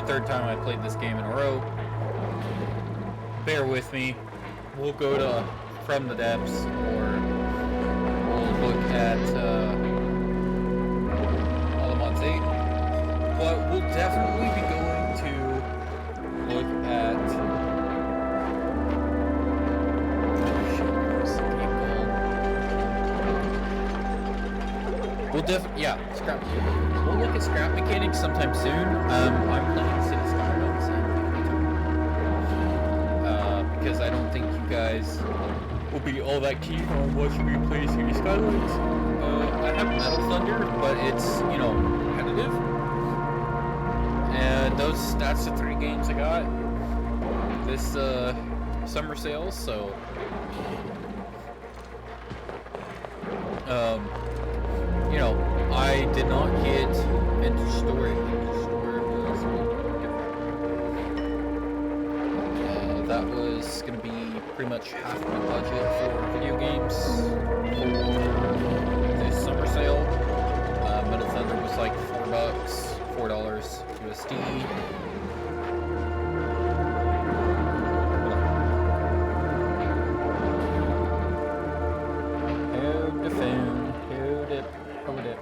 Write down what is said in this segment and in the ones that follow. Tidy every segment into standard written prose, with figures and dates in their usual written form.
third time I played this game in a row. Bear with me. We'll go to From the Depths, or we'll look at Alamance 8. But we'll definitely be going to look at... Scrap. We'll look at Scrap Mechanics sometime soon. I'm playing City Skylines because I don't think you guys will be all that keen on watching me play City Skylines. I have Metal Thunder, but it's, competitive. And that's the 3 games I got this summer sale, so I did not get into story. Story was different. That was gonna be pretty much half my budget for video games for this summer sale. Metal Thunder was like $4 USD. Hold the phone. Hold it.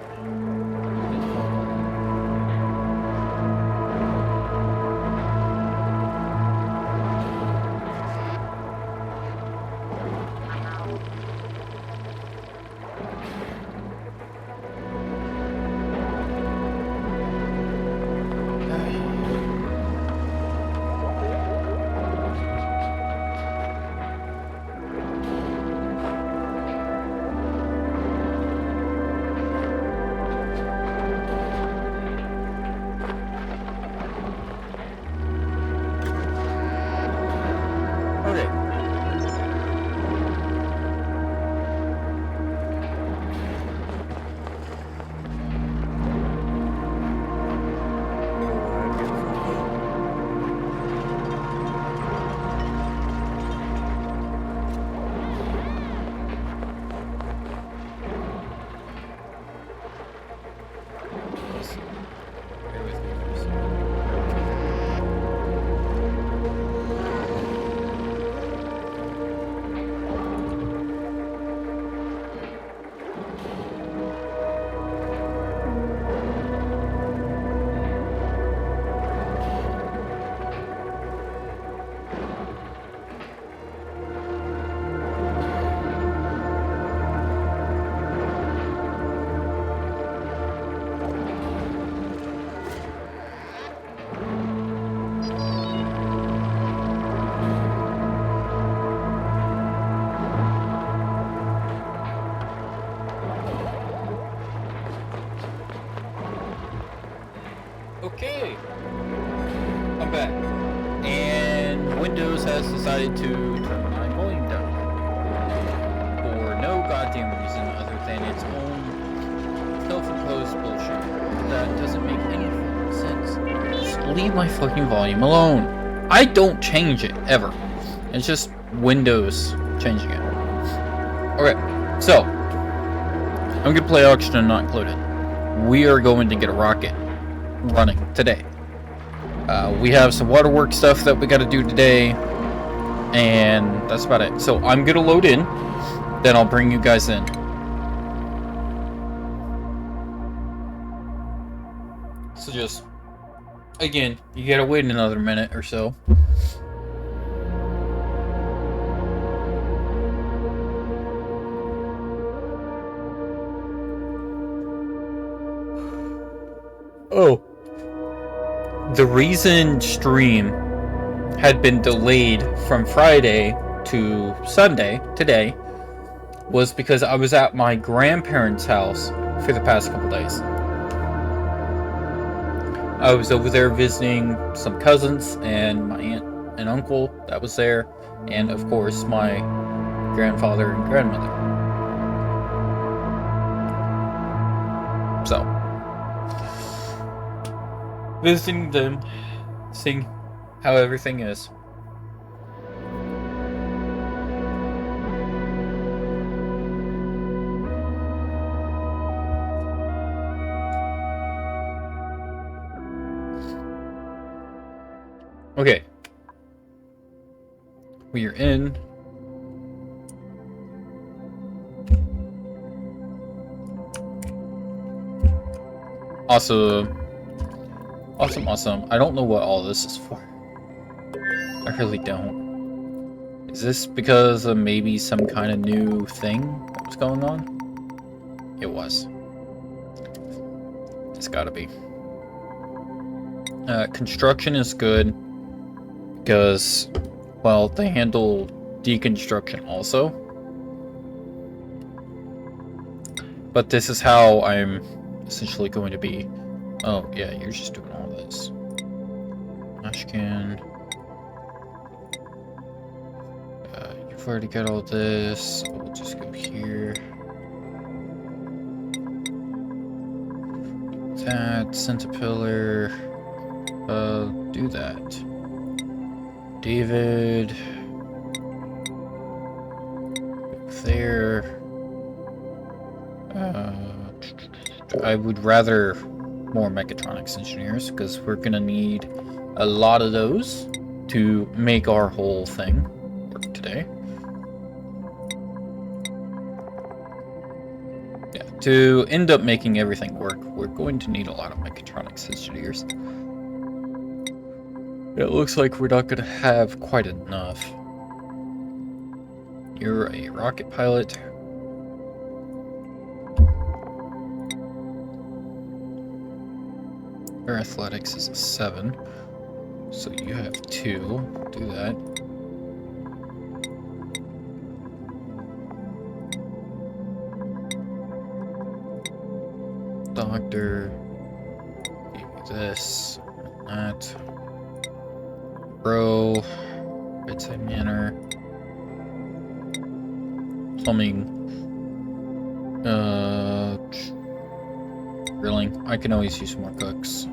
Okay, I'm back, and Windows has decided to turn my volume down for no goddamn reason other than its own self-imposed bullshit that doesn't make any sense. Just leave my fucking volume alone. I don't change it ever. It's just Windows changing it. Okay, so I'm gonna play Oxygen Not Included. We are going to get a rocket running today. We have some waterworks stuff that we got to do today, and that's about it. So I'm gonna load in, then I'll bring you guys in. So just, again, you gotta wait another minute or so. Oh. The reason stream had been delayed from Friday to Sunday, today, was because I was at my grandparents' house for the past couple days. I was over there visiting some cousins and my aunt and uncle that was there, and of course my grandfather and grandmother. So, visiting them, seeing how everything is. Okay. We are in. Awesome. Awesome, awesome. I don't know what all this is for. I really don't. Is this because of maybe some kind of new thing that was going on? It was. It's gotta be. Construction is good because, well, they handle deconstruction also. But this is how I'm essentially going to be. Oh, yeah, you're just doing all this. Ashcan. You've already got all this. We'll just go here. That, Centipillar. Do that. David. There. I would rather more mechatronics engineers, because we're gonna need a lot of those to make our whole thing work today. Yeah, to end up making everything work, we're going to need a lot of mechatronics engineers. It looks like we're not gonna have quite enough. You're a rocket pilot. Your athletics is a 7, so you have 2. Do that. Doctor, give you this, that. Bro, bedside manner. Plumbing. Grilling. I can always use more cooks.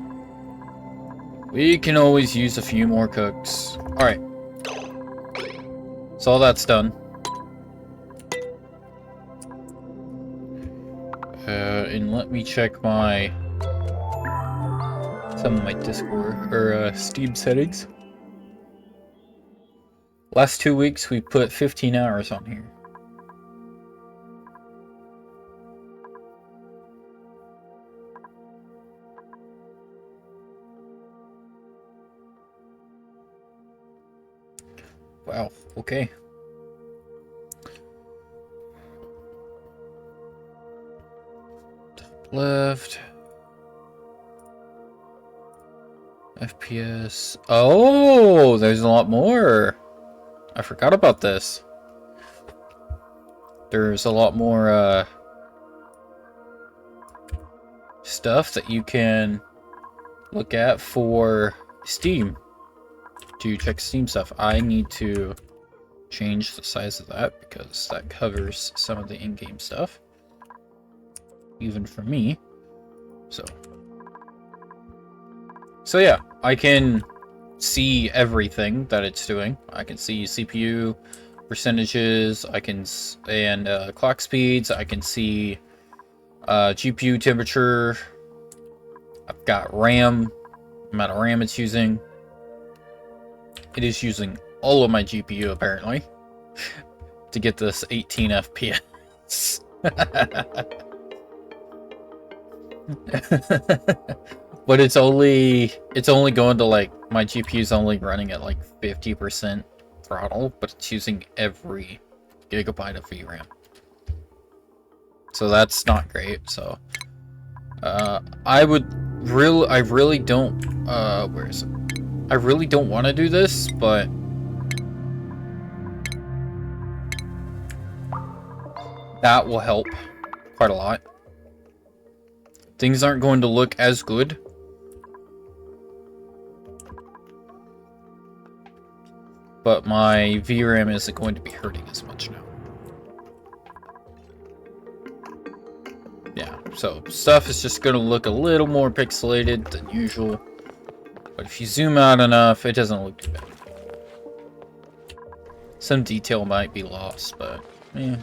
We can always use a few more cooks. Alright. So all that's done. And let me check some of my Discord or Steam settings. Last 2 weeks we put 15 hours on here. Wow, okay. Top left. FPS. Oh, there's a lot more. I forgot about this. There's a lot more stuff that you can look at for Steam. To check Steam stuff. I need to change the size of that because that covers some of the in-game stuff. Even for me. So yeah, I can see everything that it's doing. I can see CPU percentages, and clock speeds, I can see GPU temperature. I've got RAM, amount of RAM it's using. It is using all of my GPU apparently to get this 18 FPS. But it's only going to, like, my GPU's only running at like 50% throttle, but it's using every gigabyte of VRAM. So that's not great. So I really don't where is it? I really don't want to do this, but that will help quite a lot. Things aren't going to look as good, but my VRAM isn't going to be hurting as much now. Yeah, so stuff is just going to look a little more pixelated than usual. But if you zoom out enough, it doesn't look too bad. Some detail might be lost, but yeah.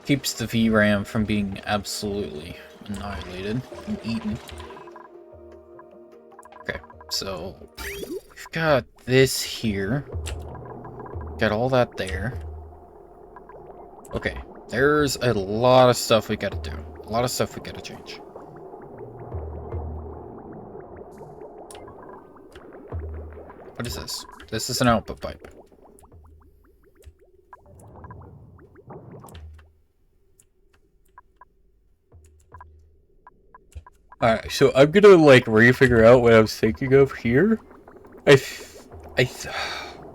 Keeps the VRAM from being absolutely annihilated and eaten. So, we've got this here. Got all that there. Okay, there's a lot of stuff we gotta do. A lot of stuff we gotta change. What is this? This is an output pipe. Alright, so I'm gonna like re-figure out what I was thinking of here.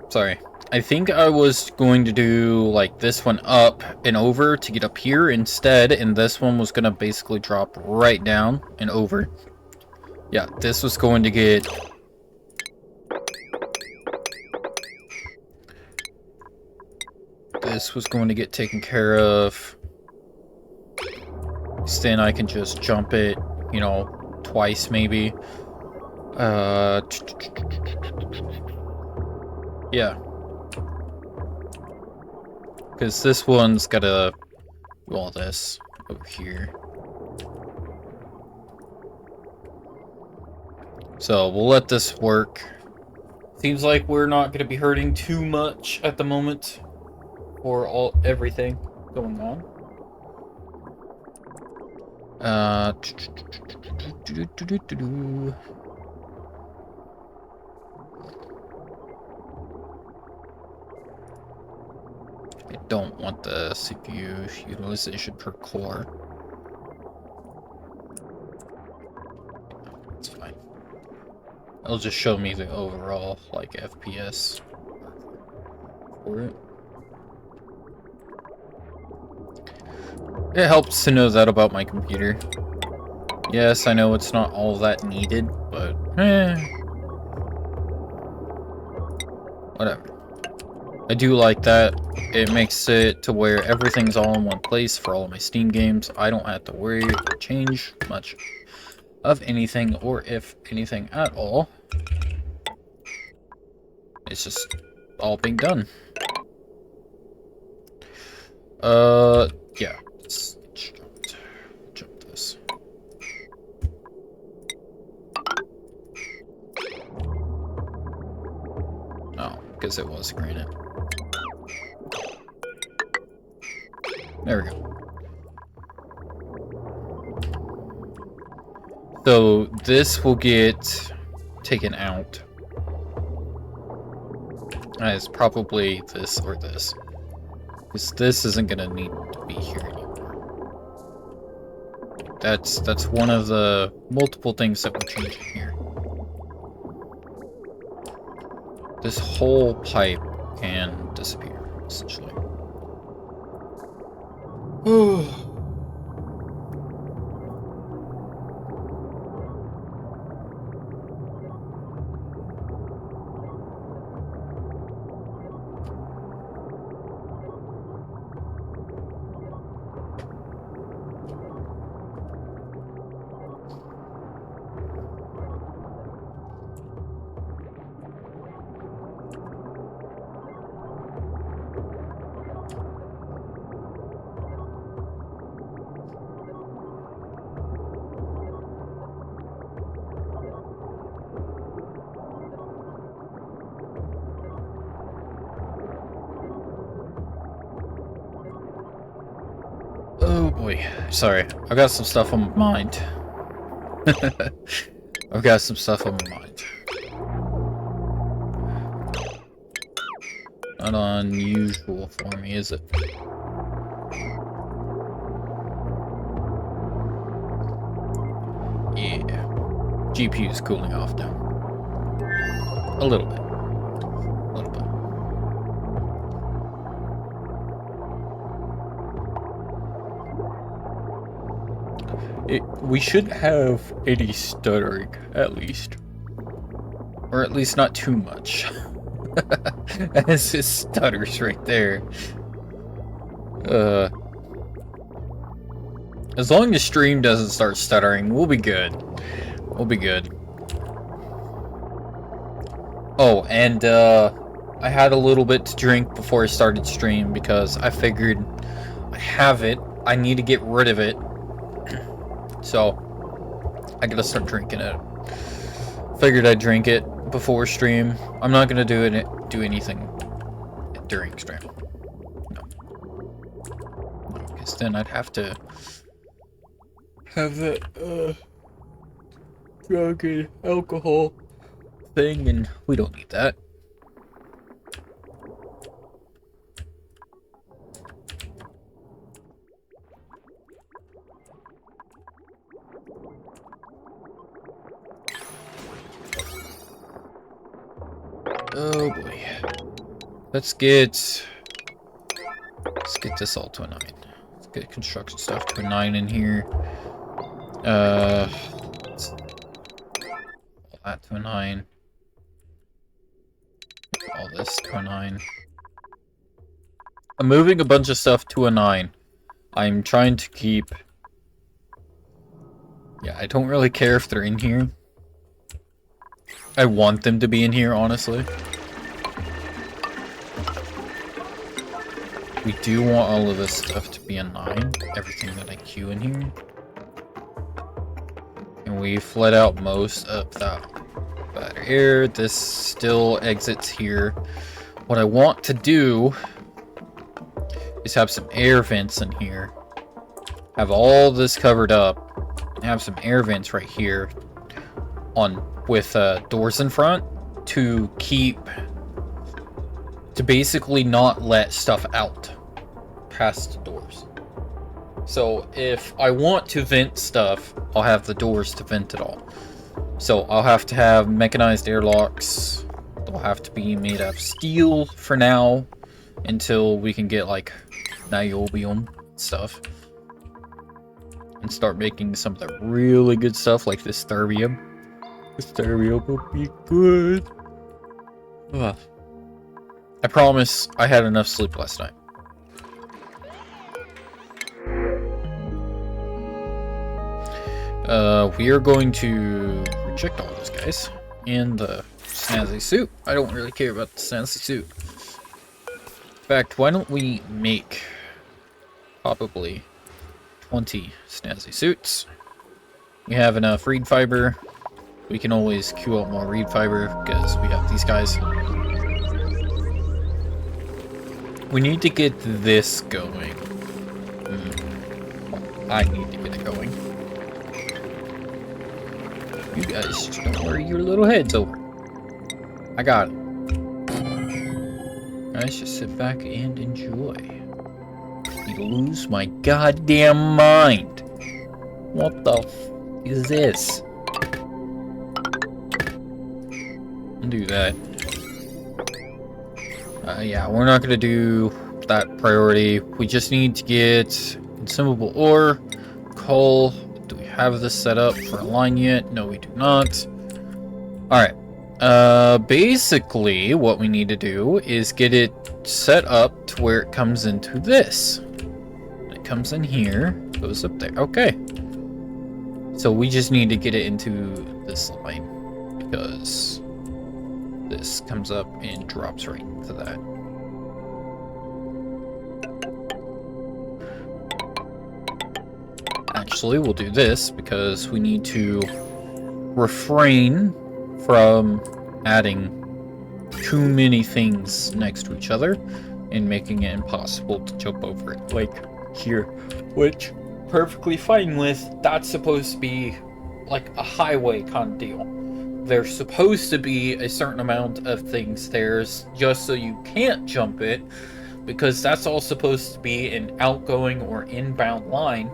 Sorry. I think I was going to do like this one up and over to get up here instead, and this one was gonna basically drop right down and over. Yeah, this was going to get... This was going to get taken care of. So then I can just jump it, you know, twice maybe. Yeah. Because this one's gotta do all this over here. So we'll let this work. Seems like we're not gonna be hurting too much at the moment for everything going on. I don't want the CPU utilization per core. It's fine. It'll just show me the overall, like, FPS for it. It helps to know that about my computer. Yes, I know it's not all that needed, but whatever. I do like that. It makes it to where everything's all in one place for all of my Steam games. I don't have to worry or change much of anything, or if anything at all. It's just all being done. Yeah. Let's jump this. Oh, because it was granite. There we go. So this will get taken out as probably this or this. Because this isn't gonna need to be here anymore. That's one of the multiple things that we're changing here. This whole pipe can disappear, essentially. Oh boy, sorry. I've got some stuff on my mind. I've got some stuff on my mind. Not unusual for me, is it? Yeah. GPU's cooling off now. A little bit. A little bit. We shouldn't have any stuttering, at least. Or at least not too much. As it stutters right there. As long as the stream doesn't start stuttering, we'll be good. We'll be good. Oh, and I had a little bit to drink before I started stream because I figured I have it. I need to get rid of it. So I gotta start drinking it. Figured I'd drink it before stream. I'm not gonna do anything during stream. No. Because then I'd have to have that drug and alcohol thing, and we don't need that. Oh boy. Let's get this all to a 9. Let's get construction stuff to a 9 in here. All that to a 9. All this to a 9. I'm moving a bunch of stuff to a 9. I'm trying to keep... Yeah, I don't really care if they're in here. I want them to be in here, honestly. We do want all of this stuff to be a 9. Everything that I queue in here. And we fled out most of that bad air. This still exits here. What I want to do is have some air vents in here. Have all this covered up. Have some air vents right here with doors in front to basically not let stuff out past the doors. So if I want to vent stuff, I'll have the doors to vent it all. So I'll have to have mechanized airlocks. They'll have to be made of steel for now until we can get like niobium stuff and start making some of the really good stuff like this thurium. This thurium will be good. Ugh. I promise I had enough sleep last night. We are going to reject all those guys. And the snazzy suit. I don't really care about the snazzy suit. In fact, why don't we make probably 20 snazzy suits. We have enough reed fiber. We can always queue up more reed fiber because we have these guys. We need to get this going. I need to get it going. You guys just don't worry your little heads over. I got it. Guys, just sit back and enjoy. You lose my goddamn mind. What the f is this? I'll do that. Yeah, we're not gonna do that priority. We just need to get consumable ore, coal. Do we have this set up for a line yet? No, we do not. Alright. Basically, what we need to do is get it set up to where it comes into this. It comes in here, goes up there. Okay. So we just need to get it into this line because this comes up and drops right into that. Actually, we'll do this because we need to refrain from adding too many things next to each other and making it impossible to jump over it, like here, which perfectly fine with. That's supposed to be like a highway kind of deal. There's supposed to be a certain amount of things there just so you can't jump it, because that's all supposed to be an outgoing or inbound line.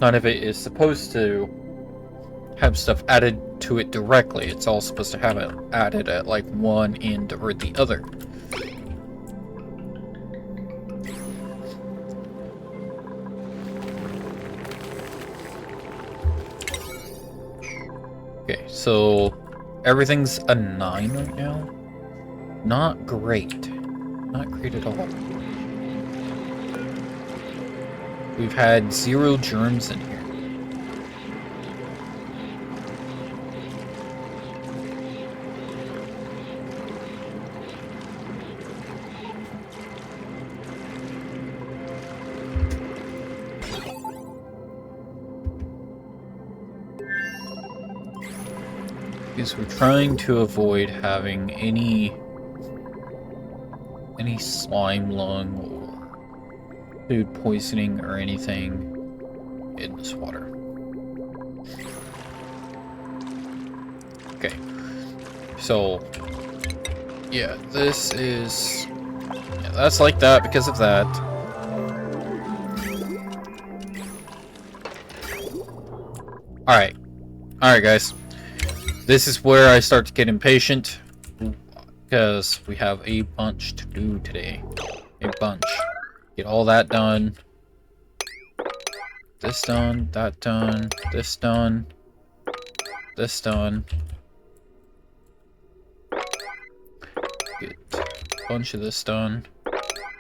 None of it is supposed to have stuff added to it directly. It's all supposed to have it added at like one end or the other. Okay, so everything's a 9 right now. Not great. Not great at all. We've had 0 germs in here. Because we're trying to avoid having any slime lung or food poisoning or anything in this water. Okay, so yeah, this is, yeah, that's like that because of that. Alright, guys, this is where I start to get impatient because we have a bunch to do today. A bunch. Get all that done. This done, that done, this done, this done. Get a bunch of this done.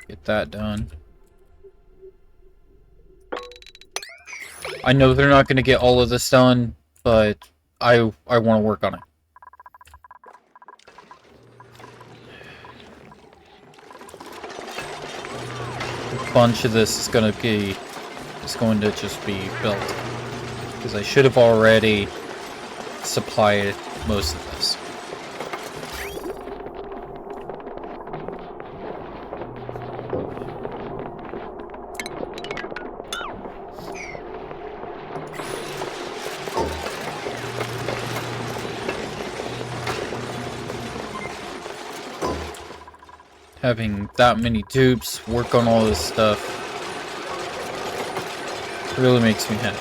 Get that done. I know they're not going to get all of this done, but I want to work on it. A bunch of this is going to just be built, because I should have already supplied most of this. Having that many dupes work on all this stuff really makes me happy.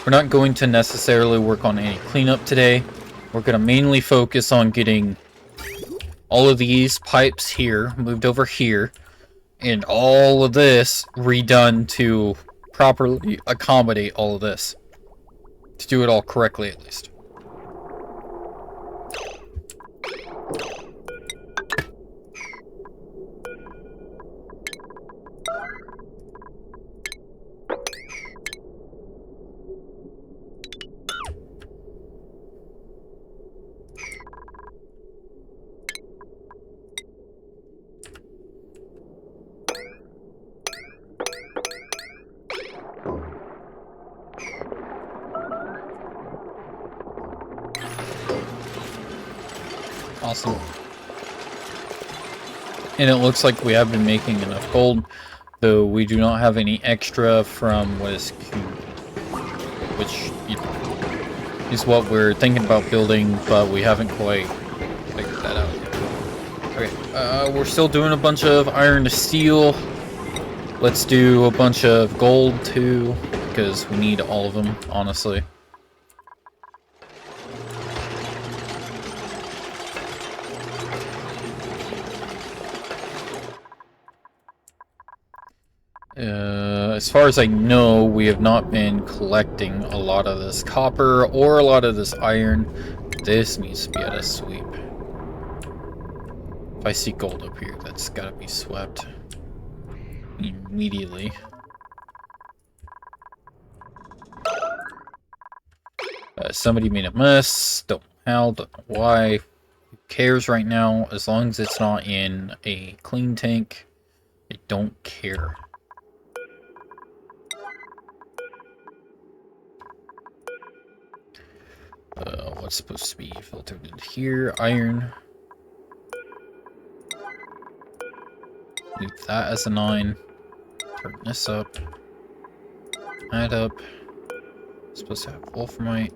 We're not going to necessarily work on any cleanup today. We're going to mainly focus on getting all of these pipes here moved over here, and all of this redone to properly accommodate all of this. To do it all correctly, at least. Awesome. And it looks like we have been making enough gold, though we do not have any extra from what is cube, which, you know, is what we're thinking about building, but we haven't quite figured that out yet. Okay, we're still doing a bunch of iron to steel. Let's do a bunch of gold too, because we need all of them, honestly. As far as I know, we have not been collecting a lot of this copper or a lot of this iron. This needs to be at a sweep. If I see gold up here, that's gotta be swept immediately. Somebody made a mess. Don't know how, don't know why. Who cares right now? As long as it's not in a clean tank, I don't care. What's supposed to be filtered into here? Iron. Leave that as a 9. Turn this up. Add up. Supposed to have wolframite.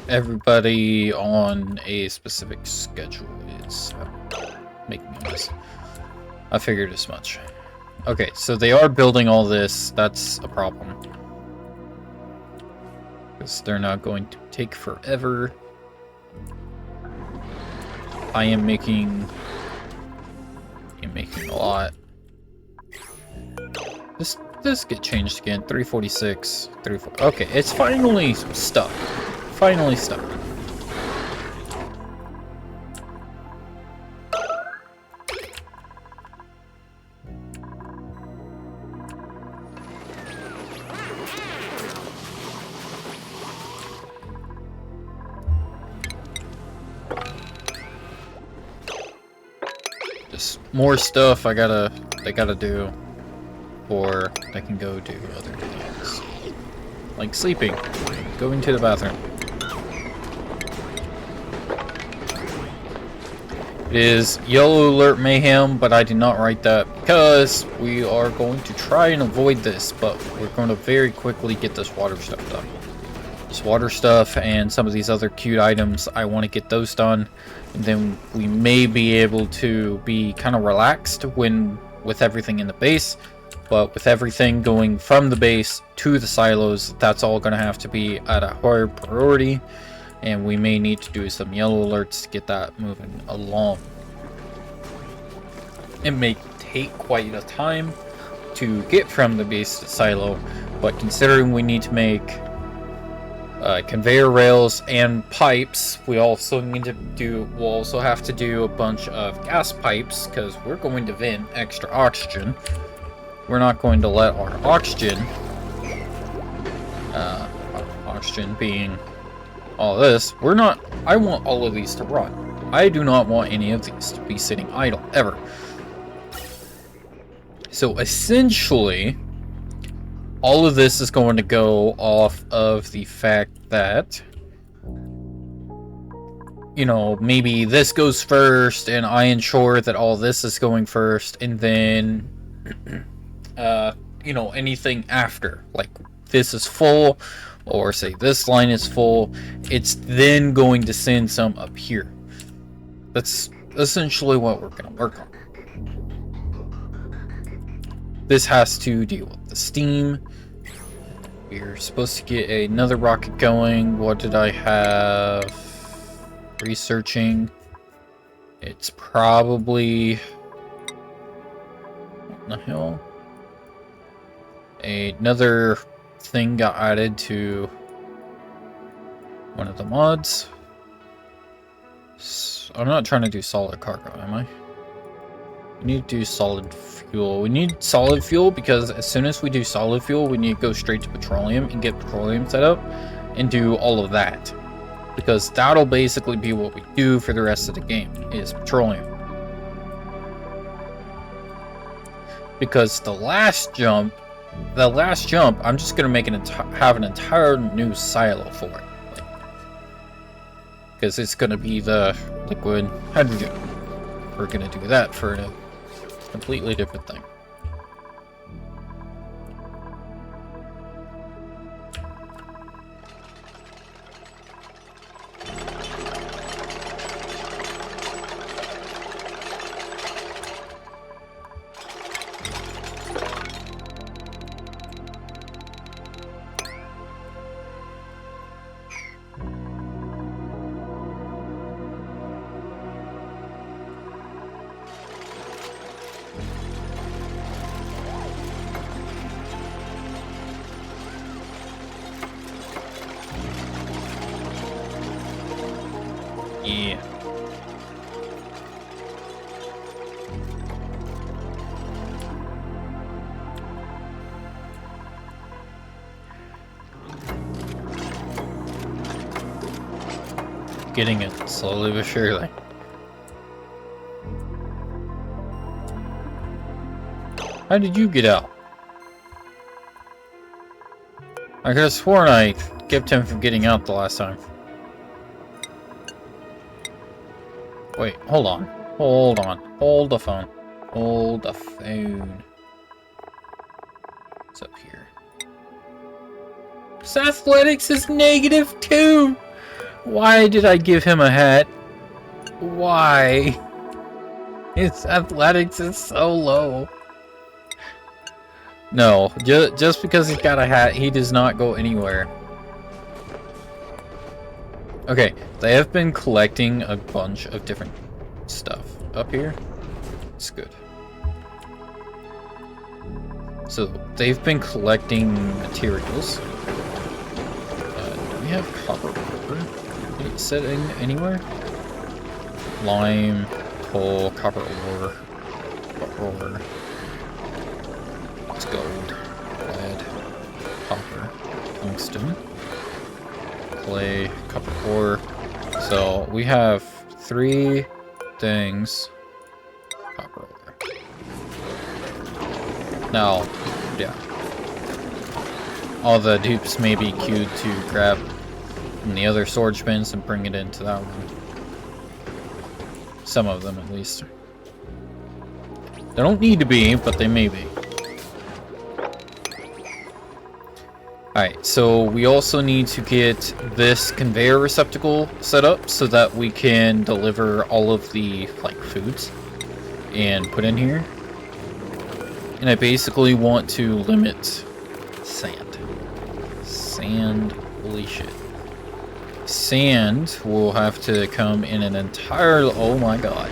Everybody on a specific schedule is making a mess. I figured as much. Okay, so they are building all this. That's a problem. Because they're not going to take forever. I am making a lot. This get changed again. 346, 340. Okay, it's finally stuck. Finally stuck. Just more stuff I gotta they gotta do, or they can go do other things. Like sleeping, going to the bathroom. It is Yellow Alert Mayhem, but I did not write that because we are going to try and avoid this, but we're going to very quickly get this water stuff done. This water stuff and some of these other cute items, I want to get those done, and then we may be able to be kind of relaxed with everything in the base, but with everything going from the base to the silos, that's all going to have to be at a higher priority. And we may need to do some yellow alerts to get that moving along. It may take quite a time to get from the base to silo, but considering we need to make conveyor rails and pipes, we'll also have to do a bunch of gas pipes because we're going to vent extra oxygen. We're not going to let our oxygen being all this, I want all of these to run. I do not want any of these to be sitting idle, ever. So essentially, all of this is going to go off of the fact that, you know, maybe this goes first, and I ensure that all this is going first, and then, you know, anything after, like this is full, or say this line is full, it's then going to send some up here. That's essentially what we're going to work on. This has to deal with the steam. We're supposed to get another rocket going. What did I have? Researching. It's probably... what the hell? Another thing got added to one of the mods. I'm not trying to do solid cargo, am I? We need to do solid fuel. We need solid fuel because as soon as we do solid fuel, we need to go straight to petroleum and get petroleum set up and do all of that. Because that'll basically be what we do for the rest of the game, is petroleum. Because the last jump, I'm just gonna make have an entire new silo for it, because it's gonna be the liquid hydrogen. We're gonna do that for a completely different thing. Yeah. Getting it slowly but surely. How did you get out? I could have sworn I kept him from getting out the last time. Wait, hold on. Hold on. Hold the phone. Hold the phone. What's up here? His athletics is -2! Why did I give him a hat? Why? His athletics is so low. No, just because he's got a hat, he does not go anywhere. Okay, they have been collecting a bunch of different stuff up here. It's good. So, they've been collecting materials. Do we have copper ore sitting anywhere? Lime, coal, copper ore, it's gold, lead, copper, tungsten, clay, copper ore. So we have 3 things. Copper ore. Now, yeah. All the dupes may be queued to grab from the other storage bins and bring it into that one. Some of them, at least. They don't need to be, but they may be. Alright, so we also need to get this conveyor receptacle set up so that we can deliver all of the, like, foods and put in here. And I basically want to limit sand. Sand, holy shit. Sand will have to come in an entire, oh my god.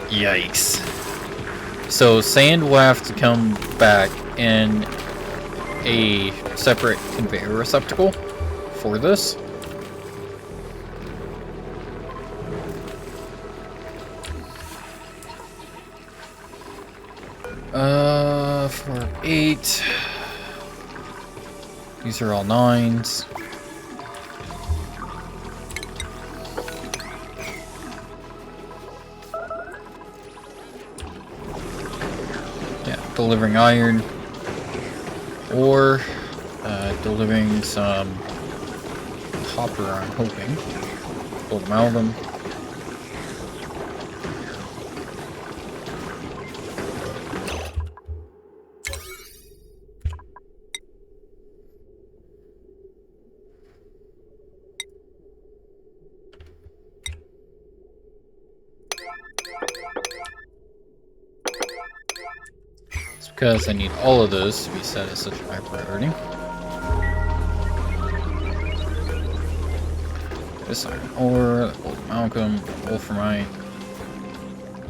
Yikes. So sand will have to come back in a separate conveyor receptacle for this. For 8. These are all 9s. Yeah, delivering iron. Or delivering some copper, I'm hoping. Gold amalgam. It's because I need all of those to be set as such a high priority. This iron ore, gold amalgam, wolframite.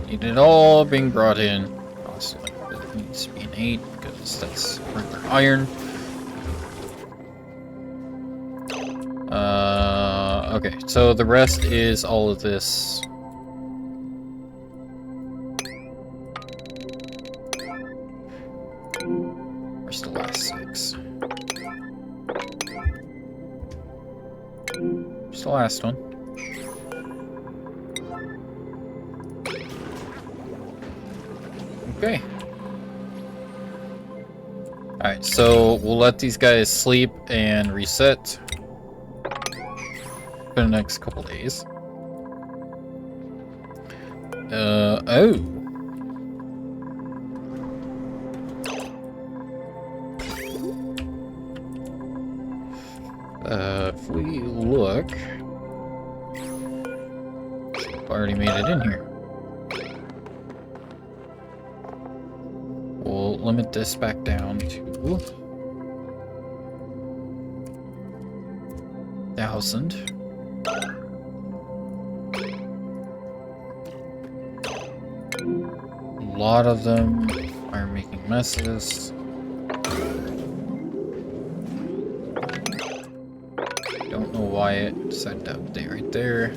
Need it all being brought in. Constantly. It needs to be an 8 because that's regular iron. Okay, so the rest is all of this. Where's the last 6? Where's the last one? Okay. Alright, so we'll let these guys sleep and reset for the next couple days. Oh. If we look, I've already made it in here. We'll limit this back down to 1,000. A lot of them are making messes. Don't know why it decided to update right there.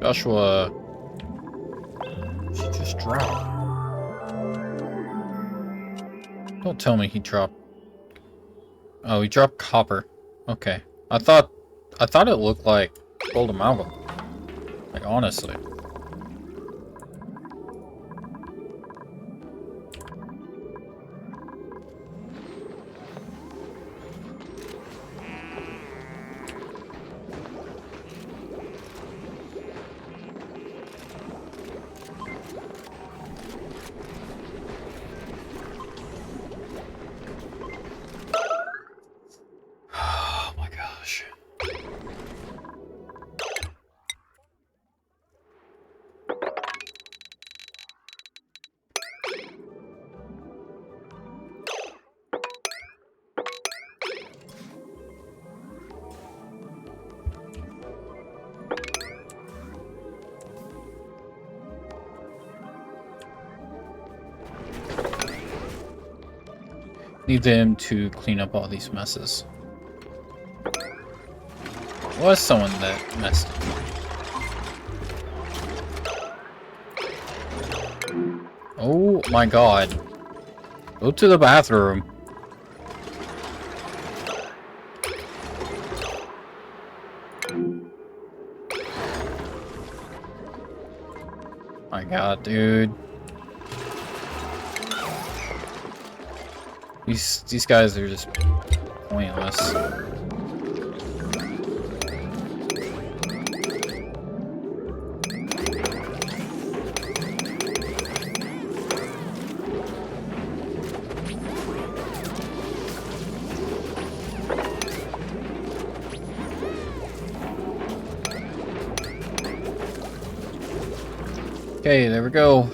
Joshua, she just dropped. Don't tell me he dropped. Oh, he dropped copper. Okay, I thought it looked like gold amalgam. Like honestly. Need them to clean up all these messes. was someone that messed it. Oh my god. Go to the bathroom. My god, dude. These guys are just pointless. Okay, there we go.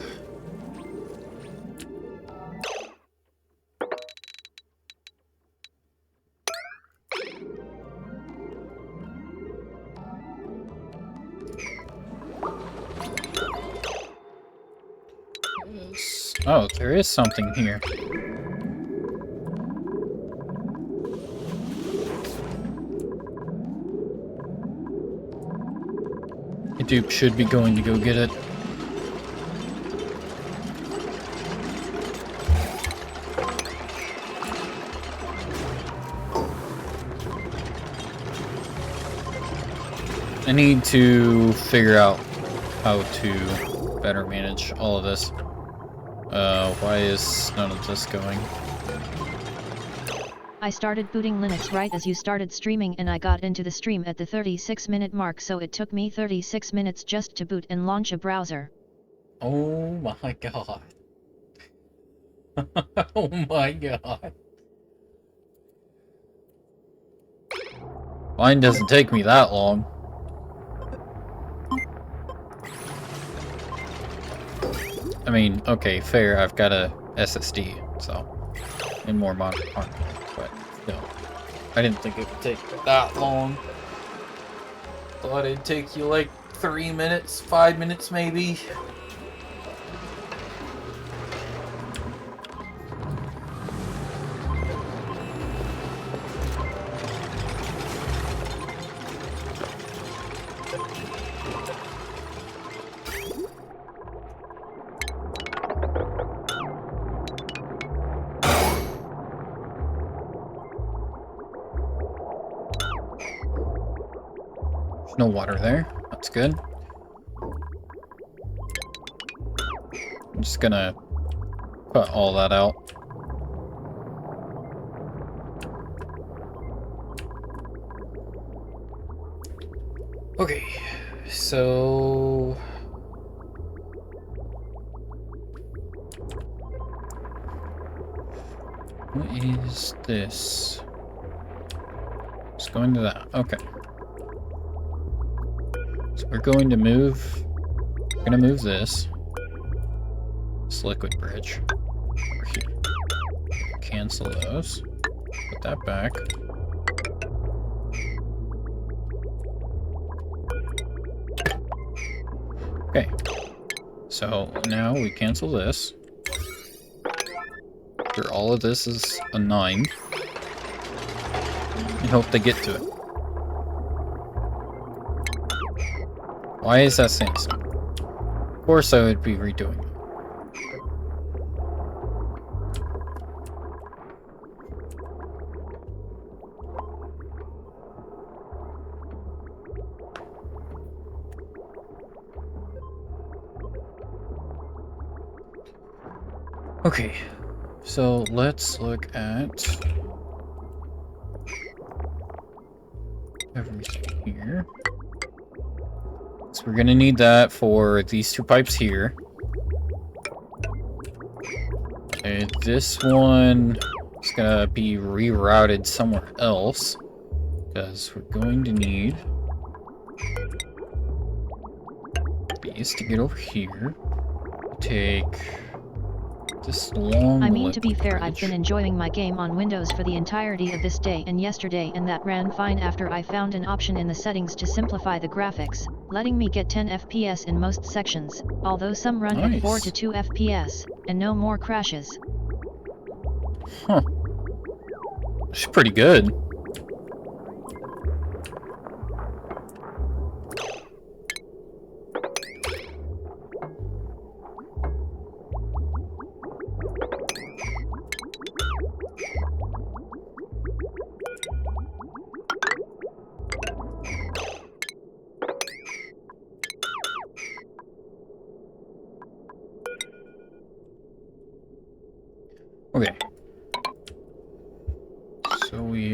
Oh, there is something here. The dupe should be going to go get it. I need to figure out how to better manage all of this. Why is none of this going? I started booting Linux right as you started streaming, and I got into the stream at the 36-minute mark, so it took me 36 minutes just to boot and launch a browser. Oh my god. Oh my god. Mine doesn't take me that long. I mean, okay, fair, I've got a SSD, so, and more modern hardware, but still. I didn't think it would take that long. Thought it'd take you like 3 minutes, 5 minutes maybe. No water there. That's good. I'm just gonna cut all that out. Okay, so... what is this? Just going to that. Okay. So we're going to move... we're gonna move this liquid bridge over here. Cancel those. Put that back. Okay. So now we cancel this. After all of this is a 9. And hope they get to it. Why is that saying so? Of course I would be redoing it. Okay, so let's look at everything here. So we're gonna need that for these 2 pipes here. And this one is gonna be rerouted somewhere else, because we're going to need these to get over here. Take this long I mean, to be fair, bridge. I've been enjoying my game on Windows for the entirety of this day and yesterday, and that ran fine after I found an option in the settings to simplify the graphics, letting me get 10 FPS in most sections, although some run at 4 to 2 FPS, and no more crashes. Huh. It's pretty good.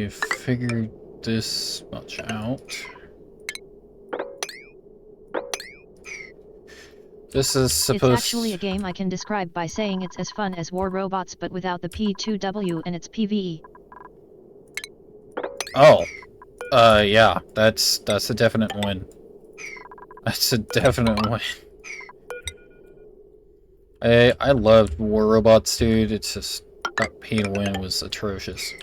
I figured this much out. This is supposed... It's actually a game I can describe by saying it's as fun as War Robots but without the P2W and its PvE. Oh. Yeah, that's a definite win. That's a definite win. I loved War Robots, dude. It's just that pay to win was atrocious.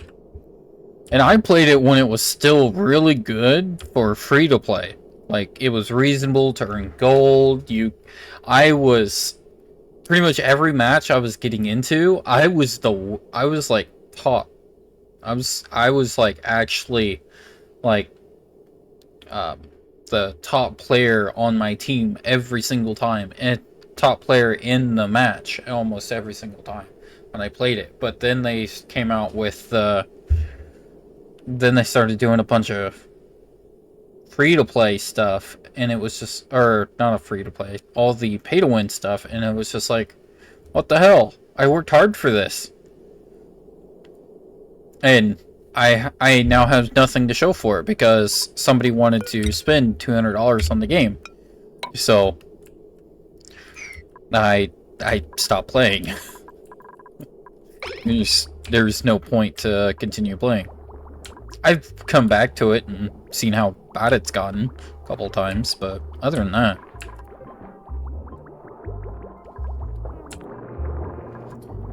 And I played it when it was still really good for free to play. Like, it was reasonable to earn gold. I was pretty much every match I was getting into, I was like top. I was like actually like the top player on my team every single time, and top player in the match almost every single time when I played it. But then they came out with then they started doing a bunch of free-to-play stuff, and it was just, or not a free-to-play, all the pay-to-win stuff, and it was just like, what the hell? I worked hard for this. And I now have nothing to show for it because somebody wanted to spend $200 on the game. So I stopped playing. There's no point to continue playing. I've come back to it and seen how bad it's gotten a couple times, but other than that.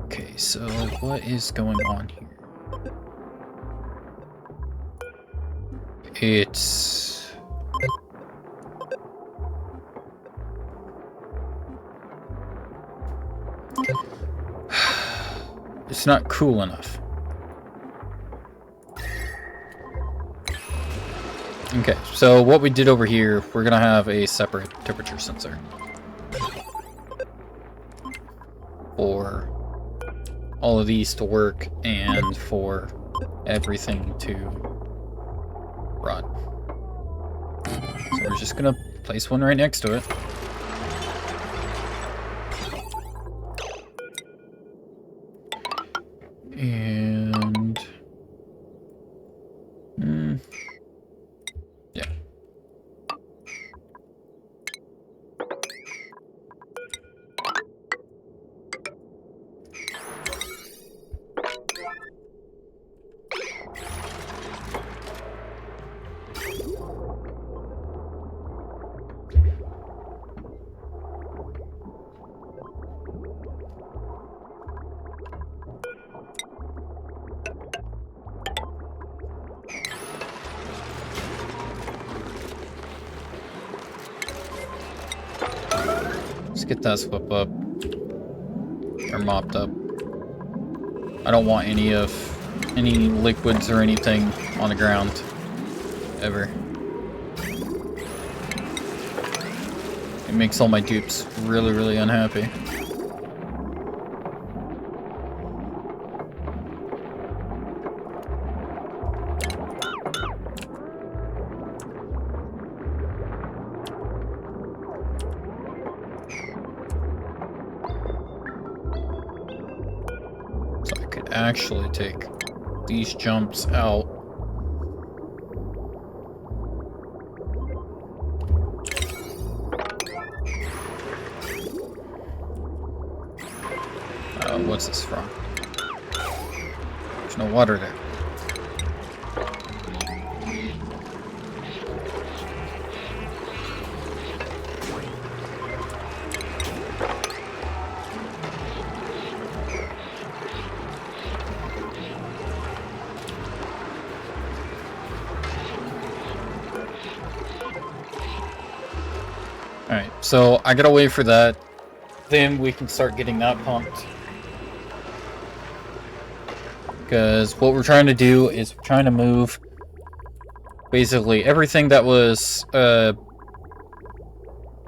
Okay, so what is going on here? It's... it's not cool enough. Okay, so what we did over here, we're gonna have a separate temperature sensor for all of these to work and for everything to run. So we're just gonna place one right next to it. And... yeah. Let's get that swept up. Or mopped up. I don't want any liquids or anything on the ground. Ever. It makes all my dupes really, really unhappy. Actually take these jumps out. What's this from? There's no water there. Alright, so I gotta wait for that. Then we can start getting that pumped. Because what we're trying to do is we're trying to move basically everything that was a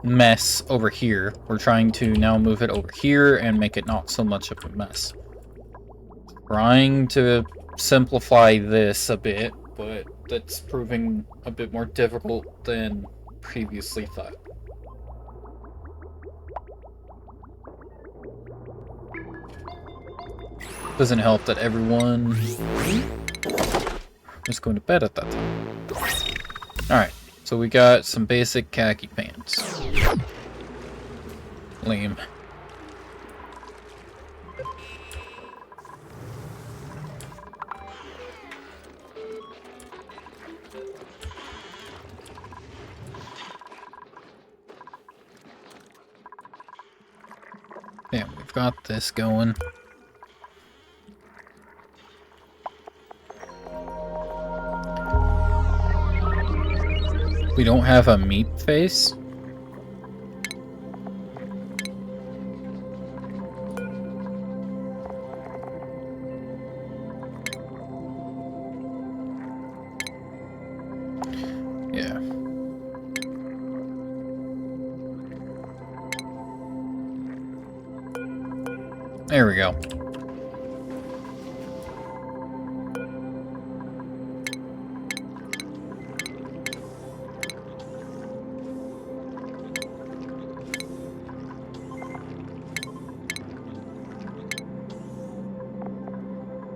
mess over here. We're trying to now move it over here and make it not so much of a mess. Trying to simplify this a bit, but that's proving a bit more difficult than previously thought. Doesn't help that everyone just going to bed at that time. Alright, so we got some basic khaki pants. Lame. Yeah, we've got this going. We don't have a meat face? Yeah. There we go.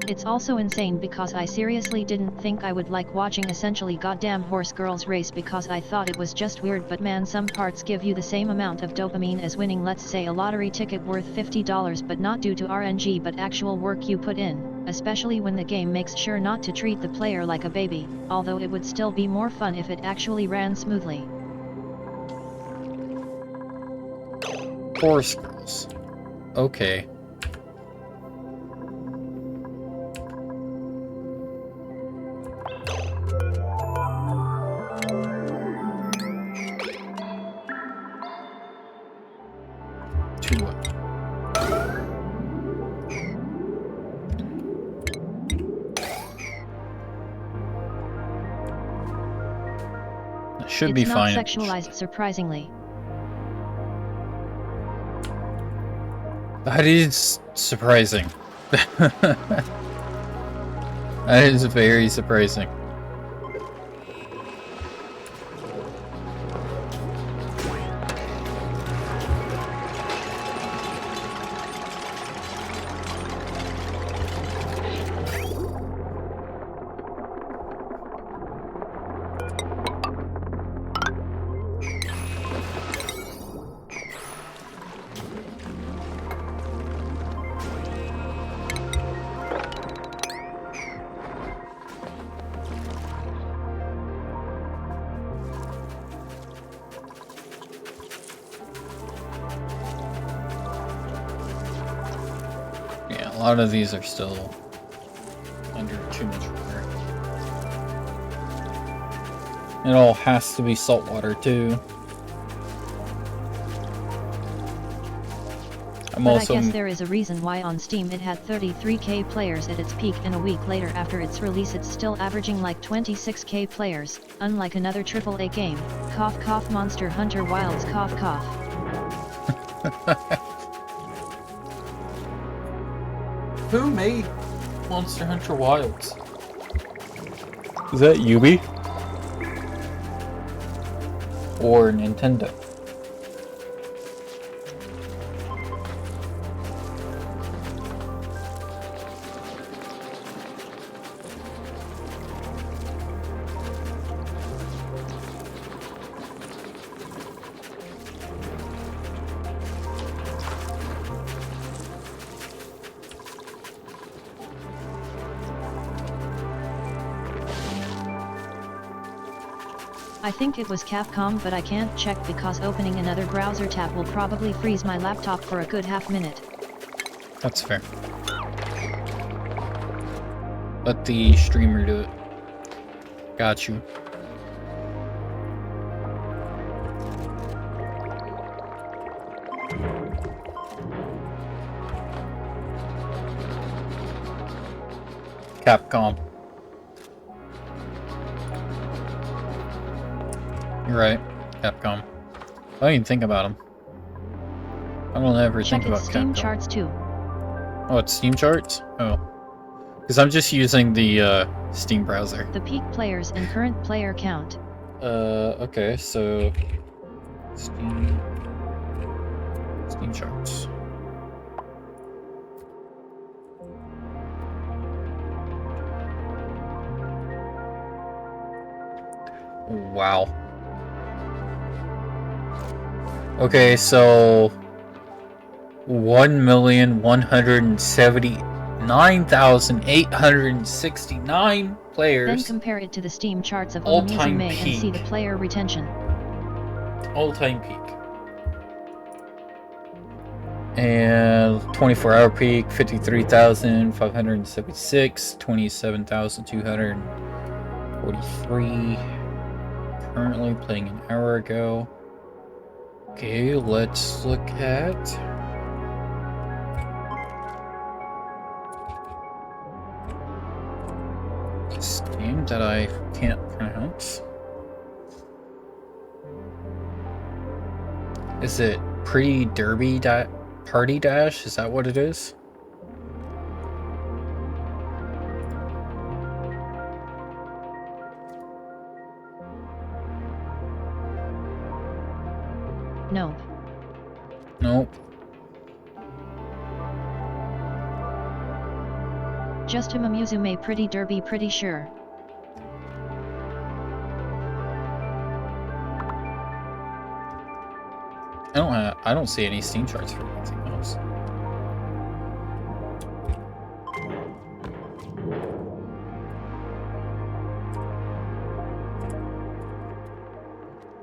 It's also insane because I seriously didn't think I would like watching essentially goddamn horse girls race because I thought it was just weird, but man, some parts give you the same amount of dopamine as winning, let's say, a lottery ticket worth $50, but not due to RNG but actual work you put in, especially when the game makes sure not to treat the player like a baby, although it would still be more fun if it actually ran smoothly. Horse girls. Okay. Should be fine. It's not sexualized, surprisingly. That is surprising. That is very surprising. A lot of these are still under too much water. It all has to be saltwater too. I guess there is a reason why on Steam it had 33k players at its peak, and a week later after its release it's still averaging like 26k players, unlike another AAA game, cough cough, Monster Hunter Wilds cough cough. Who made Monster Hunter Wilds? Is that Ubi? Or Nintendo? I think it was Capcom, but I can't check because opening another browser tab will probably freeze my laptop for a good half-minute. That's fair. Let the streamer do it. Got you. Capcom. You're right, Capcom. I don't even think about them. I don't ever think about Capcom. Check its Steam charts too. Oh, it's Steam charts? Oh. Because I'm just using the Steam browser. The peak players and current player count. Okay, so Steam charts. Wow. Okay, so 1,179,869 players. Then compare it to the Steam charts of All-time Umamusume and see the peak. player retention. All-time peak. And 24-hour peak, 53,576, 27,243. Currently playing an hour ago. Okay, let's look at this game that I can't pronounce. Is it Pretty Derby Party Dash? Is that what it is? Nope. Nope. Just Umamusume Pretty Derby, pretty sure. I don't see any Steam charts for anything else.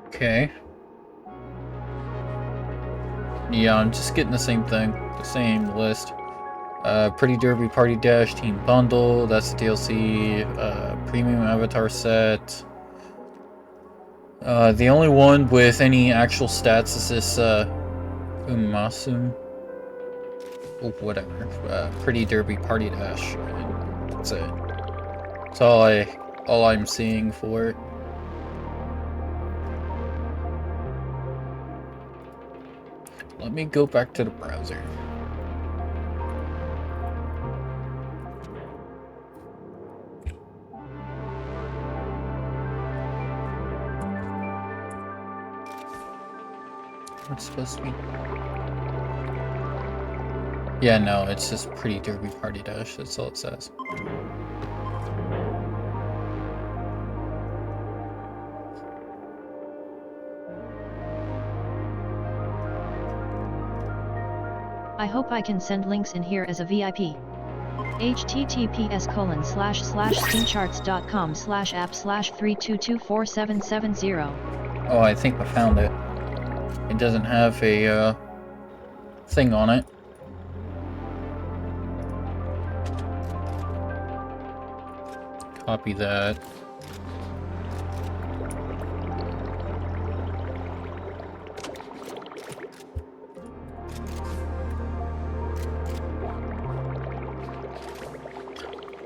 Okay. Yeah, I'm just getting the same thing. The same list. Pretty Derby Party Dash Team Bundle. That's the DLC. Premium Avatar Set. The only one with any actual stats is this, Umamusume. Oh, whatever. Pretty Derby Party Dash. And that's it. That's all I'm seeing for it. Let me go back to the browser. What's supposed to be? Yeah, no, it's just Pretty Derby Party Dash. That's all it says. I hope I can send links in here as a VIP. https://steamcharts.com/app/3224770. Oh, I think I found it. It doesn't have a thing on it. Copy that.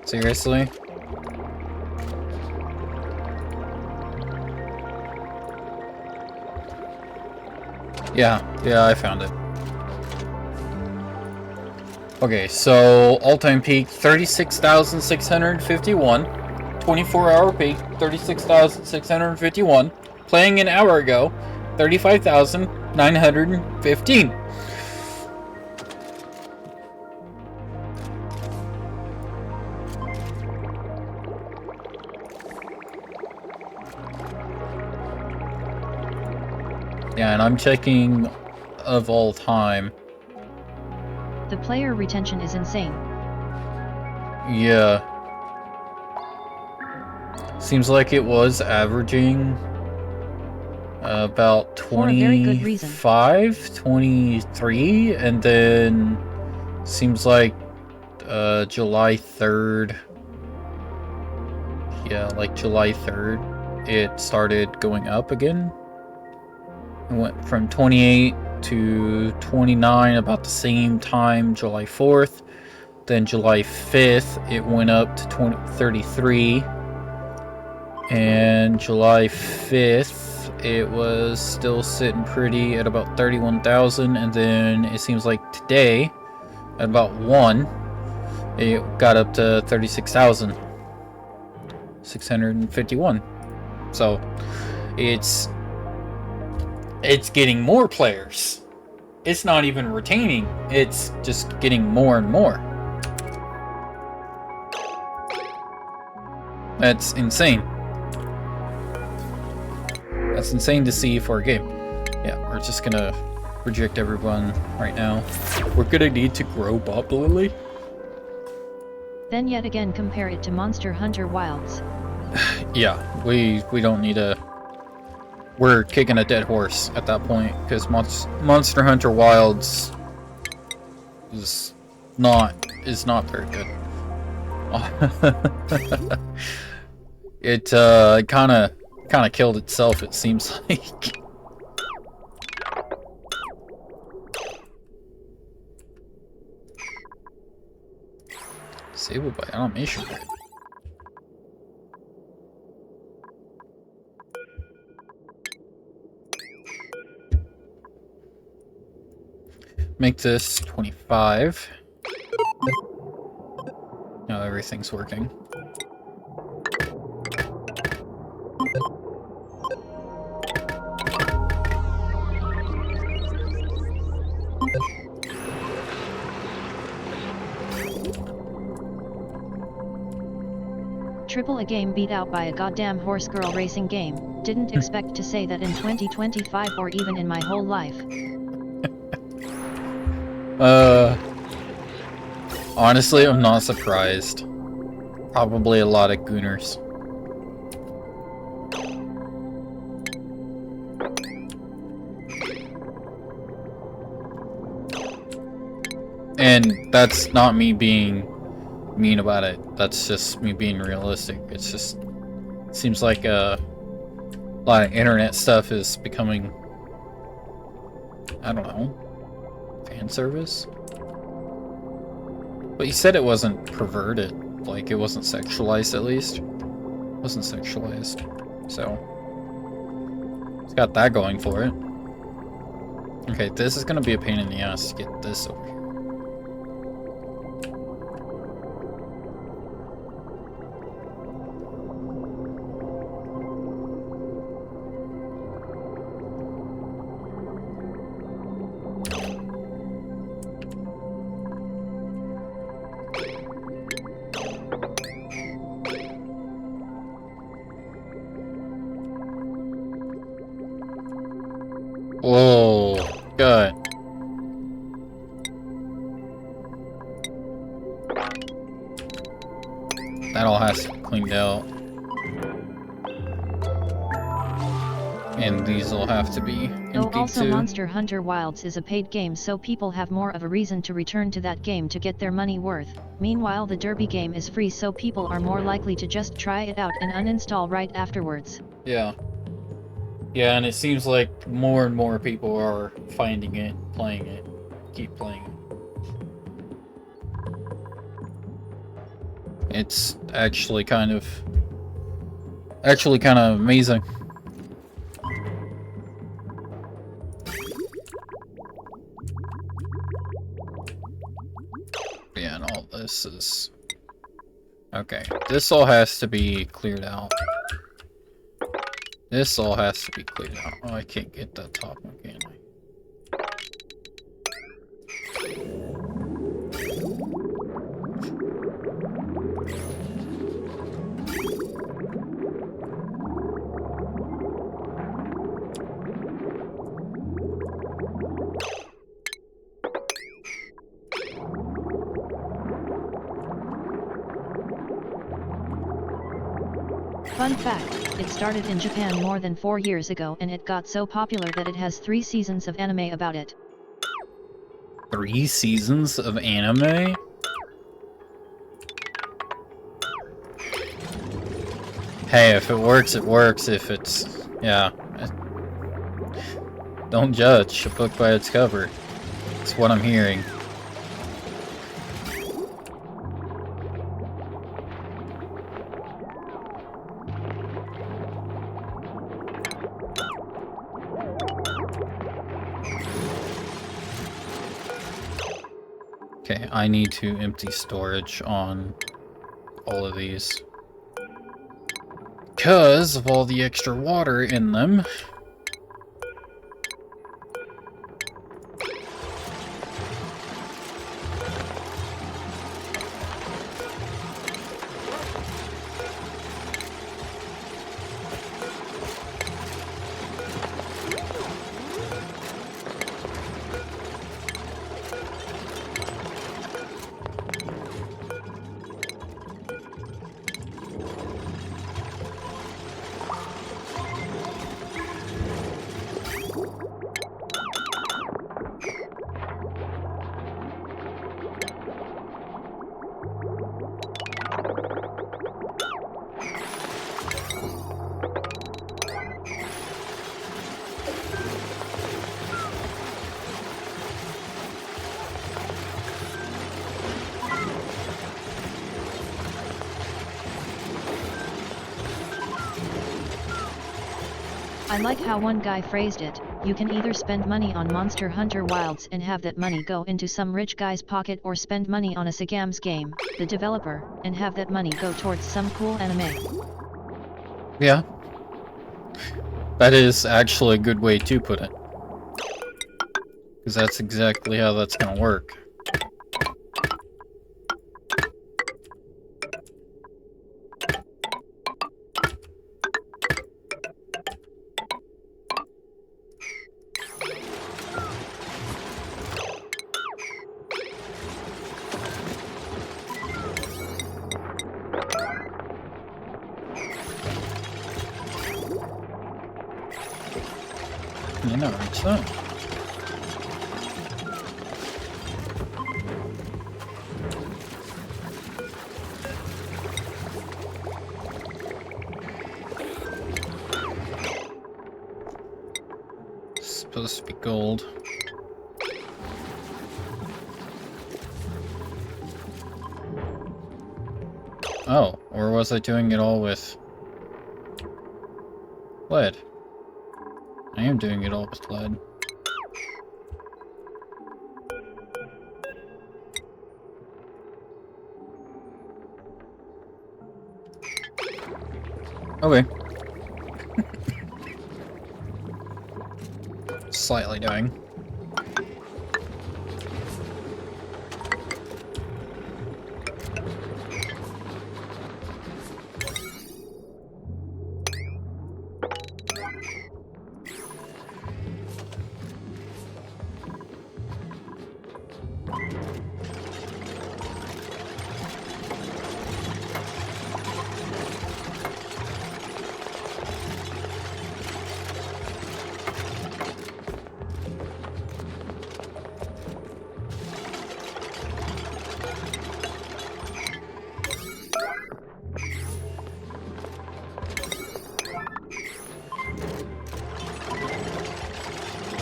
Seriously? Yeah, I found it. Okay, so all-time peak 36,651, 24-hour peak 36,651, playing an hour ago 35,915. Yeah, and I'm checking of all time. The player retention is insane. Yeah. Seems like it was averaging about For a very good reason. 25, 23, and then seems like July 3rd. Yeah, like July 3rd, it started going up again. It went from 28 to 29 about the same time, July 4th. Then July 5th, it went up to 33. And July 5th, it was still sitting pretty at about 31,000. And then it seems like today, at about 1, it got up to 36,651. So it's getting more players. It's not even retaining, it's just getting more and more. That's insane. That's insane to see for a game. Yeah, we're just gonna reject everyone right now. We're gonna need to grow popularly. Then yet again compare it to Monster Hunter Wilds. Yeah, we don't need a... We're kicking a dead horse at that point, because Monster Hunter Wilds is not very good. It kind of killed itself, it seems like. Disabled by animation. Make this 25. Now everything's working. Triple a game beat out by a goddamn horse girl racing game. Didn't expect to say that in 2025 or even in my whole life. Honestly, I'm not surprised. Probably a lot of gooners. And that's not me being mean about it. That's just me being realistic. It's just seems like a lot of internet stuff is becoming, I don't know, fan service. But you said it wasn't perverted, like it wasn't sexualized at least. It wasn't sexualized, so it's got that going for it. Okay, this is gonna be a pain in the ass to get this over here. Whoa, good. That all has to be cleaned out. And these will have to be Though empty also too. Monster Hunter Wilds is a paid game, so people have more of a reason to return to that game to get their money worth. Meanwhile the Derby game is free, so people are more likely to just try it out and uninstall right afterwards. Yeah. Yeah, and it seems like more and more people are finding it, playing it, keep playing it. It's actually kind of amazing. Yeah, and all this is... Okay, this all has to be cleared out. This all has to be cleared out. Oh, I can't get that top one, can I? Fun fact, it started in Japan more than 4 years ago and it got so popular that it has 3 seasons of anime about it. 3 seasons of anime? Hey, if it works, it works. If it's... yeah. Don't judge a book by its cover. It's what I'm hearing. Okay, I need to empty storage on all of these. Because of all the extra water in them. I like how one guy phrased it, you can either spend money on Monster Hunter Wilds and have that money go into some rich guy's pocket, or spend money on a Sagams game, the developer, and have that money go towards some cool anime. Yeah. That is actually a good way to put it. Because that's exactly how that's gonna work. You know, it's that. Supposed to be gold. Oh, or was I doing it all with lead? I am doing it all with lead. Okay. Slightly dying.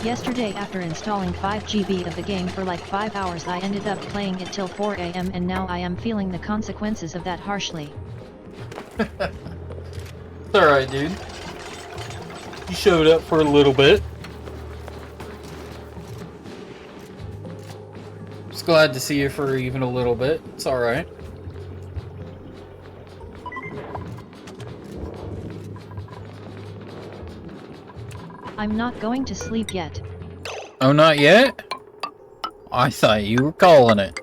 Yesterday, after installing 5 GB of the game for like 5 hours, I ended up playing it till 4 AM, and now I am feeling the consequences of that harshly. It's alright, dude. You showed up for a little bit. Just glad to see you for even a little bit. It's alright. I'm not going to sleep yet. Oh, not yet? I thought you were calling it.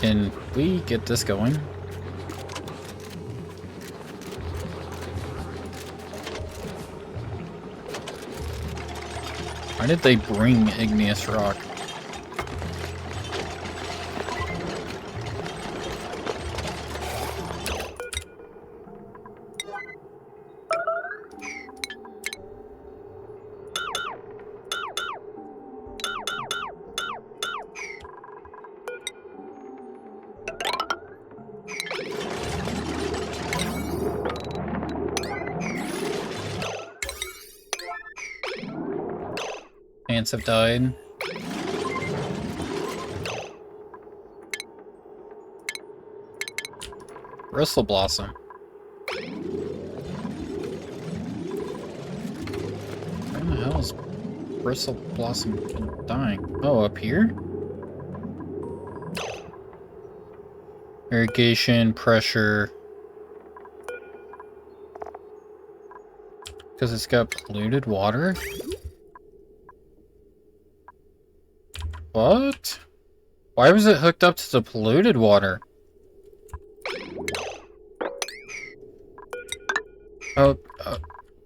Can we get this going? Why did they bring igneous rock? Ants have died. Bristle Blossom. Where the hell is Bristle Blossom dying? Oh, up here? Irrigation, pressure. Because it's got polluted water? What? Why was it hooked up to the polluted water? Oh,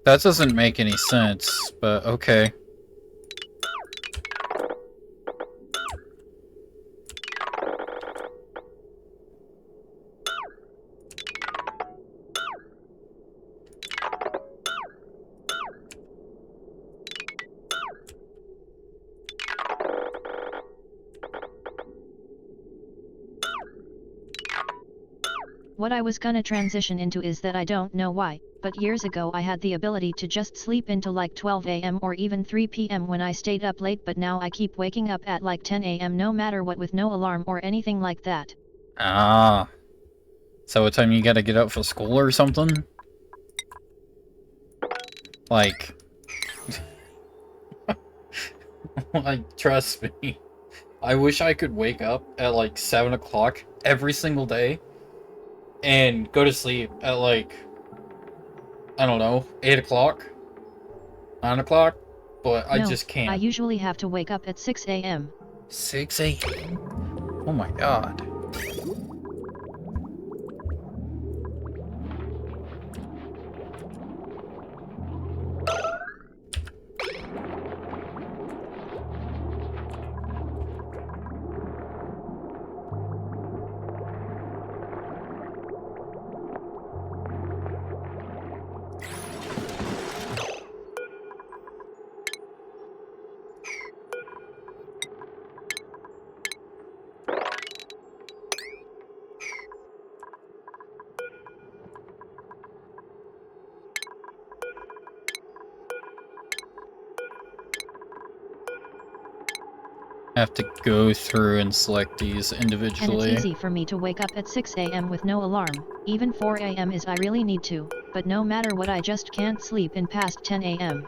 that doesn't make any sense, but okay. What I was gonna transition into is that I don't know why, but years ago I had the ability to just sleep into like 12 AM or even 3 PM when I stayed up late, but now I keep waking up at like 10 AM no matter what with no alarm or anything like that. Ah. So what time you gotta get up for school or something? Like... like, trust me. I wish I could wake up at like 7 o'clock every single day and go to sleep at like, I don't know, 8 o'clock, 9 o'clock, but I just can't. I usually have to wake up at 6 AM. 6 a.m. Oh my god. I have to go through and select these individually. And it's easy for me to wake up at 6 AM with no alarm, even 4 AM is I really need to, but no matter what I just can't sleep in past 10 AM.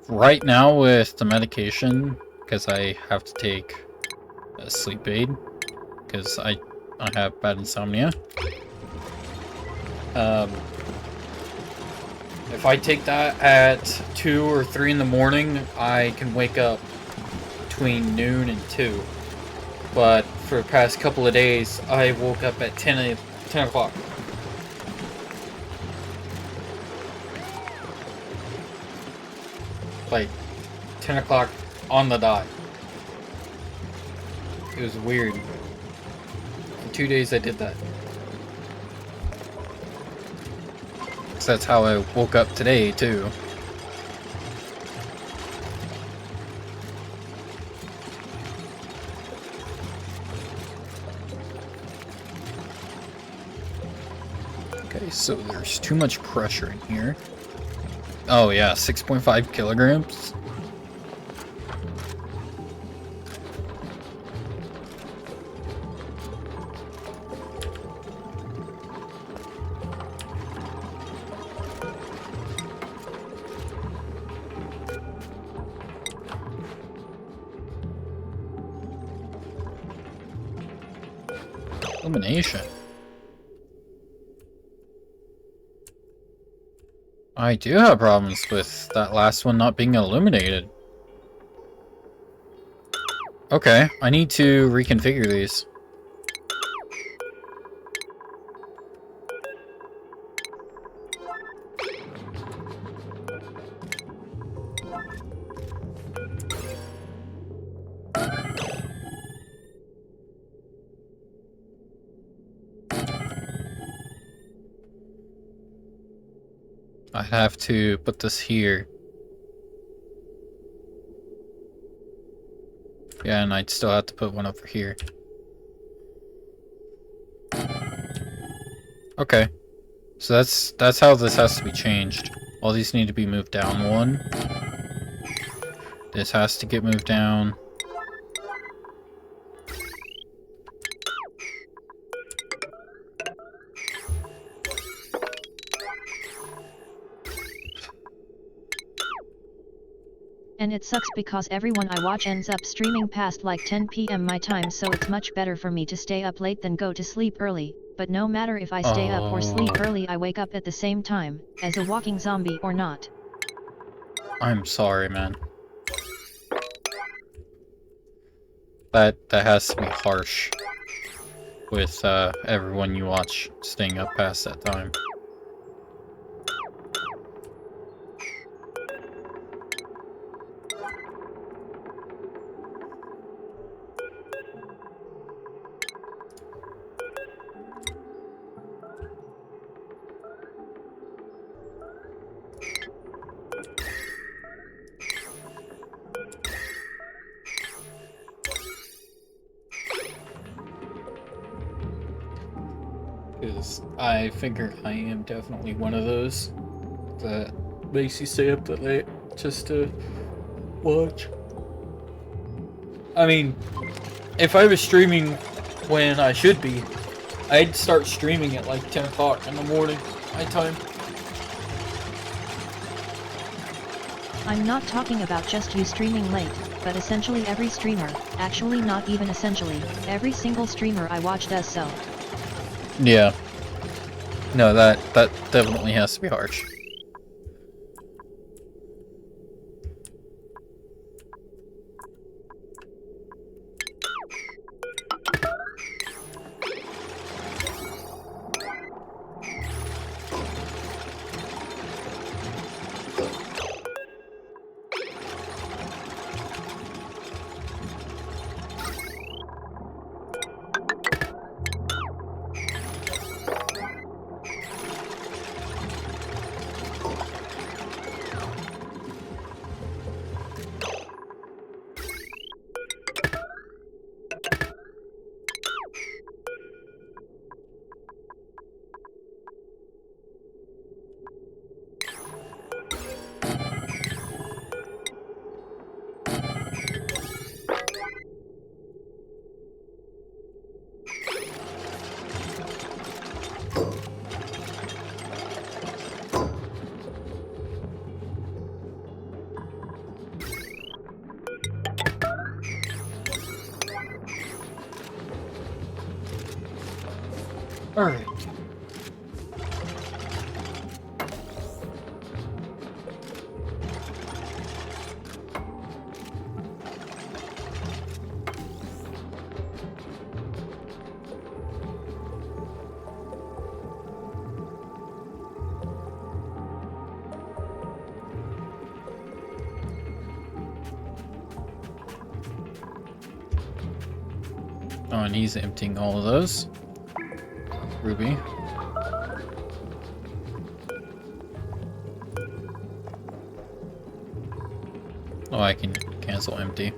Right now with the medication, because I have to take a sleep aid, because I have bad insomnia. If I take that at 2 or 3 in the morning, I can wake up between noon and 2. But for the past couple of days, I woke up at 10 o'clock. Like, 10 o'clock on the dot. It was weird. For 2 days I did that. So that's how I woke up today, too. Okay, so there's too much pressure in here. Oh yeah, 6.5 kilograms. Illumination. I do have problems with that last one not being illuminated. Okay, I need to reconfigure these. I have to put this here. Yeah, and I'd still have to put one over here. Okay. So that's how this has to be changed. All these need to be moved down one. This has to get moved down. And it sucks because everyone I watch ends up streaming past like 10 PM my time, so it's much better for me to stay up late than go to sleep early, but no matter if I stay up or sleep early I wake up at the same time, as a walking zombie or not. I'm sorry, man. That has to be harsh with everyone you watch staying up past that time. because I figure I am definitely one of those that makes you stay up that late just to watch. I mean, if I was streaming when I should be, I'd start streaming at like 10 o'clock in the morning, my time. I'm not talking about just you streaming late, but essentially every streamer, actually not even essentially, every single streamer I watch does so. Yeah. No, that definitely has to be harsh. Alright. Oh, and he's emptying all of those. Ruby. Oh, I can cancel empty.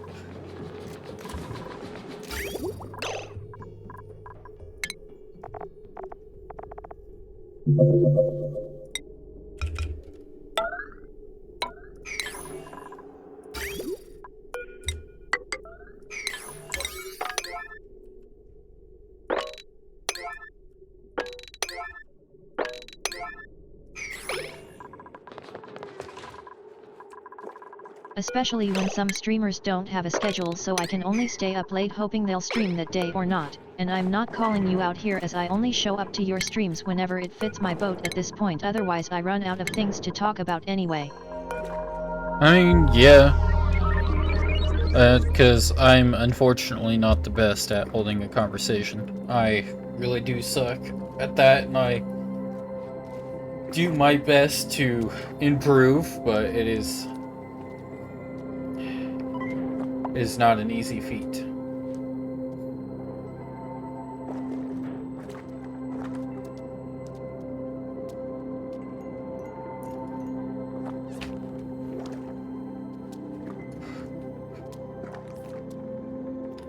Especially when some streamers don't have a schedule, so I can only stay up late hoping they'll stream that day or not, and I'm not calling you out here as I only show up to your streams whenever it fits my boat at this point, otherwise I run out of things to talk about anyway. I mean, yeah. Because I'm unfortunately not the best at holding a conversation. I really do suck at that, and I do my best to improve, but it is not an easy feat.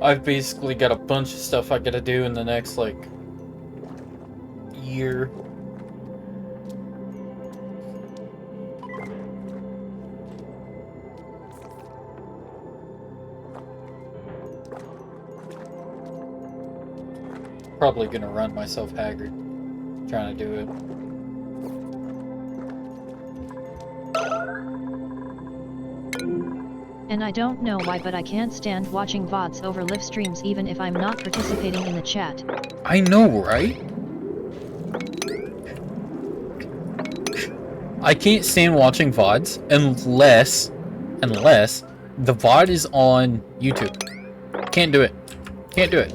I've basically got a bunch of stuff I gotta do in the next, like, year. Probably gonna run myself haggard trying to do it. And I don't know why, but I can't stand watching VODs over live streams even if I'm not participating in the chat. I know, right? I can't stand watching VODs unless the VOD is on YouTube. Can't do it. Can't do it.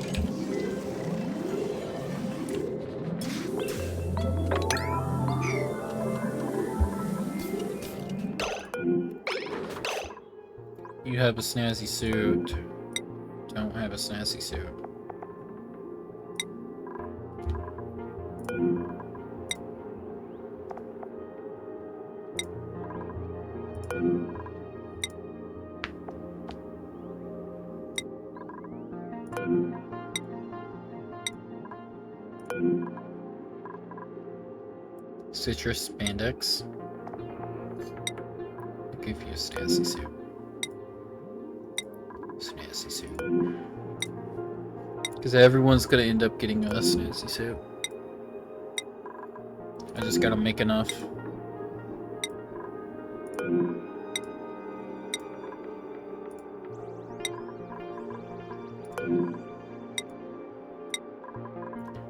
You have a snazzy suit. Don't have a snazzy suit. citrus spandex. I'll give you a stasis suit. Snazzy suit. Because everyone's gonna end up getting a snazzy suit. I just gotta make enough.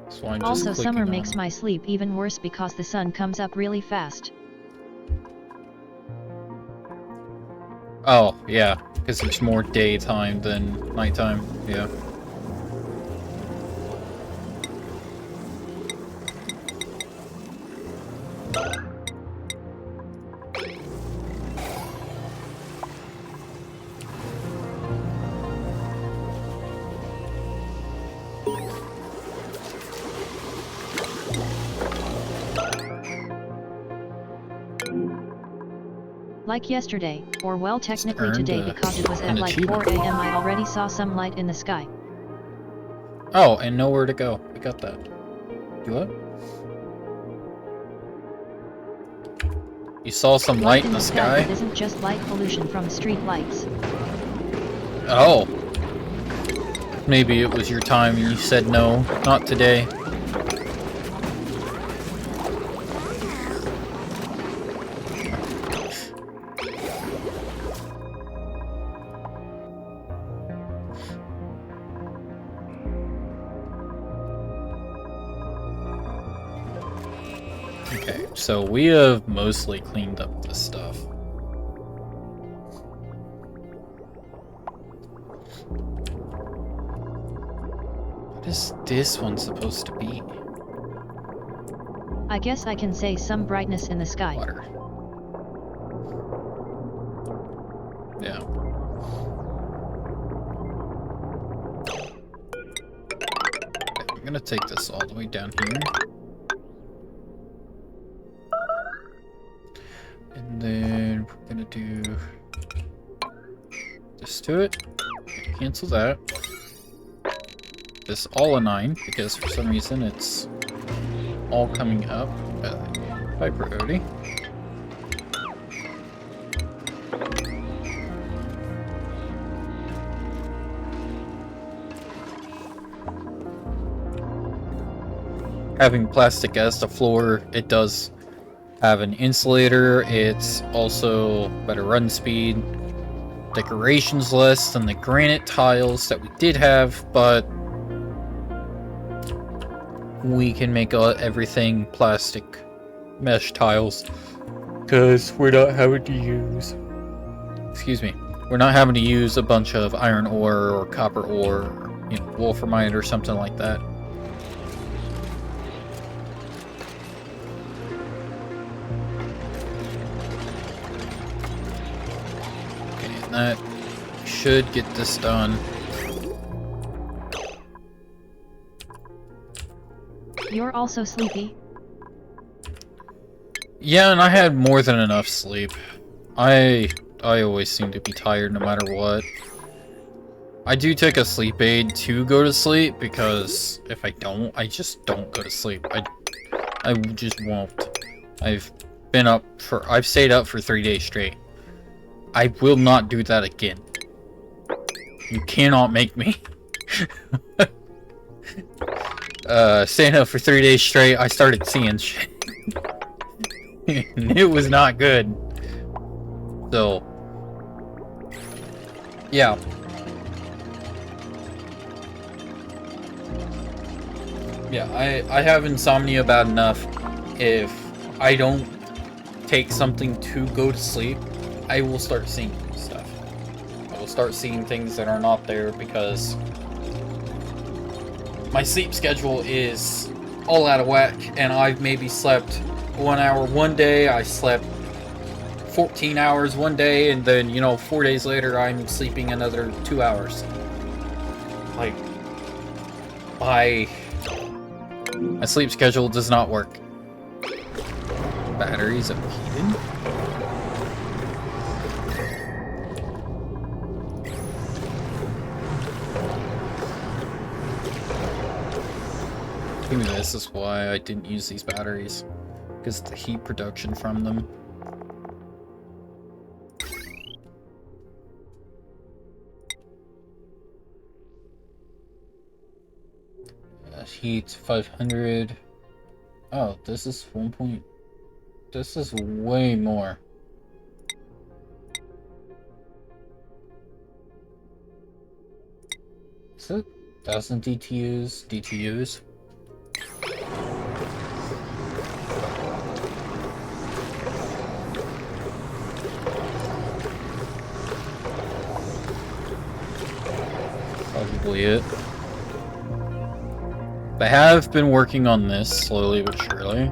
So I'm just Also, clicking summer on makes my sleep even worse because the sun comes up really fast. Oh, yeah, because there's more daytime than nighttime, yeah. Like yesterday, or well technically earned today a- because it was at an like achievement. 4 AM I already saw some light in the sky. Oh, and nowhere to go. We got that. Do what? You saw some light in the sky? It isn't just light pollution from street lights. Oh. Maybe it was your time and you said no, not today. Okay, so we have mostly cleaned up this stuff. What is this one supposed to be? I guess I can say some brightness in the sky. Water. Yeah. Okay, I'm gonna take this all the way down here. And then we're gonna do this to it. Cancel that. This all a 9, because for some reason it's all coming up. By priority. Having plastic as the floor, it does have an insulator. It's also better run speed. Decorations less than the granite tiles that we did have, but we can make everything plastic mesh tiles because we're not having to use, excuse me, we're not having to use a bunch of iron ore or copper ore, or, you know, wolframite or something like that. Okay, and that should get this done. You're also sleepy? Yeah, and I had more than enough sleep. I always seem to be tired no matter what. I do take a sleep aid to go to sleep because if I don't, I just don't go to sleep. I just won't. I've stayed up for 3 days straight. I will not do that again. You cannot make me. Staying up for 3 days straight, I started seeing shit. It was not good. So, yeah. Yeah, I have insomnia bad enough. If I don't take something to go to sleep, I will start seeing stuff. I will start seeing things that are not there because my sleep schedule is all out of whack, and I've maybe slept 1 hour one day, I slept 14 hours one day, and then, you know, 4 days later I'm sleeping another 2 hours. Like, my sleep schedule does not work. Batteries overheated. Maybe this is why I didn't use these batteries. because the heat production from them. Heat 500. Oh, this is 1 point. This is way more. Is it 1,000 DTUs? Probably it. I have been working on this slowly but surely.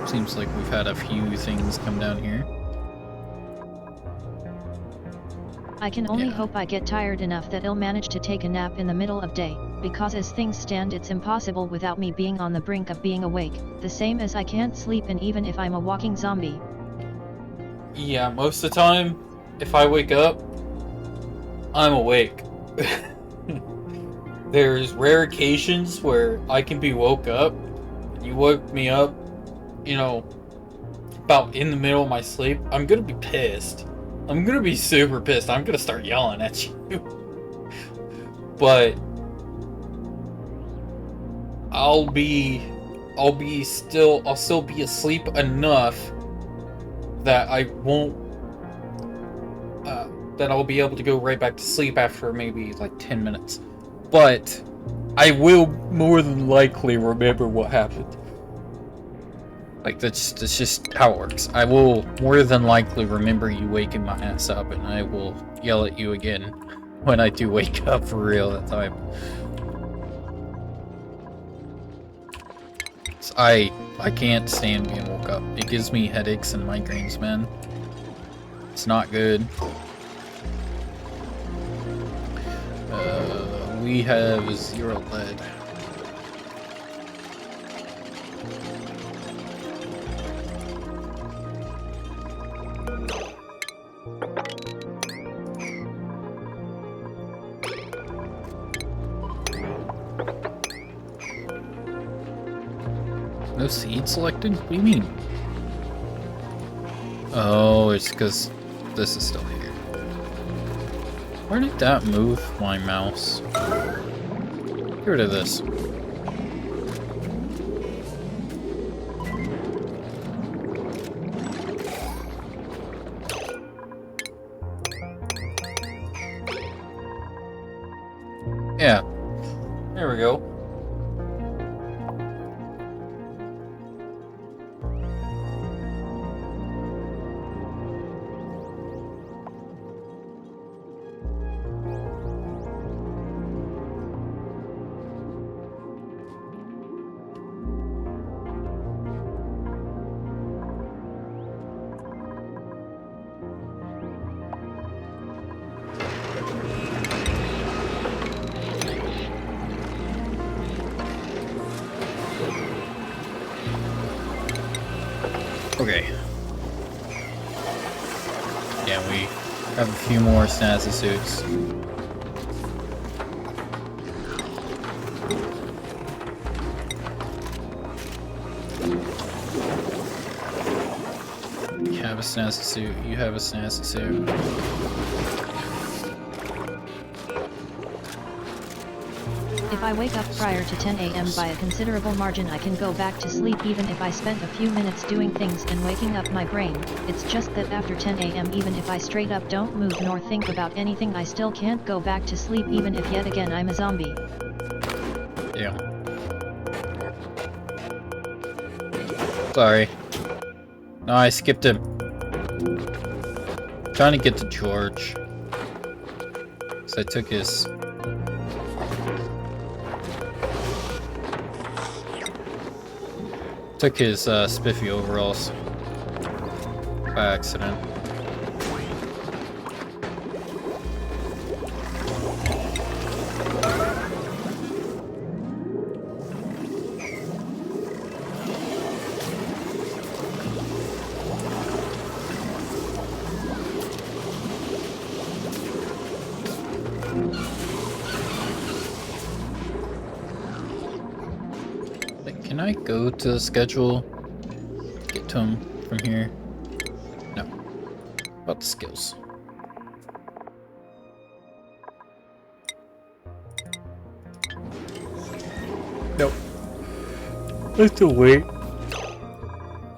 Seems like we've had a few things come down here. I can only hope I get tired enough that I'll manage to take a nap in the middle of day, because as things stand it's impossible without me being on the brink of being awake, the same as I can't sleep and even if I'm a walking zombie. Yeah, most of the time, if I wake up, I'm awake. There's rare occasions where I can be woke up. You woke me up, you know, about in the middle of my sleep. I'm gonna be pissed. I'm gonna be super pissed. I'm gonna start yelling at you. But I'll still be asleep enough that I won't, that I'll be able to go right back to sleep after maybe like 10 minutes. But I will more than likely remember what happened. Like, that's just how it works. I will more than likely remember you waking my ass up, and I will yell at you again when I do wake up for real that time. I can't stand being woke up. It gives me headaches and migraines, man. It's not good. We have 0 lead. No seed selected? What do you mean? Oh, it's because this is still here. Where did that move my mouse? Get rid of this. Yeah. There we go. Okay. Yeah, we have a few more snazzy suits. You have a snazzy suit, you have a snazzy suit. If I wake up prior to 10 AM by a considerable margin I can go back to sleep even if I spent a few minutes doing things and waking up my brain. It's just that after 10 AM even if I straight up don't move nor think about anything I still can't go back to sleep even if yet again I'm a zombie. Yeah. Sorry. No, I skipped him. Trying to get to George. So I took his... spiffy overalls by accident. I go to the schedule? Get to him from here? No. About the skills. Nope. Let's wait.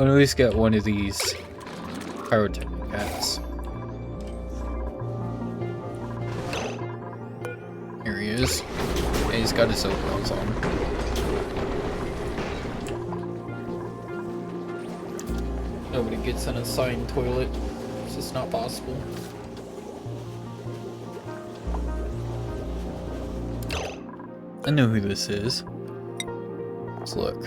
I'll at least get one of these pyrotechnic hats. Here he is. Yeah, he's got his overalls on. Nobody gets in a sign toilet. It's just not possible. I know who this is. Let's look.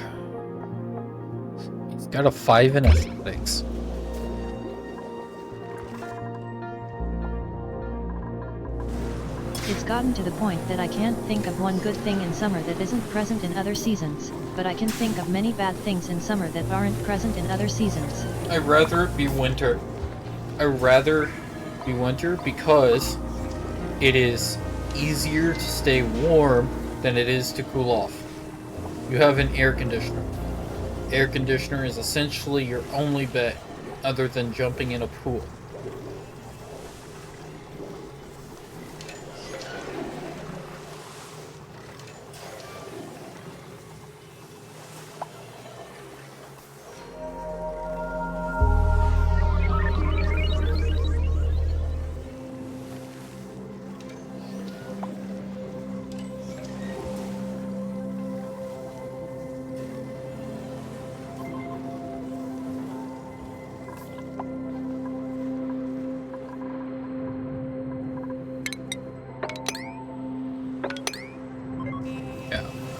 He's got a 5 in athletics. It's gotten to the point that I can't think of one good thing in summer that isn't present in other seasons, but I can think of many bad things in summer that aren't present in other seasons. I'd rather it be winter. I'd rather be winter because it is easier to stay warm than it is to cool off. You have an air conditioner. Air conditioner is essentially your only bet other than jumping in a pool.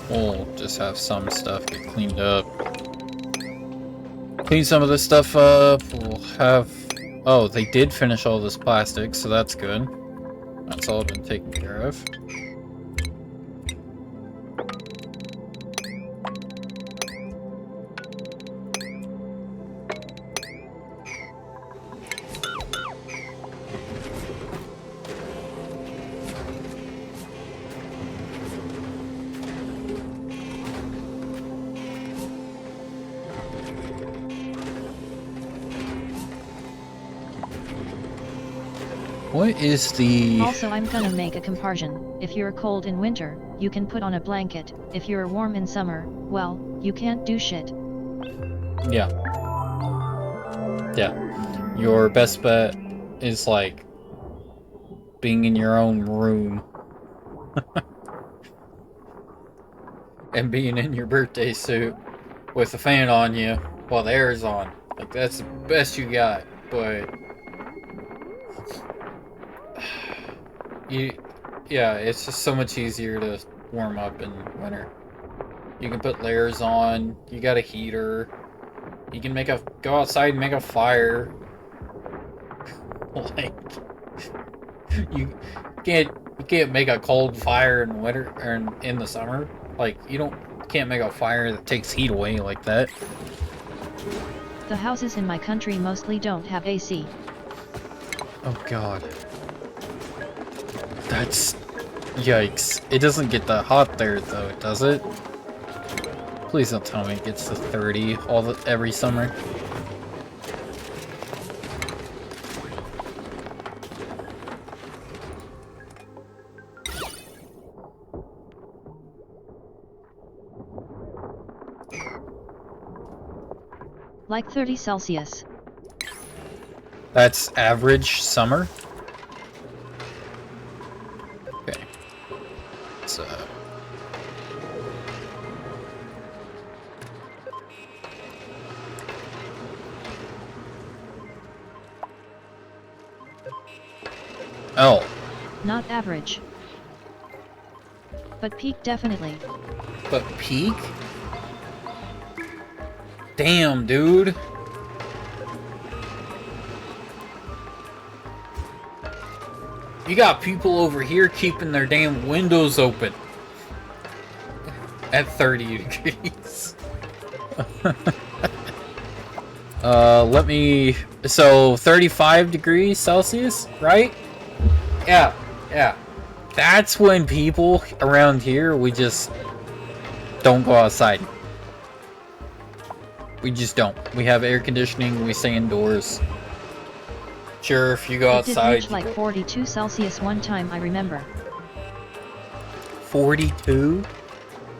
We'll just have some stuff get cleaned up. Clean some of this stuff up. We'll have... Oh, they did finish all this plastic, so that's good. That's all been taken care of. What is the... Also, I'm gonna make a comparison. If you're cold in winter, you can put on a blanket. If you're warm in summer, well, you can't do shit. Yeah. Yeah. Your best bet is like being in your own room and being in your birthday suit with a fan on you while the air is on. Like, that's the best you got, but yeah, it's just so much easier to warm up in winter. You can put layers on, you got a heater, you can go outside and make a fire. Like, you can't make a cold fire in winter or in the summer. Like, can't make a fire that takes heat away like that. The houses in my country mostly don't have AC. Oh god. That's... Yikes. It doesn't get that hot there though, does it? Please don't tell me it gets to 30 every summer. Like 30 Celsius. That's average summer? Okay. So... Oh. Not average. But peak definitely. But peak? Damn, dude. You got people over here keeping their damn windows open at 30 degrees. Let me... So, 35 degrees Celsius, right? Yeah, yeah. That's when people around here, we just don't go outside. We just don't. We have air conditioning, we stay indoors. Sure, if you go It outside... did reach like 42 Celsius one time, I remember. 42?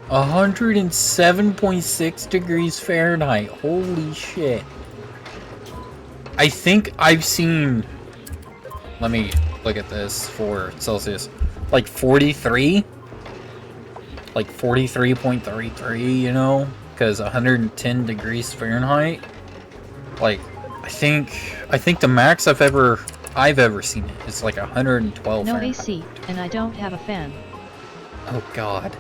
107.6 degrees Fahrenheit. Holy shit. I think I've seen... Let me look at this for Celsius. Like 43? Like 43.33, you know? Because 110 degrees Fahrenheit. Like, I think the max I've ever seen it is like 112 No Fahrenheit. AC, and I don't have a fan. Oh god.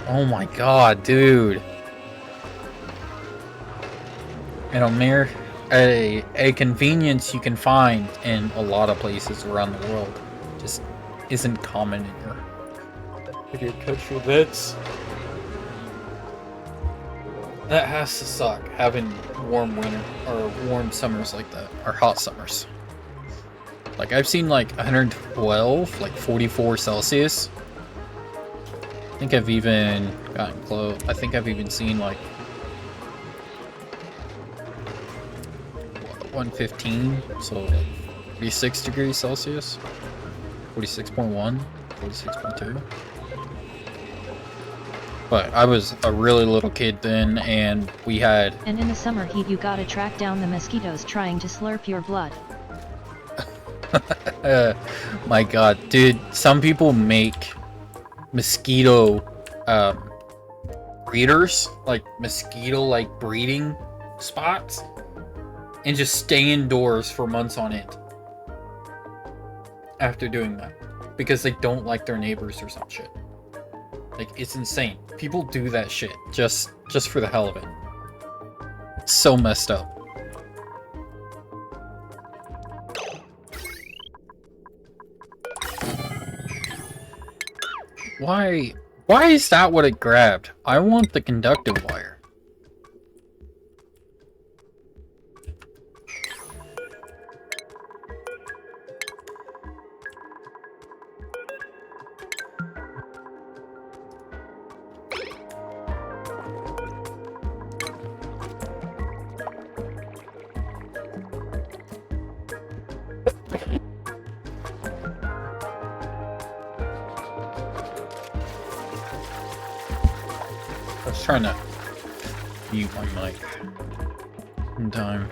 Oh my god, dude. And a convenience you can find in a lot of places around the world just isn't common in your country. That has to suck, having warm winter or warm summers like that, or hot summers. Like I've seen like 112, like 44 Celsius. I think I've even gotten close. I think I've even seen like 115, so like 46 degrees Celsius, 46.1, 46.2. But I was a really little kid then, and we had... And in the summer heat you gotta track down the mosquitoes trying to slurp your blood. My god, dude, some people make mosquito breeders, like mosquito like breeding spots, and just stay indoors for months on end after doing that because they don't like their neighbors or some shit. Like, it's insane. People do that shit just for the hell of it. It's so messed up. Why is that what it grabbed? I want the conductive wire. I was trying to mute my mic in time.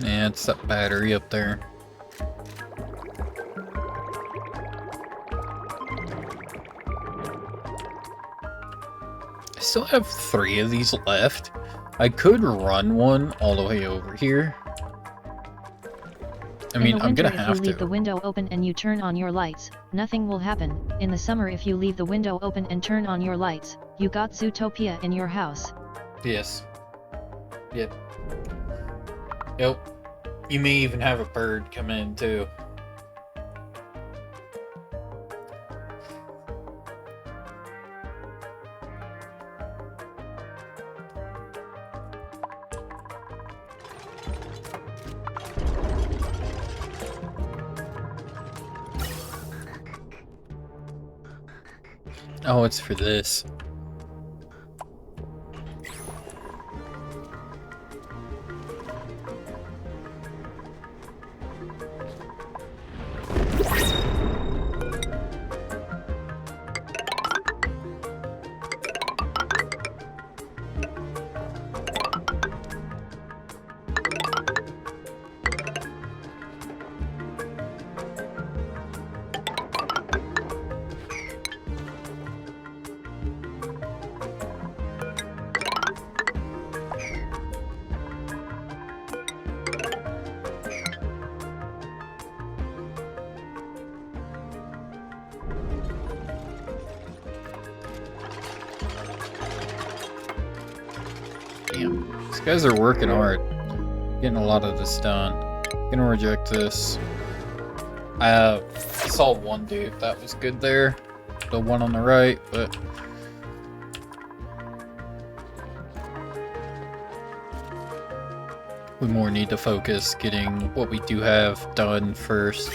Yeah, it's that battery up there. I still have 3 of these left. I could run one all the way over here. I mean, I'm gonna have to. If you leave the window open and you turn on your lights, nothing will happen. In the summer, if you leave the window open and turn on your lights, you got Zootopia in your house. Yes. Yep. Yep. You may even have a bird come in too. Oh, it's for this. Damn, these guys are working hard. Getting a lot of this done. Gonna reject this. I saw one dude that was good there. The one on the right, but... we more need to focus getting what we do have done first.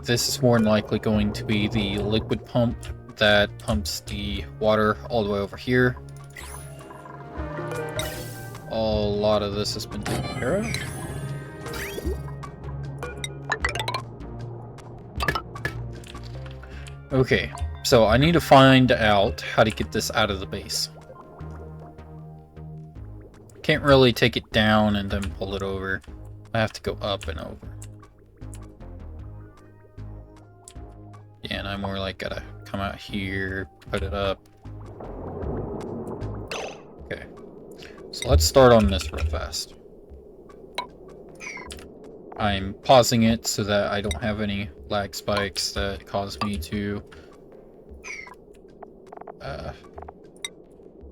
This is more than likely going to be the liquid pump that pumps the water all the way over here. A lot of this has been taken care of. Okay, so I need to find out how to get this out of the base. Can't really take it down and then pull it over. I have to go up and over. Yeah, and I more like gotta come out here, put it up. Okay, so let's start on this real fast. I'm pausing it so that I don't have any lag spikes that cause me to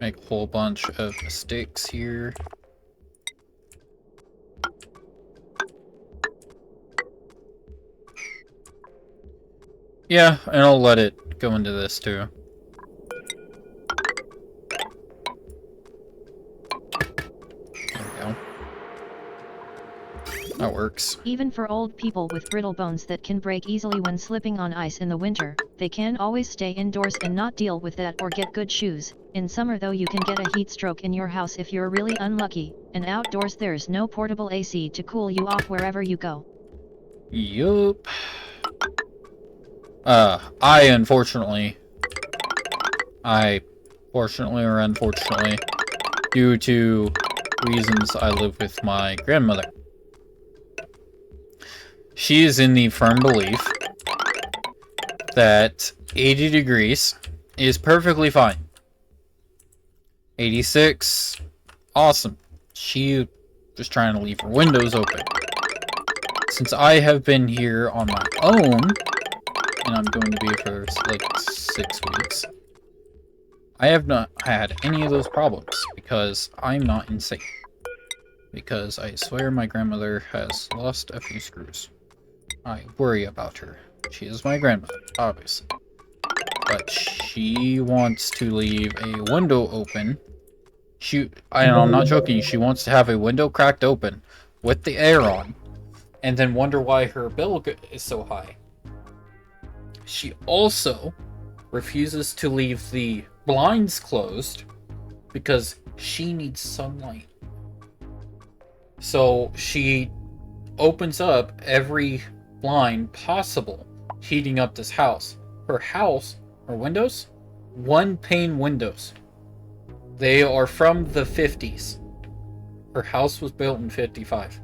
make a whole bunch of mistakes here. Yeah, and I'll let it go into this too. There we go. That works. Even for old people with brittle bones that can break easily when slipping on ice in the winter, they can always stay indoors and not deal with that or get good shoes. In summer though, you can get a heat stroke in your house if you're really unlucky, and outdoors there's no portable AC to cool you off wherever you go. Yup. Fortunately or unfortunately, due to reasons, I live with my grandmother. She is in the firm belief that 80 degrees is perfectly fine. 86, awesome. She was trying to leave her windows open. Since I have been here on my own, and I'm going to be for like 6 weeks, I have not had any of those problems because I'm not insane. Because I swear my grandmother has lost a few screws. I worry about her. She is my grandmother, obviously. But she wants to leave a window open. I'm not joking, she wants to have a window cracked open with the air on, and then wonder why her bill is so high. She also refuses to leave the blinds closed because she needs sunlight. So she opens up every blind possible, heating up this house. Her windows, one pane windows. They are from the 50s. Her house was built in 55.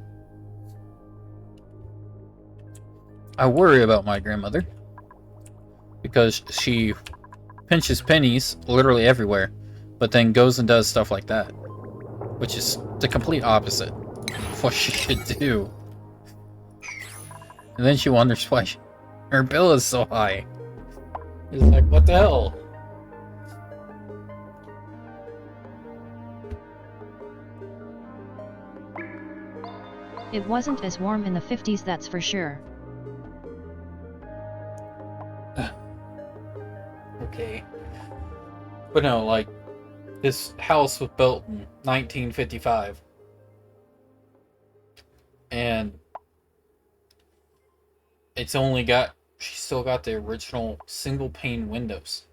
I worry about my grandmother because she pinches pennies literally everywhere, but then goes and does stuff like that, which is the complete opposite of what she should do. And then she wonders why her bill is so high. It's like, what the hell? It wasn't as warm in the 50s, that's for sure. Okay. But no, like, this house was built in 1955. And she still got the original single pane windows.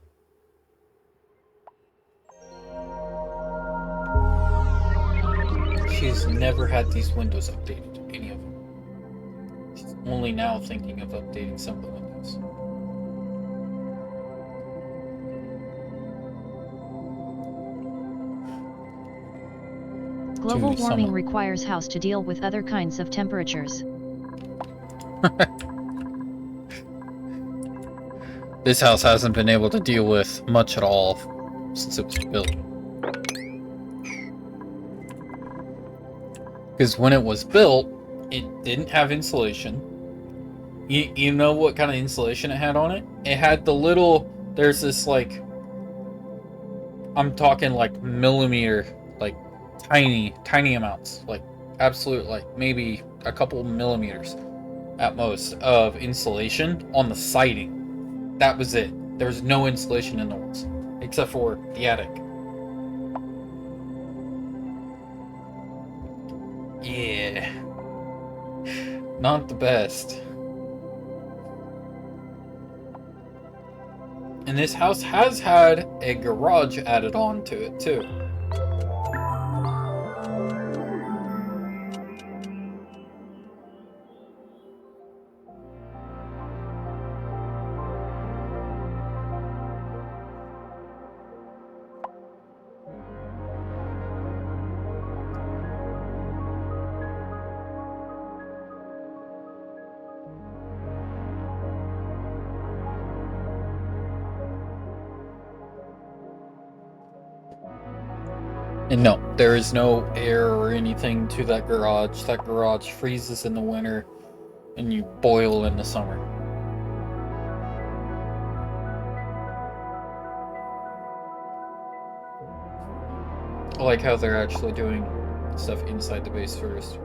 She's never had these windows updated, any of them. She's only now thinking of updating some of the windows. Global warming requires house to deal with other kinds of temperatures. This house hasn't been able to deal with much at all since it was built. Because when it was built, it didn't have insulation. You know what kind of insulation it had on it? It had there's this like, I'm talking like millimeter, like tiny amounts, like absolute, like maybe a couple millimeters at most of insulation on the siding. That was it. There was no insulation in the walls, except for the attic. Not the best. And this house has had a garage added on to it, too. And no, there is no air or anything to that garage. That garage freezes in the winter and you boil in the summer. I like how they're actually doing stuff inside the base first.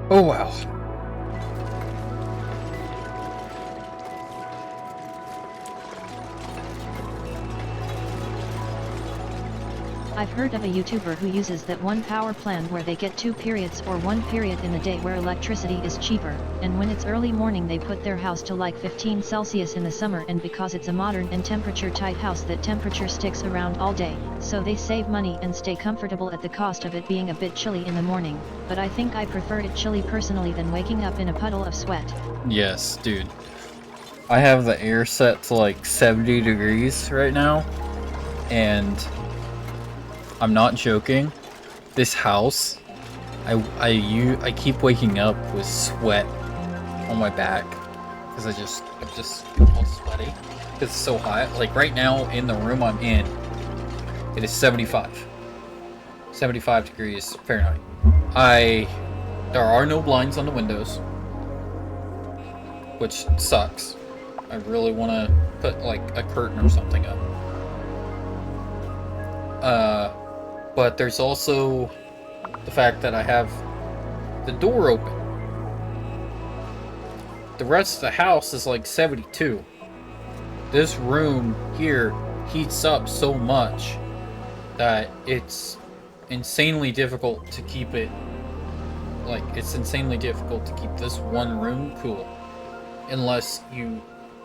Oh wow. I've heard of a YouTuber who uses that one power plan where they get 2 periods or 1 period in the day where electricity is cheaper, and when it's early morning they put their house to like 15 Celsius in the summer, and because it's a modern and temperature tight house that temperature sticks around all day, so they save money and stay comfortable at the cost of it being a bit chilly in the morning, but I think I prefer it chilly personally than waking up in a puddle of sweat. Yes, dude. I have the air set to like 70 degrees right now, and I'm not joking. This house, I keep waking up with sweat on my back because I'm just all sweaty because it's so hot. Like right now in the room I'm in, it is 75 degrees Fahrenheit. There are no blinds on the windows, which sucks. I really want to put like a curtain or something up. But there's also the fact that I have the door open. The rest of the house is like 72. This room here heats up so much that it's insanely difficult to keep it, like, it's insanely difficult to keep this one room cool. Unless you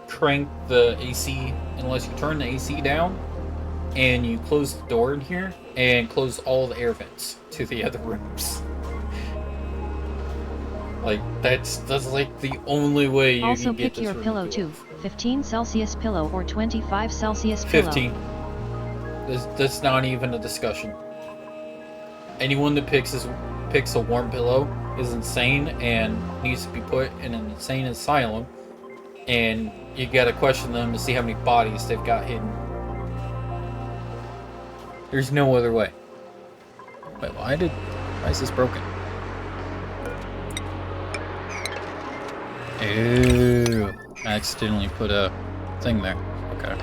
crank the AC, unless you turn the AC down and you close the door in here and close all the air vents to the other rooms. Like, that's like the only way you also can get pick this your pillow too. 15 Celsius pillow or 25 Celsius pillow. 15. That's not even a discussion. Anyone that picks a warm pillow is insane and needs to be put in an insane asylum, and you gotta question them to see how many bodies they've got hidden. There's no other way. Wait, why is this broken? Ew, I accidentally put a thing there. Okay.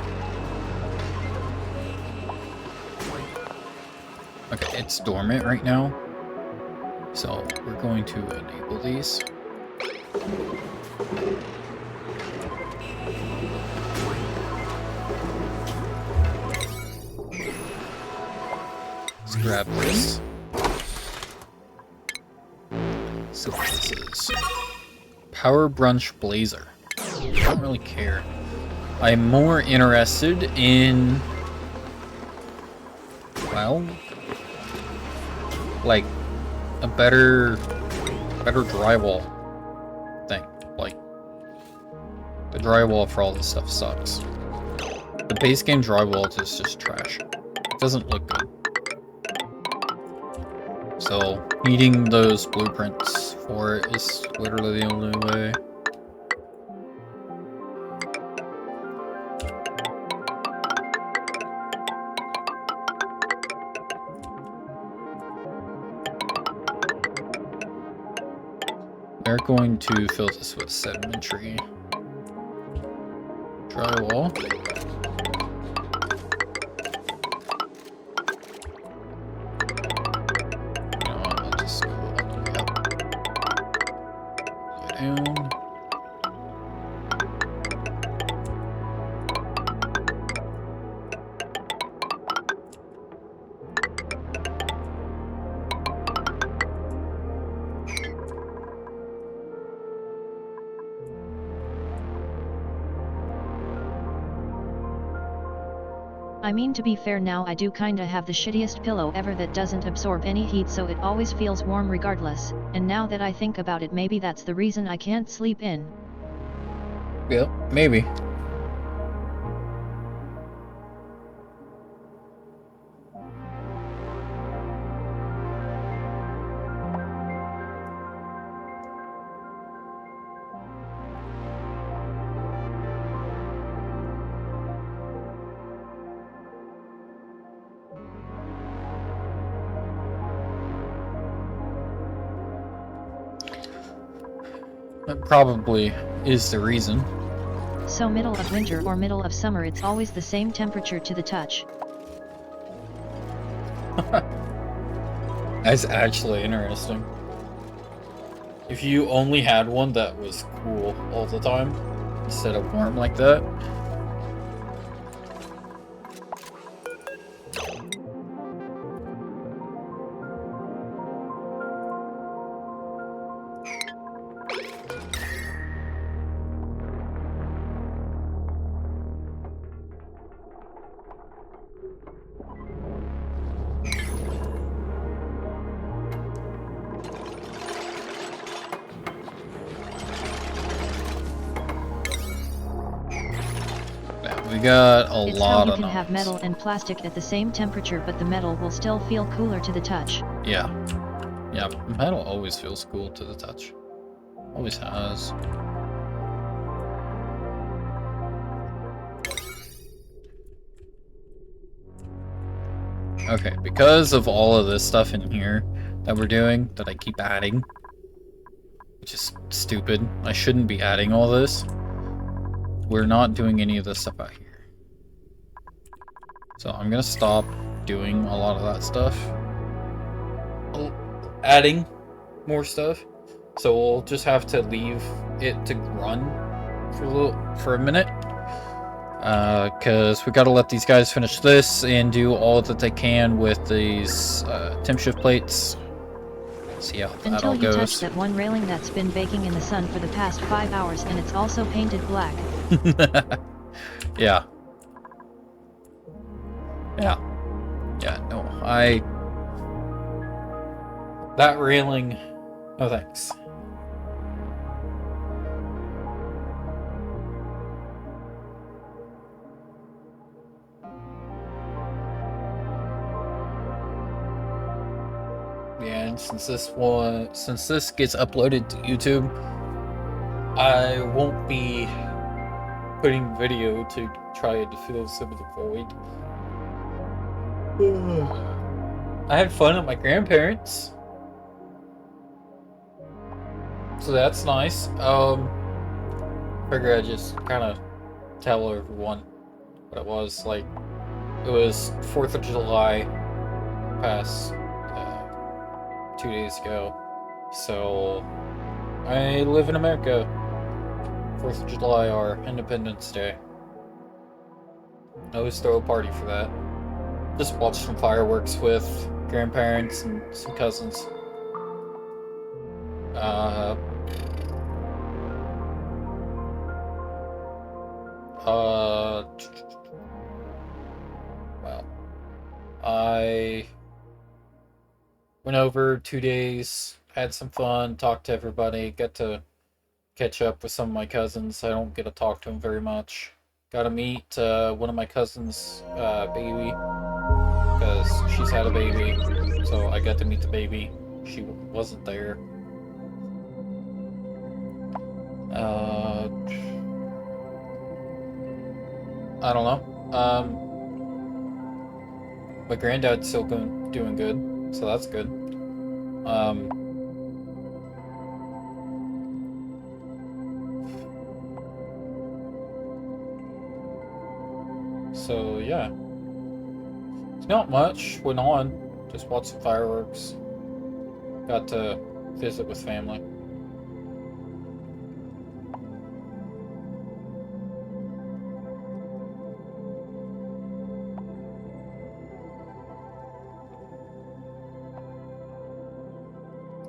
Okay, it's dormant right now. So we're going to enable these. Let's grab this. So this is Power Brunch Blazer. I don't really care. I'm more interested in, well, like a better drywall thing. Like, the drywall for all this stuff sucks. The base game drywall is just trash. It doesn't look good. So, needing those blueprints for it is literally the only way. We're going to fill this with sedimentary drywall. You know what, I'll just go all the way up. Down. I mean, to be fair, now I do kinda have the shittiest pillow ever that doesn't absorb any heat, so it always feels warm regardless, and now that I think about it, maybe that's the reason I can't sleep in. Yeah, maybe. That probably is the reason. So middle of winter or middle of summer, it's always the same temperature to the touch. That's actually interesting. If you only had one that was cool all the time, instead of warm like that. We got a It's lot how of you can have knobs. metal and plastic at the same temperature, but the metal will still feel cooler to the touch. Yeah. Yeah, metal always feels cool to the touch. Always has. Okay, because of all of this stuff in here that we're doing, that I keep adding, which is stupid. I shouldn't be adding all this. We're not doing any of this stuff out here. So I'm gonna stop doing a lot of that stuff. Adding more stuff. So we'll just have to leave it to run for a minute. Because we gotta let these guys finish this and do all that they can with these temp shift plates. See how that all Until you touch goes. that one railing that's been baking in the sun for the past 5 hours and it's also painted black. Yeah. Yeah, no, that railing, no thanks. Yeah, and since this gets uploaded to YouTube, I won't be putting video to try to fill some of the void. I had fun at my grandparents', so that's nice. Figure I'd just kind of tell everyone what it was like. It was 4th of July, past 2 days ago. So I live in America. 4th of July, our Independence Day. I always throw a party for that. Just watch some fireworks with grandparents and some cousins. Well, I went over 2 days, had some fun, talked to everybody, got to catch up with some of my cousins. I don't get to talk to them very much. Got to meet one of my cousin's baby, because she's had a baby, so I got to meet the baby. She wasn't there. I don't know. My granddad's still doing good, so that's good. So yeah, it's not much went on. Just watched some fireworks. Got to visit with family.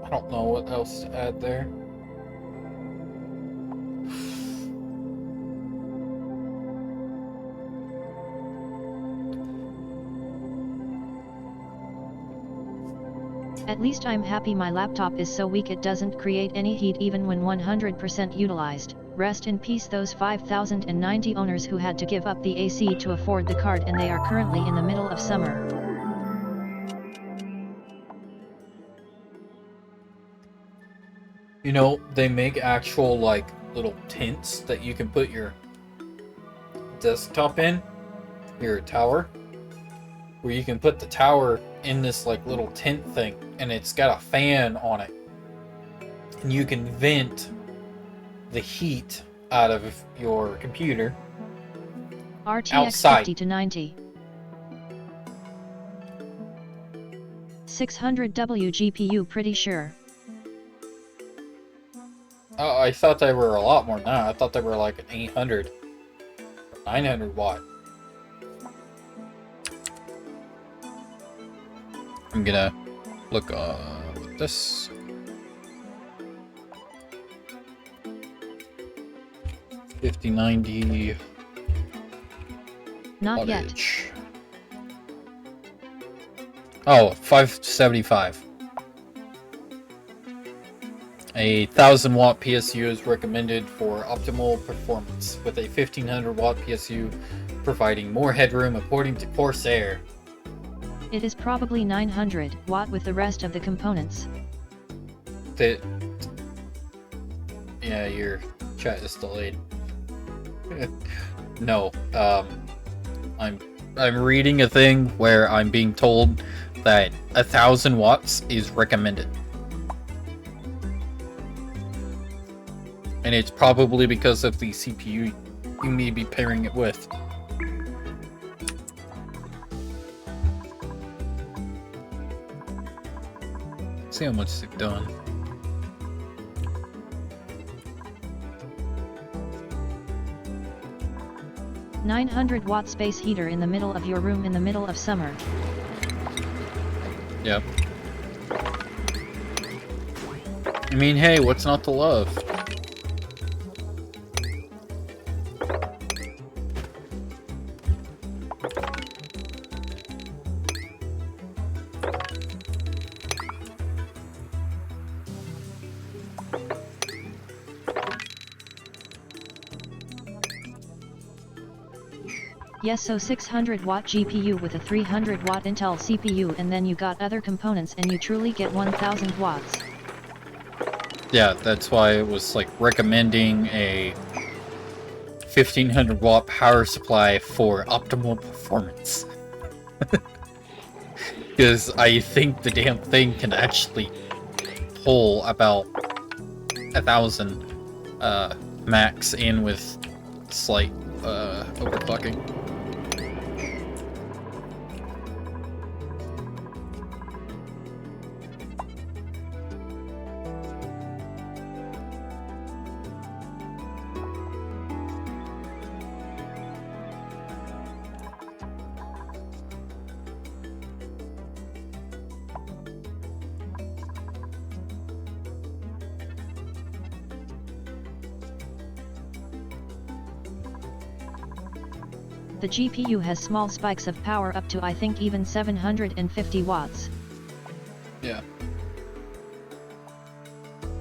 I don't know what else to add there. At least I'm happy my laptop is so weak it doesn't create any heat even when 100% utilized. Rest in peace those 5,090 owners who had to give up the AC to afford the card, and they are currently in the middle of summer. You know, they make actual, like, little tents that you can put your desktop in, your tower, where you can put the tower in this, like, little tent thing, and it's got a fan on it. And you can vent the heat out of your computer RTX outside. 50 to 90. 600W GPU pretty sure. I thought they were a lot more than that. I thought they were like an 800, 900 watt. I'm gonna look with this. $5090 Not yet. wattage. Oh, 575. A 1000 watt PSU is recommended for optimal performance, with a 1500 watt PSU providing more headroom according to Corsair. It is probably 900 watt with the rest of the components. Yeah, your chat is delayed. No, I'm reading a thing where I'm being told that 1000 watts is recommended. And it's probably because of the CPU you may be pairing it with. See how much they've done. $900 watt space heater in the middle of your room in the middle of summer. Yep. I mean, hey, what's not to love? Yes, so 600 watt GPU with a 300 watt Intel CPU, and then you got other components and you truly get 1000 watts. Yeah, that's why it was like recommending a 1500 watt power supply for optimal performance. Because I think the damn thing can actually pull about 1000 max in with slight overclocking. The GPU has small spikes of power up to I think even 750 watts. Yeah.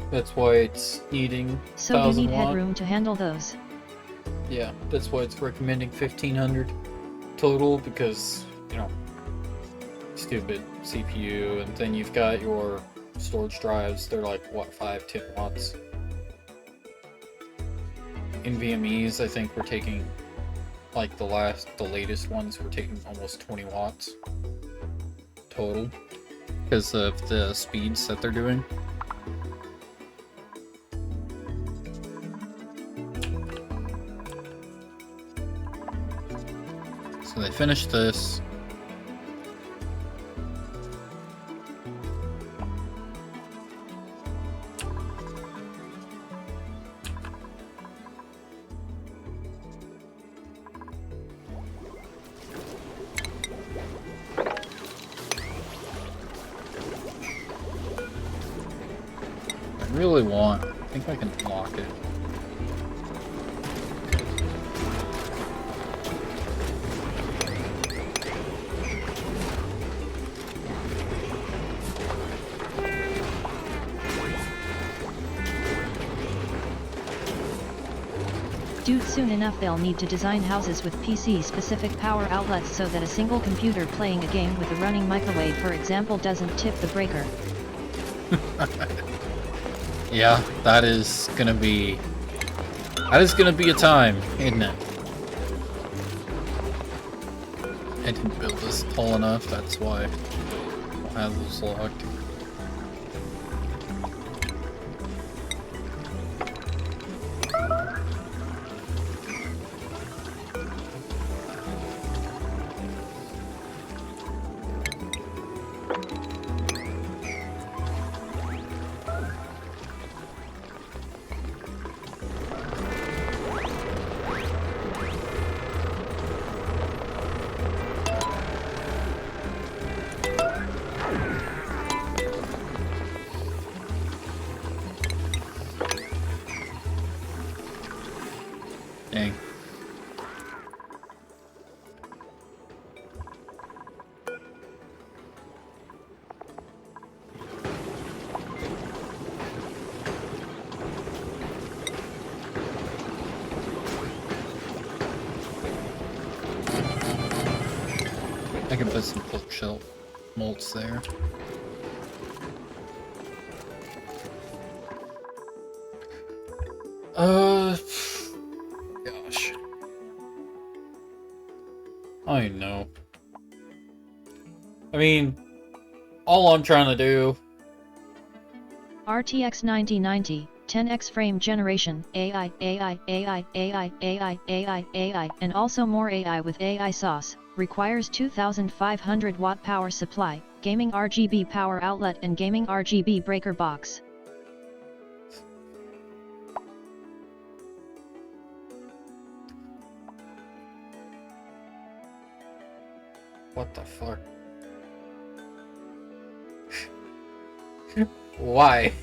That's why it's needing So you 1000 need watt. headroom to handle those. Yeah, that's why it's recommending 1500 total, because, you know, stupid CPU, and then you've got your storage drives, they're like, what, 5-10 watts? NVMEs, I think we're taking, like, the latest ones were taking almost 20 watts total, because of the speeds that they're doing. So they finished this. I really want, I think I can lock it. Dude, soon enough they'll need to design houses with PC-specific power outlets so that a single computer playing a game with a running microwave, for example, doesn't tip the breaker. Yeah, that is gonna be a time, isn't it? I didn't build this tall enough, that's why I have this locked. Dang. I can put some bookshelf molds there. Gosh. I know. I mean, all I'm trying to do... RTX 9090, 10x frame generation, AI, AI, AI, AI, AI, AI, AI, and also more AI with AI sauce, requires 2500 watt power supply, gaming RGB power outlet and gaming RGB breaker box. What the fuck? Why?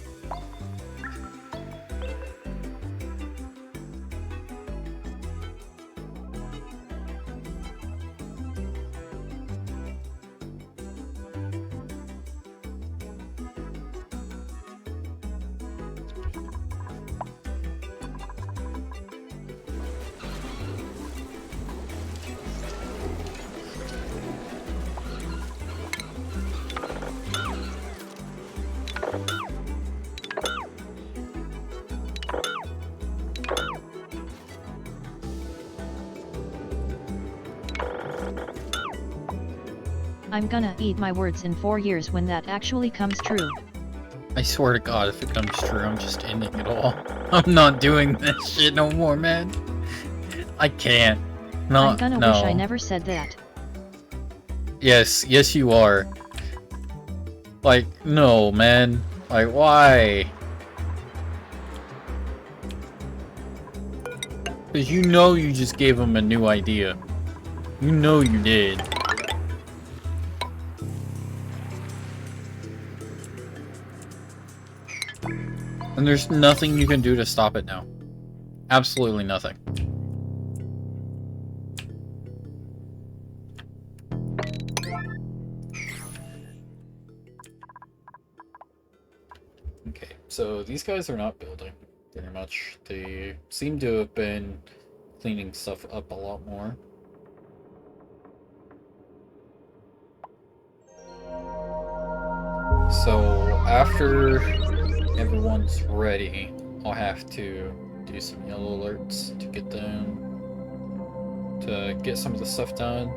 I'm gonna eat my words in 4 years when that actually comes true. I swear to God, if it comes true, I'm just ending it all. I'm not doing this shit no more, man. I can't. No, I'm gonna no. wish I never said that. Yes, yes you are. Like, no, man. Like, why? Because you know you just gave him a new idea. You know you did. And there's nothing you can do to stop it now. Absolutely nothing. Okay, so these guys are not building very much. They seem to have been cleaning stuff up a lot more. So after everyone's ready, I'll have to do some yellow alerts to get them to get some of the stuff done,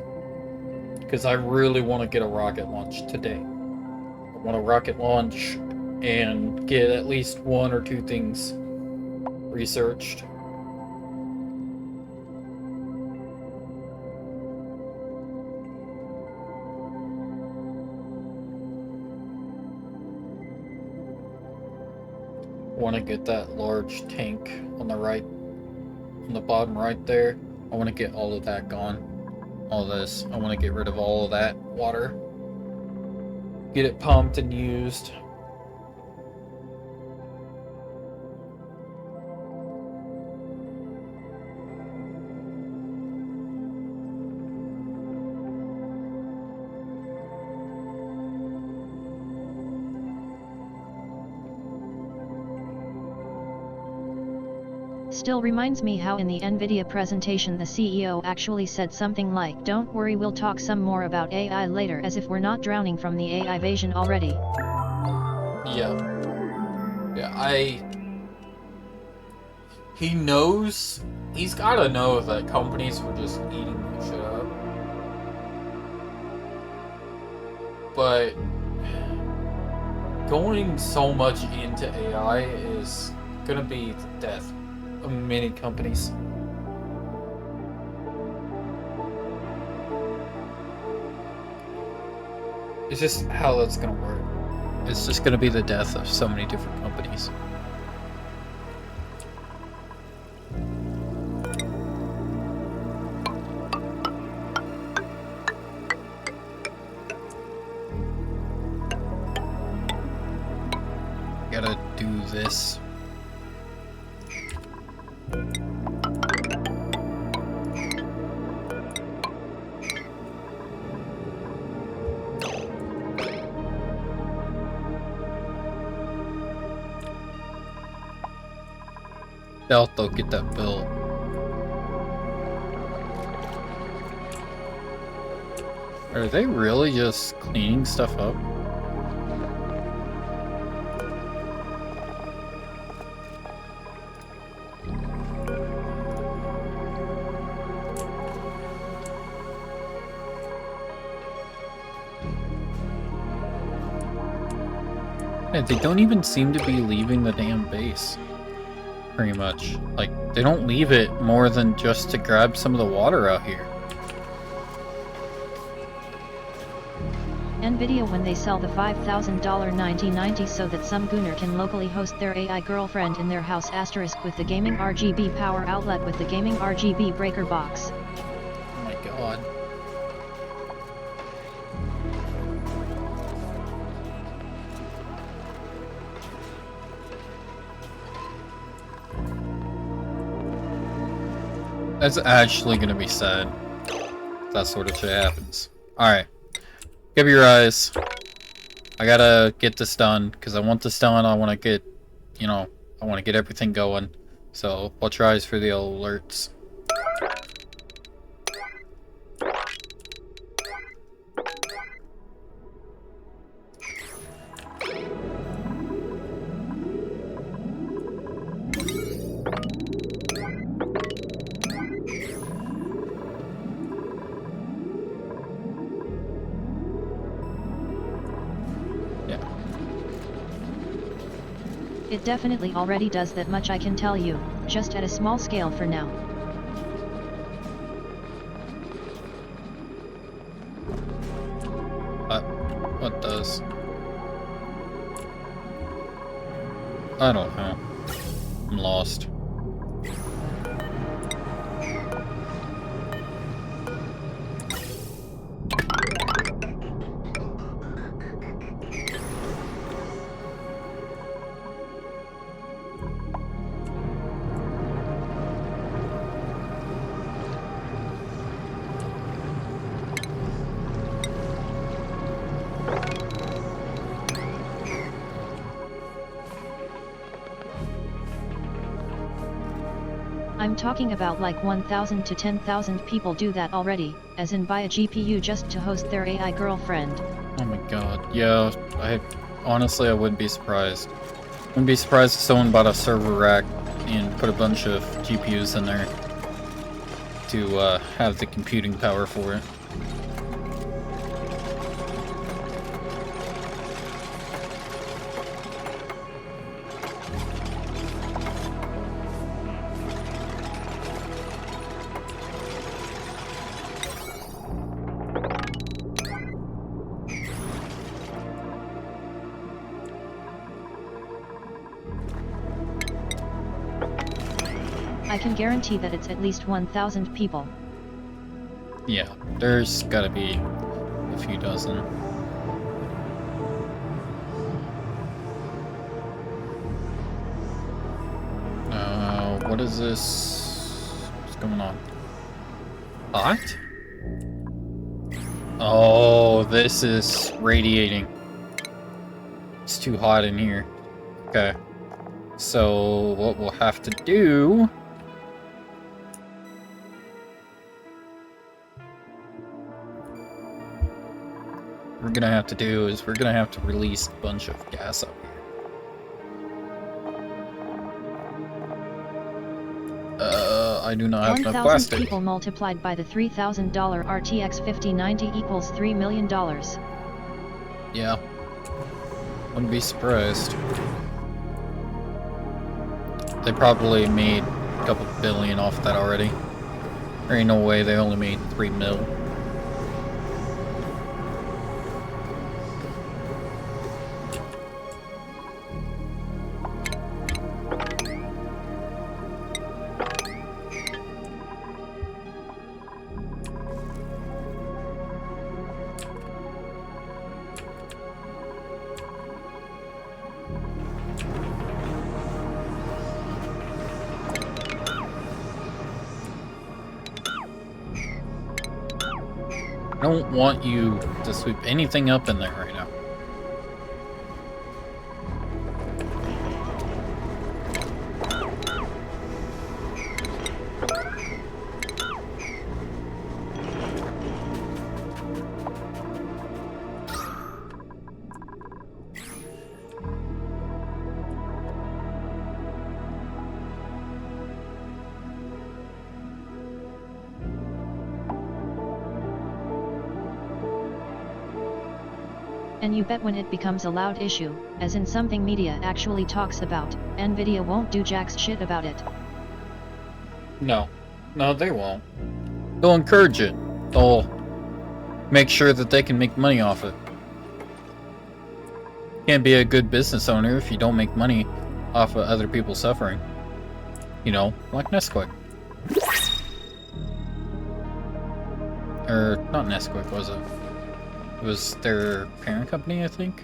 because I really want to get a rocket launch today. I want a rocket launch and get at least 1 or 2 things researched. Want to get that large tank on the right, on the bottom right there. I want to get all of that gone. All this. I want to get rid of all of that water. Get it pumped and used. Still reminds me how in the Nvidia presentation the CEO actually said something like, "Don't worry, we'll talk some more about AI later," as if we're not drowning from the AI invasion already. Yeah. He knows, he's gotta know that companies were just eating the shit up. But going so much into AI is gonna be the death of many companies. It's just how that's gonna work. It's just gonna be the death of so many different companies. Gotta do this. Doubt they'll get that bill. Are they really just cleaning stuff up? Yeah, they don't even seem to be leaving the damn base. Pretty much. Like, they don't leave it more than just to grab some of the water out here. Nvidia when they sell the $5,000 9090 so that some gooner can locally host their AI girlfriend in their house * with the gaming RGB power outlet with the gaming RGB breaker box. Oh my god. That's actually gonna be sad. That sort of shit happens. Alright. Give me your eyes. I gotta get this done, because I want this done. I want to get, you know, I want to get everything going. So, watch your eyes for the alerts. It definitely already does that much, I can tell you, just at a small scale for now. What does? I don't know. I'm lost. I'm talking about like 1,000 to 10,000 people do that already, as in buy a GPU just to host their AI girlfriend. Oh my god, yeah, honestly, I wouldn't be surprised. Wouldn't be surprised if someone bought a server rack and put a bunch of GPUs in there to have the computing power for it. I can guarantee that it's at least 1,000 people. Yeah, there's gotta be a few dozen. What is this? What's going on? Hot? Oh, this is radiating. It's too hot in here. Okay. So, what we'll have to do... we're gonna have to release a bunch of gas up here. I do not have enough 1,000 plastic. people multiplied by the $3,000 RTX 5090 equals $3 million. Yeah. Wouldn't be surprised. They probably made a couple billion off that already. There ain't no way they only made 3 mil. I don't want you to sweep anything up in there right now. And you bet when it becomes a loud issue, as in something media actually talks about, Nvidia won't do jack's shit about it. No. No, they won't. They'll encourage it. They'll make sure that they can make money off it. Can't be a good business owner if you don't make money off of other people suffering. You know, like Nesquik. Or, not Nesquik, was it? It was their parent company, I think.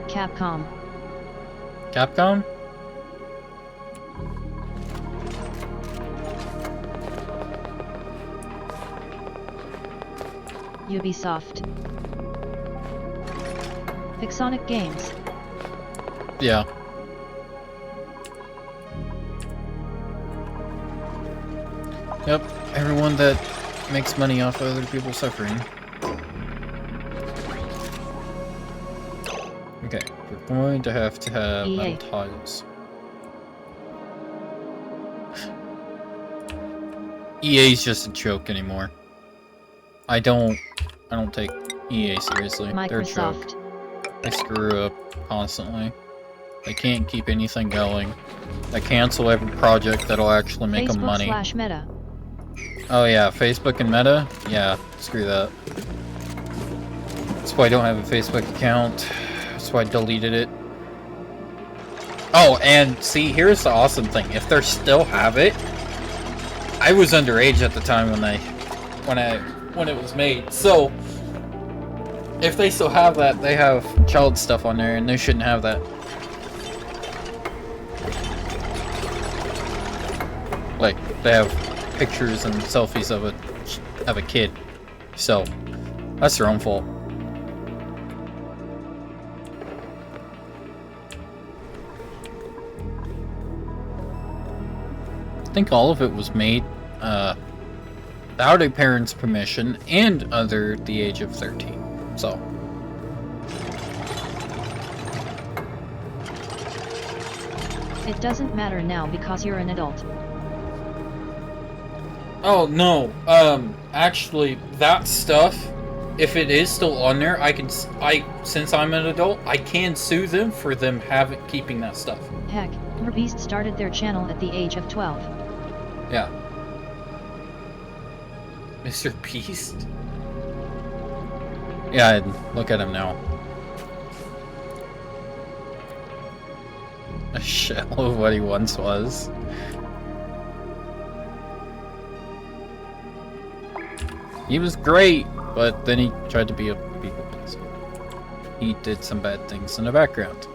Capcom. Capcom? Ubisoft. Pixonic Games. Yeah. Yep, everyone that makes money off of other people suffering. Okay, we're going to have EA. metal tiles. EA's just a joke anymore. I don't take EA seriously. They're a joke. Microsoft. They screw up constantly. They can't keep anything going. They cancel every project that'll actually make them money. Facebook/Meta. Oh yeah, Facebook and Meta? Yeah, screw that. That's why I don't have a Facebook account. That's why I deleted it. Oh, and see, here's the awesome thing. If they still have it, I was underage at the time when it was made. So, if they still have that, they have child stuff on there, and they shouldn't have that. Like, they have pictures and selfies of a kid. So, that's their own fault. I think all of it was made without a parent's permission and under the age of 13. So. It doesn't matter now because you're an adult. Oh, no. Actually, that stuff, if it is still on there, since I'm an adult, I can sue them for them keeping that stuff. Heck, MrBeast started their channel at the age of 12. Yeah. Mr. Beast? Yeah, look at him now. A shell of what he once was. He was great, but then he tried to be a people pleaser. He did some bad things in the background.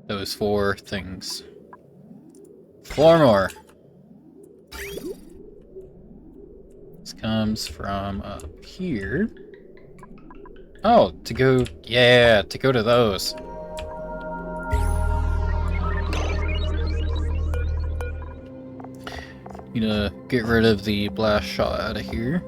Those 4 things. 4 more. This comes from up here. Oh, to go to those. Need to get rid of the blast shot out of here.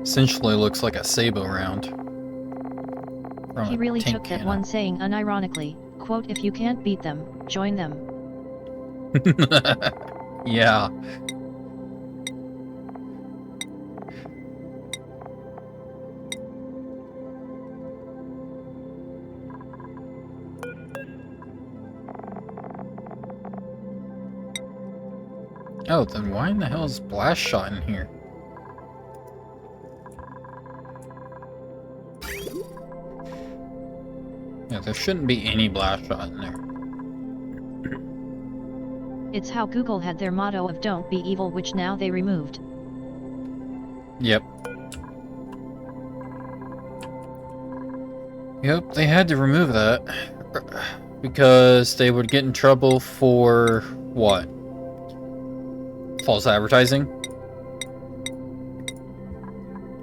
Essentially looks like a Sabo round. He really took that one saying unironically, quote, if you can't beat them, join them. Yeah. Oh, then why in the hell is blast shot in here? Yeah, there shouldn't be any blast shot in there. It's how Google had their motto of don't be evil, which now they removed. Yep. Yep, they had to remove that. Because they would get in trouble for what? False advertising?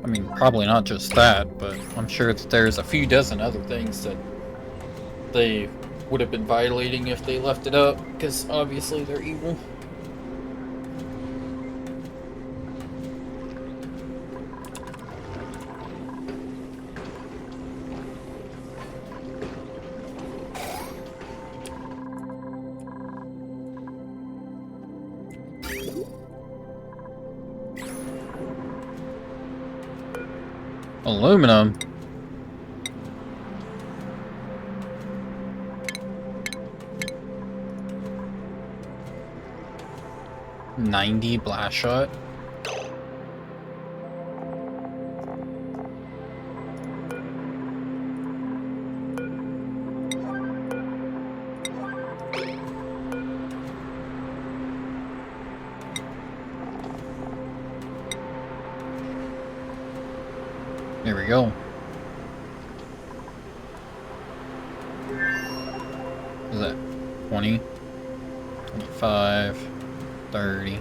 I mean, probably not just that, but I'm sure that there's a few dozen other things that they would have been violating if they left it up, because obviously they're evil. Aluminum? $90 blast shot? There we go. What is that? 20, 25, 30,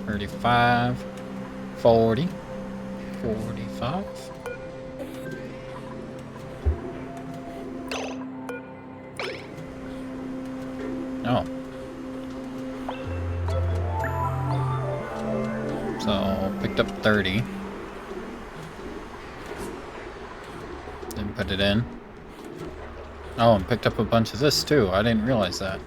35, 40, 45. Oh. So, picked up 30. Then put it in. Oh, and picked up a bunch of this too. I didn't realize that.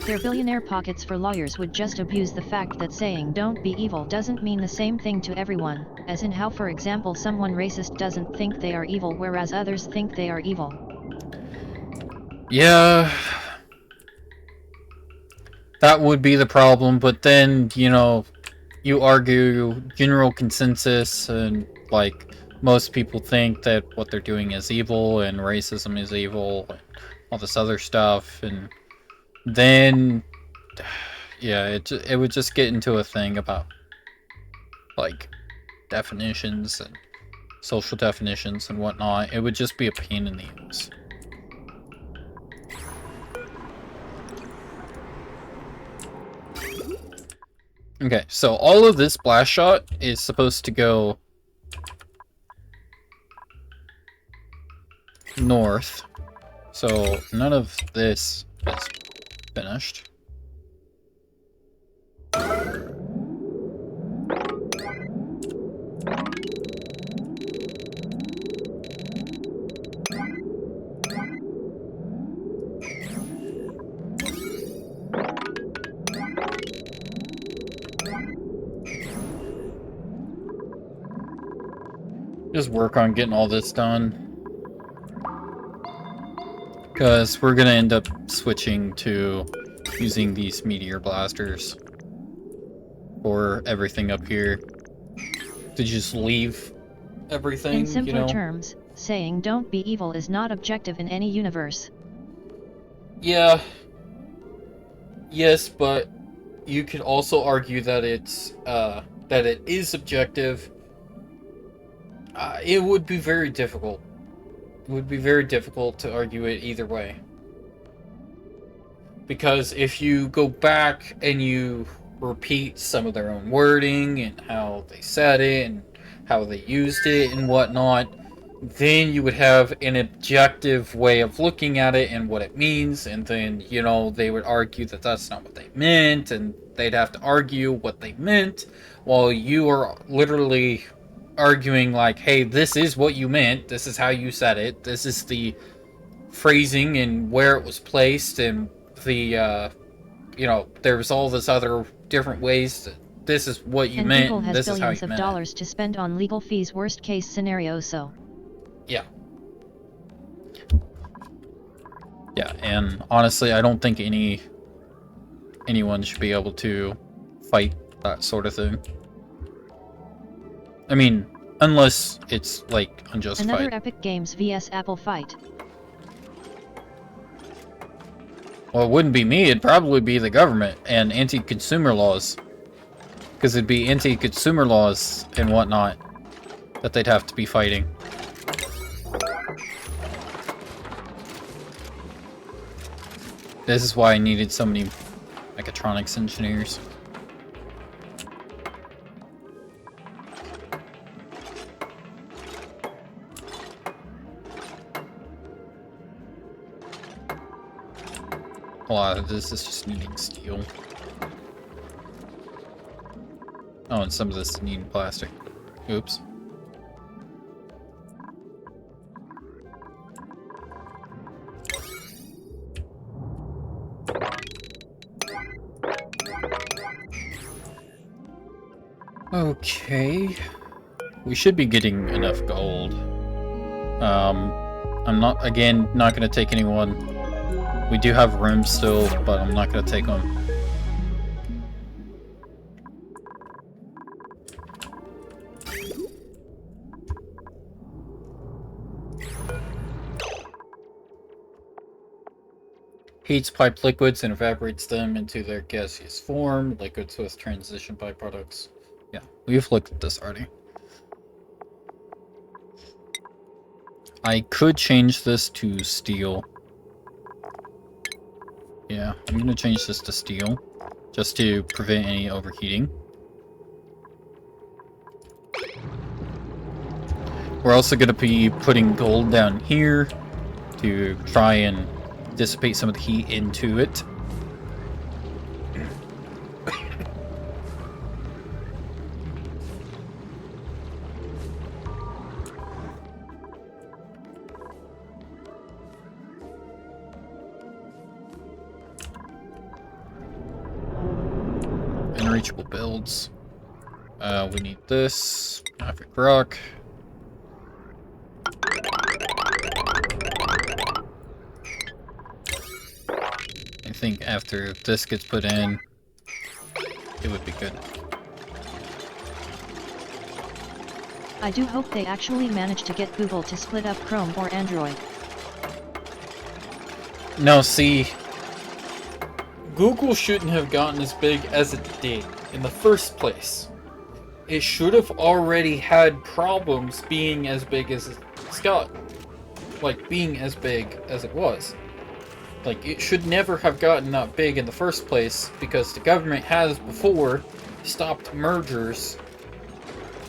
Their billionaire pockets for lawyers would just abuse the fact that saying don't be evil doesn't mean the same thing to everyone, as in how, for example, someone racist doesn't think they are evil whereas others think they are evil. Yeah. That would be the problem, but then, you know, you argue general consensus and, like, most people think that what they're doing is evil and racism is evil and all this other stuff, and then yeah, it would just get into a thing about like definitions and social definitions and whatnot. It would just be a pain in the ass. Okay, so all of this blast shot is supposed to go north, so none of this is finished. Just work on getting all this done. Because we're going to end up switching to using these meteor blasters for everything up here. To just leave everything, In simpler you know? terms, saying don't be evil is not objective in any universe. Yeah. Yes, but you could also argue that it's, that it is objective. It would be very difficult. It would be very difficult to argue it either way. Because if you go back and you repeat some of their own wording and how they said it and how they used it and whatnot, then you would have an objective way of looking at it and what it means, and then, you know, they would argue that that's not what they meant, and they'd have to argue what they meant, while you are literally arguing like, hey, this is what you meant, this is how you said it, this is the phrasing and where it was placed, and the, you know, there's all this other different ways, this is what you And meant, Google has this is how billions you of meant dollars to spend on legal fees, worst case scenario, so. Yeah. Yeah, and honestly, I don't think anyone should be able to fight that sort of thing. I mean, unless it's, like, unjustified. Another Epic Games vs Apple fight. Well, it wouldn't be me, it'd probably be the government and anti-consumer laws. Because it'd be anti-consumer laws and whatnot that they'd have to be fighting. This is why I needed so many mechatronics engineers. A lot of this is just needing steel. Oh, and some of this is needing plastic. Oops. Okay. We should be getting enough gold. I'm not gonna take anyone. We do have room still, but I'm not gonna take them. Heats piped liquids and evaporates them into their gaseous form. Liquids with transition byproducts. Yeah, we've looked at this already. I could change this to steel. Yeah, I'm gonna change this to steel, just to prevent any overheating. We're also gonna be putting gold down here to try and dissipate some of the heat into it. Unreachable builds. We need this. Mafic rock. I think after this gets put in, it would be good. I do hope they actually manage to get Google to split up Chrome or Android. No, see, Google shouldn't have gotten as big as it did in the first place. It should have already had problems being as big as it's got. Like, being as big as it was. Like, it should never have gotten that big in the first place, because the government has before stopped mergers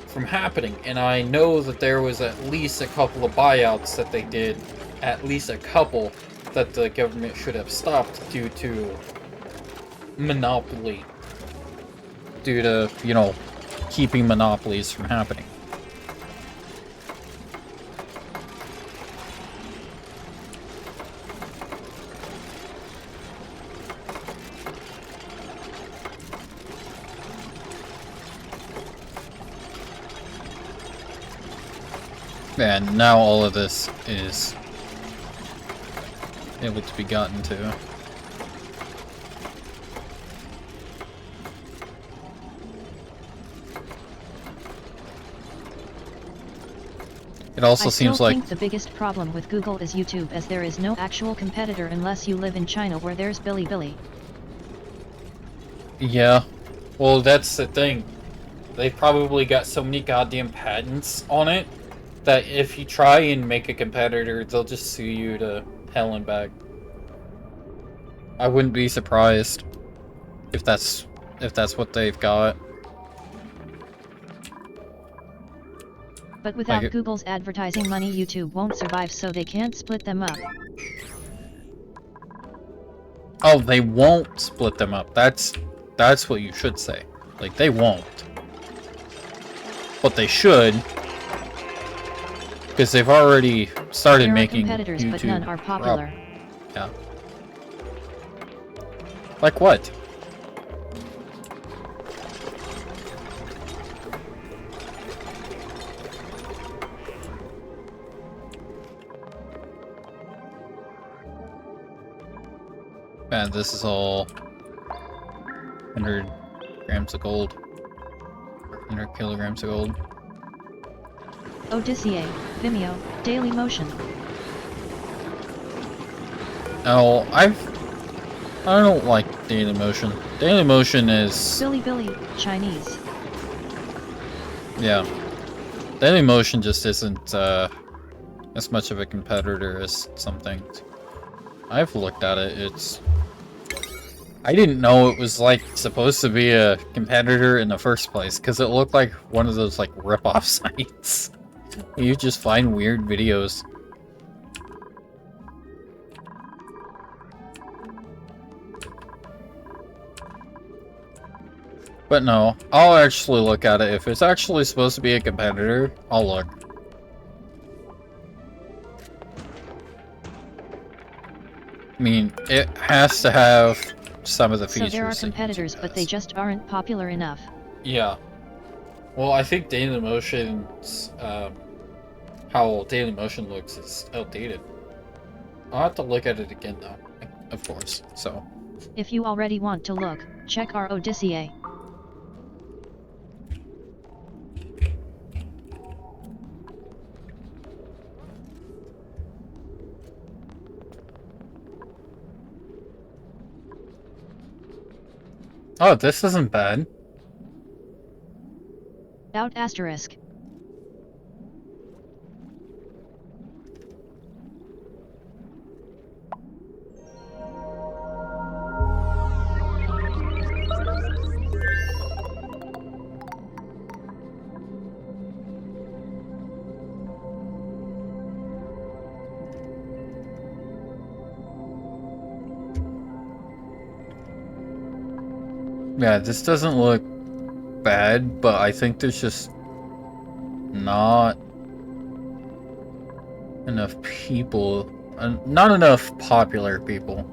from happening. And I know that there was at least a couple of buyouts that they did, at least a couple, that the government should have stopped due to monopoly. Due to, you know, keeping monopolies from happening. And now all of this is able to be gotten to. It also seems like... I think the biggest problem with Google is YouTube, as there is no actual competitor unless you live in China where there's Bilibili. Yeah. Well, that's the thing. They probably got so many goddamn patents on it that if you try and make a competitor, they'll just sue you to hell and back. I wouldn't be surprised if that's what they've got. But without Google's advertising money, YouTube won't survive, so they can't split them up. Oh, they won't split them up. That's what you should say. Like, they won't. But they should. Because they've already started making competitors, YouTube but none are popular. Yeah. Like what? Man, this is all 100 grams of gold. 100 kilograms of gold. Odyssey, Vimeo, Dailymotion. Oh, I don't like Dailymotion. Dailymotion is... Bilibili, Chinese. Yeah. Dailymotion just isn't as much of a competitor as some things. I've looked at it, it's... I didn't know it was, like, supposed to be a competitor in the first place, because it looked like one of those, like, rip-off sites. You just find weird videos. But no, I'll actually look at it. If it's actually supposed to be a competitor, I'll look. I mean, it has to have some of the features. So there are competitors, but they just aren't popular enough. Yeah. Well, I think Dailymotion's, how Dailymotion looks is outdated. I'll have to look at it again, though, of course, so. If you already want to look, check our Odyssey. Oh, this isn't bad. Out asterisk. Yeah, this doesn't look bad, but I think there's just not enough people, not enough popular people.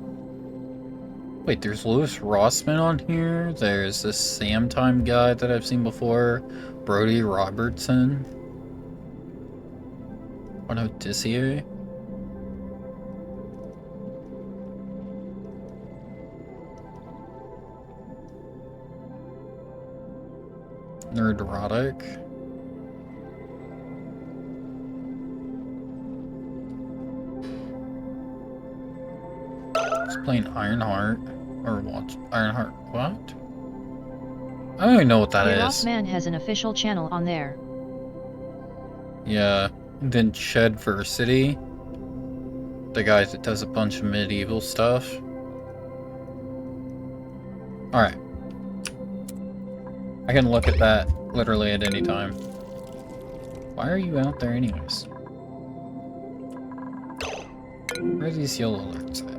Wait, there's Louis Rossman on here, there's this Sam Time guy that I've seen before, Brody Robertson, on Odyssey. Nerdrotic. He's playing Ironheart. Or what? Ironheart. What? I don't even know what that Your is. Rothman has an official channel on there. Yeah. And then Shedversity. The guy that does a bunch of medieval stuff. Alright. I can look at that literally at any time. Why are you out there anyways? Where are these yellow alerts at?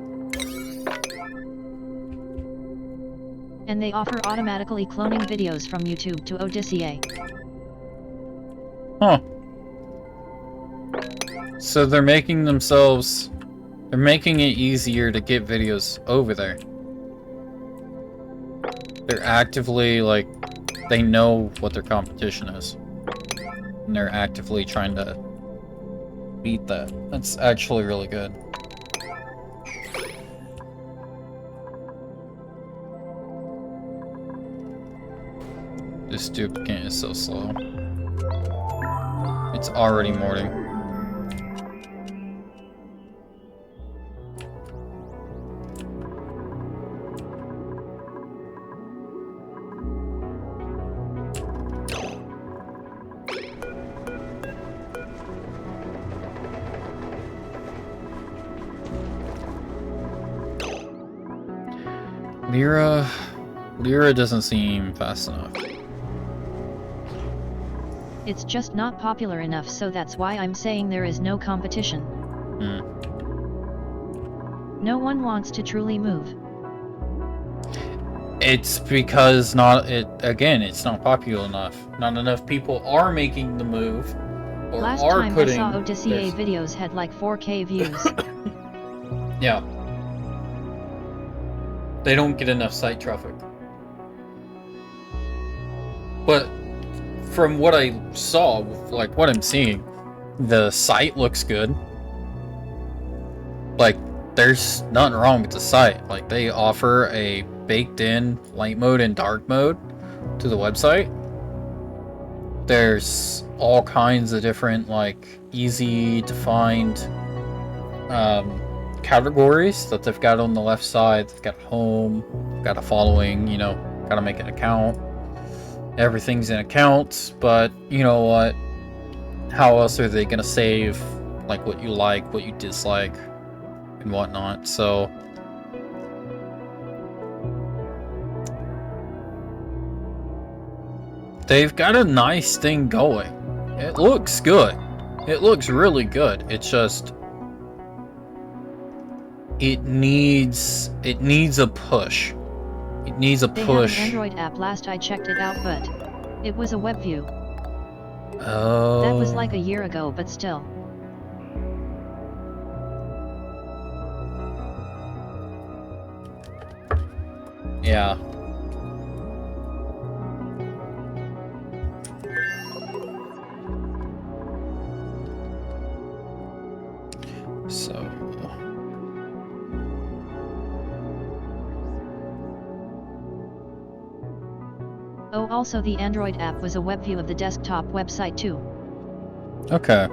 And they offer automatically cloning videos from YouTube to Odyssey. Huh. So they're making themselves... They're making it easier to get videos over there. They're actively, like... They know what their competition is. And they're actively trying to beat that. That's actually really good. This duplicate is so slow. It's already morning. Lyra doesn't seem fast enough. It's just not popular enough, so that's why I'm saying there is no competition. No one wants to truly move. It's because it's not popular enough. Not enough people are making the move, or Last are time putting. I saw Odyssey videos had like 4K views. Yeah. They don't get enough site traffic. But from what I saw, like what I'm seeing, the site looks good. Like, there's nothing wrong with the site. Like, they offer a baked-in light mode and dark mode to the website. There's all kinds of different, like, easy to find categories that they've got on the left side. They've got home, got a following, you know, gotta make an account. Everything's in accounts, but you know what? How else are they gonna save, like, what you like, what you dislike, and whatnot? So they've got a nice thing going. It looks good. It looks really good. It's just it needs a push. It needs a push. They have an Android app last I checked it out, but it was a web view. Oh. That was like a year ago, but still. Yeah. So Oh, also the Android app was a web view of the desktop website too. okay.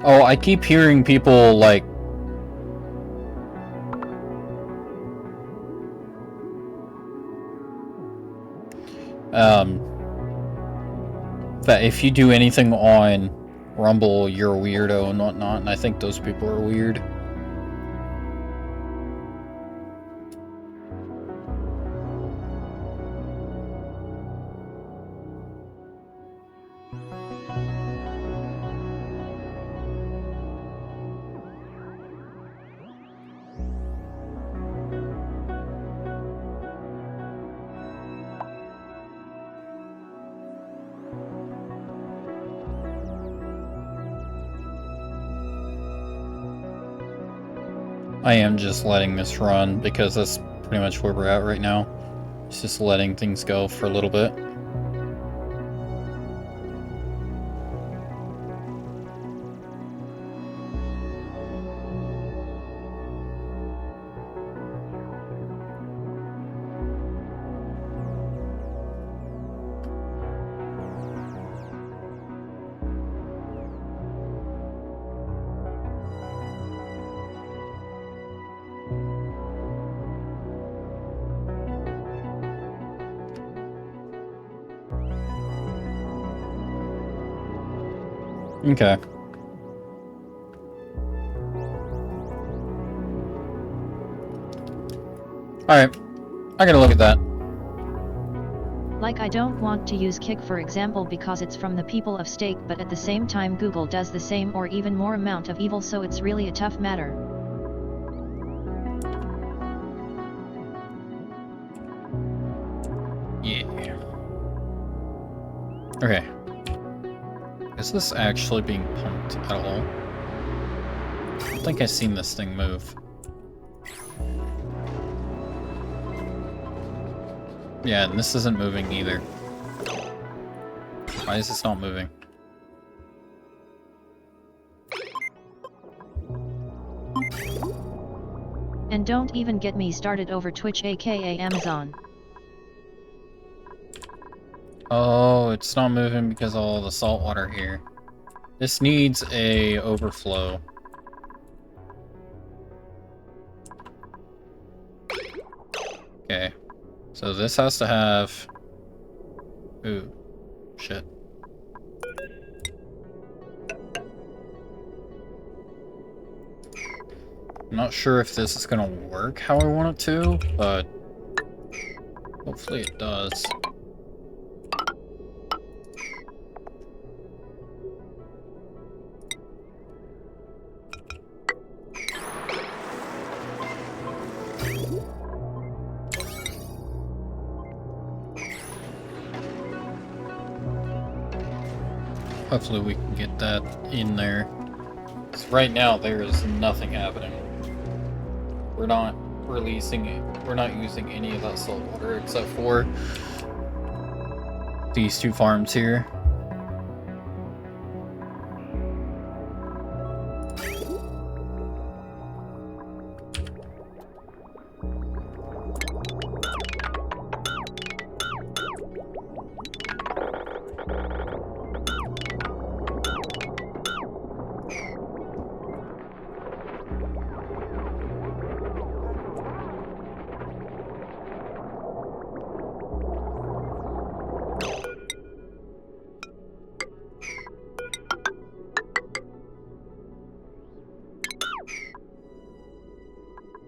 Oh, I keep hearing people like that if you do anything on Rumble, you're a weirdo and whatnot, and I think those people are weird. I am just letting this run because that's pretty much where we're at right now. It's just letting things go for a little bit. Okay. Alright. I gotta look at that. Like, I don't want to use Kik for example because it's from the people of Stake, but at the same time Google does the same or even more amount of evil, so it's really a tough matter. Yeah. Okay. Is this actually being pumped at all? I don't think I've seen this thing move. Yeah, and this isn't moving either. Why is this not moving? And don't even get me started over Twitch aka Amazon. Oh, it's not moving because of all the salt water here. This needs a overflow. Okay. So this has to have... Ooh. Shit. I'm not sure if this is gonna work how I want it to, but... hopefully it does. Hopefully we can get that in there. 'Cause right now there is nothing happening. We're not releasing it. We're not using any of that salt water except for these two farms here.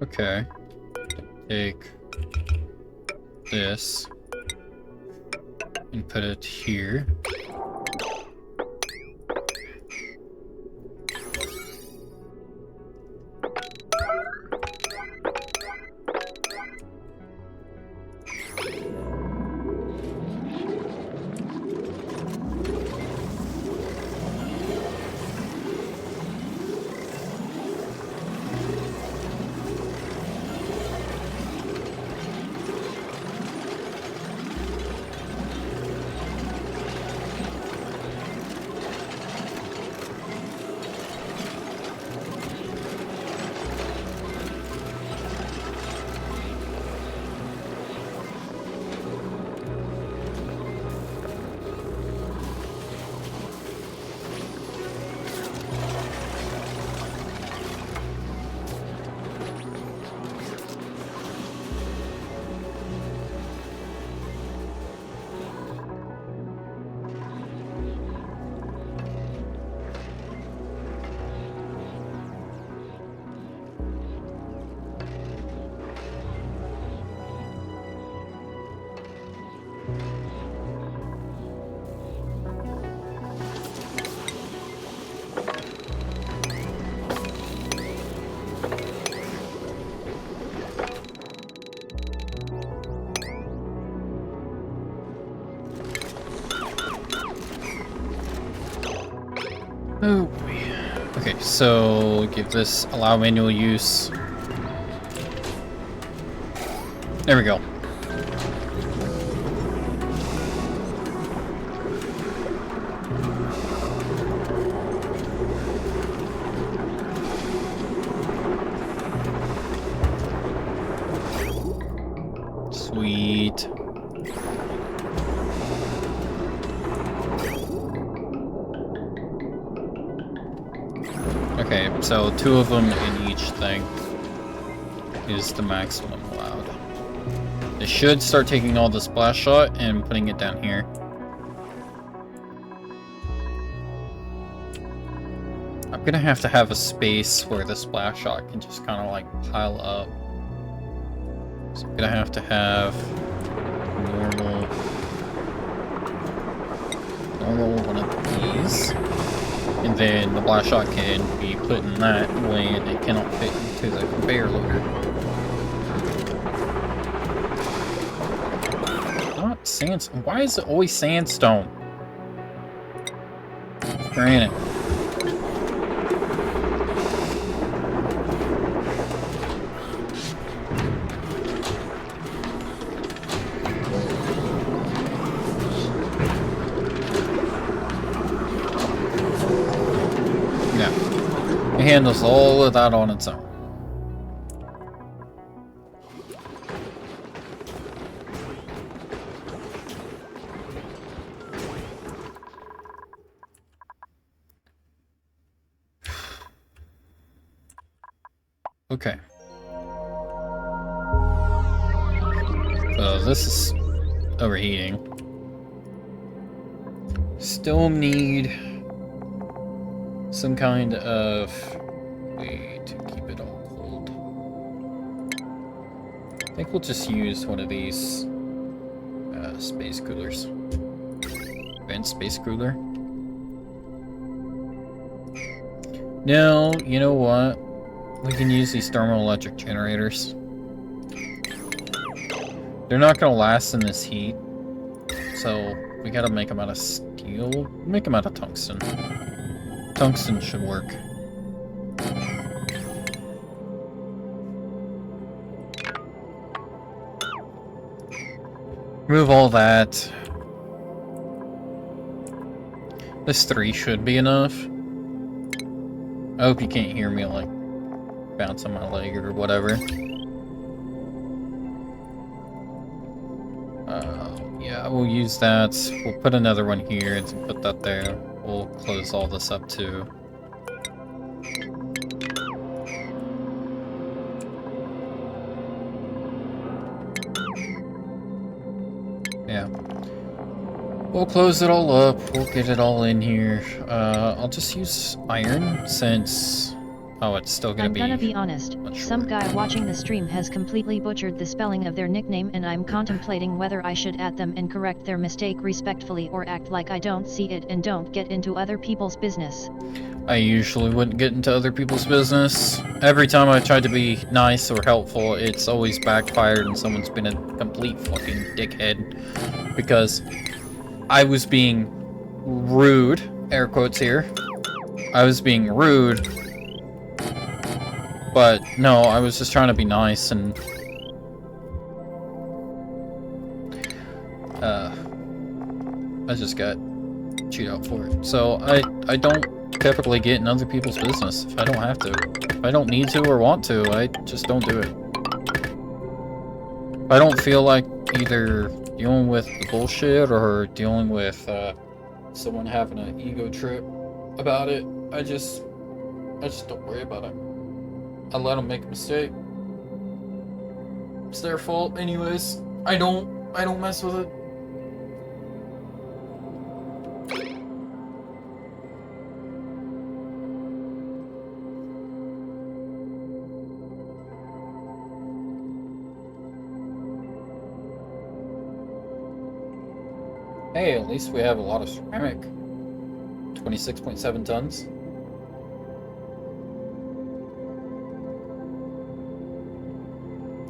Okay. Take this and put it here. Oh boy. Okay, so give this allow manual use. There we go. Sweet. Okay, so 2 of them in each thing is the maximum allowed. They should start taking all the splash shot and putting it down here. I'm gonna have to have a space where the splash shot can just kind of like pile up. So I'm gonna have to have normal one of these, and then the blast shot can be put in that when it cannot fit into the conveyor loader. Not sandstone. Why is it always sandstone? Granite. It handles all of that on its own. Okay. So this is overheating. Still need some kind of way to keep it all cold. I think we'll just use one of these space coolers. Vent space cooler. No, you know what? We can use these thermoelectric generators. They're not gonna last in this heat, so we gotta make them out of steel. Make them out of tungsten. Tungsten should work. Remove all that. This 3 should be enough. I hope you can't hear me like bounce on my leg or whatever. Yeah, we'll use that. We'll put another one here and put that there. We'll close all this up too. Yeah. We'll close it all up. We'll get it all in here. I'll just use iron since... Oh, it's still gonna be... I'm gonna be honest, some guy watching the stream has completely butchered the spelling of their nickname and I'm contemplating whether I should at them and correct their mistake respectfully or act like I don't see it and don't get into other people's business. I usually wouldn't get into other people's business. Every time I've tried to be nice or helpful, it's always backfired and someone's been a complete fucking dickhead. Because I was being rude, air quotes here. I was being rude. But no, I was just trying to be nice and I just got chewed out for it. So I don't typically get in other people's business if I don't have to. If I don't need to or want to, I just don't do it. If I don't feel like either dealing with the bullshit or dealing with someone having an ego trip about it, I just don't worry about it. I let them make a mistake. It's their fault anyways. I don't mess with it. Hey, at least we have a lot of ceramic. 26.7 tons.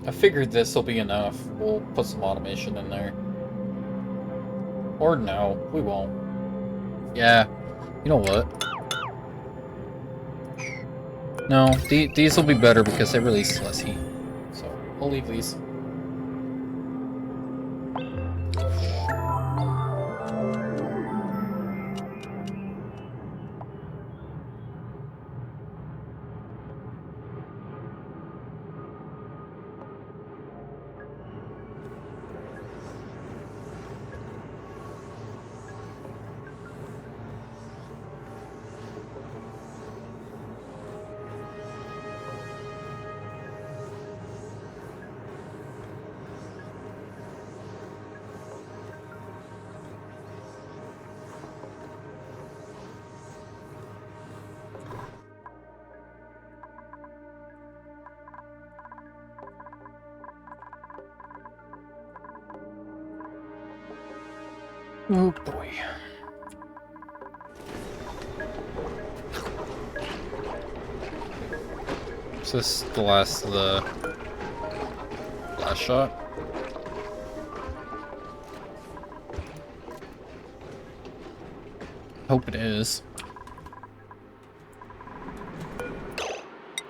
I figured this will be enough. We'll put some automation in there. Or no, we won't. Yeah, you know what? No, these will be better because they release less heat. So, we'll leave these. Oh boy. Is this the last of the last shot? Hope it is.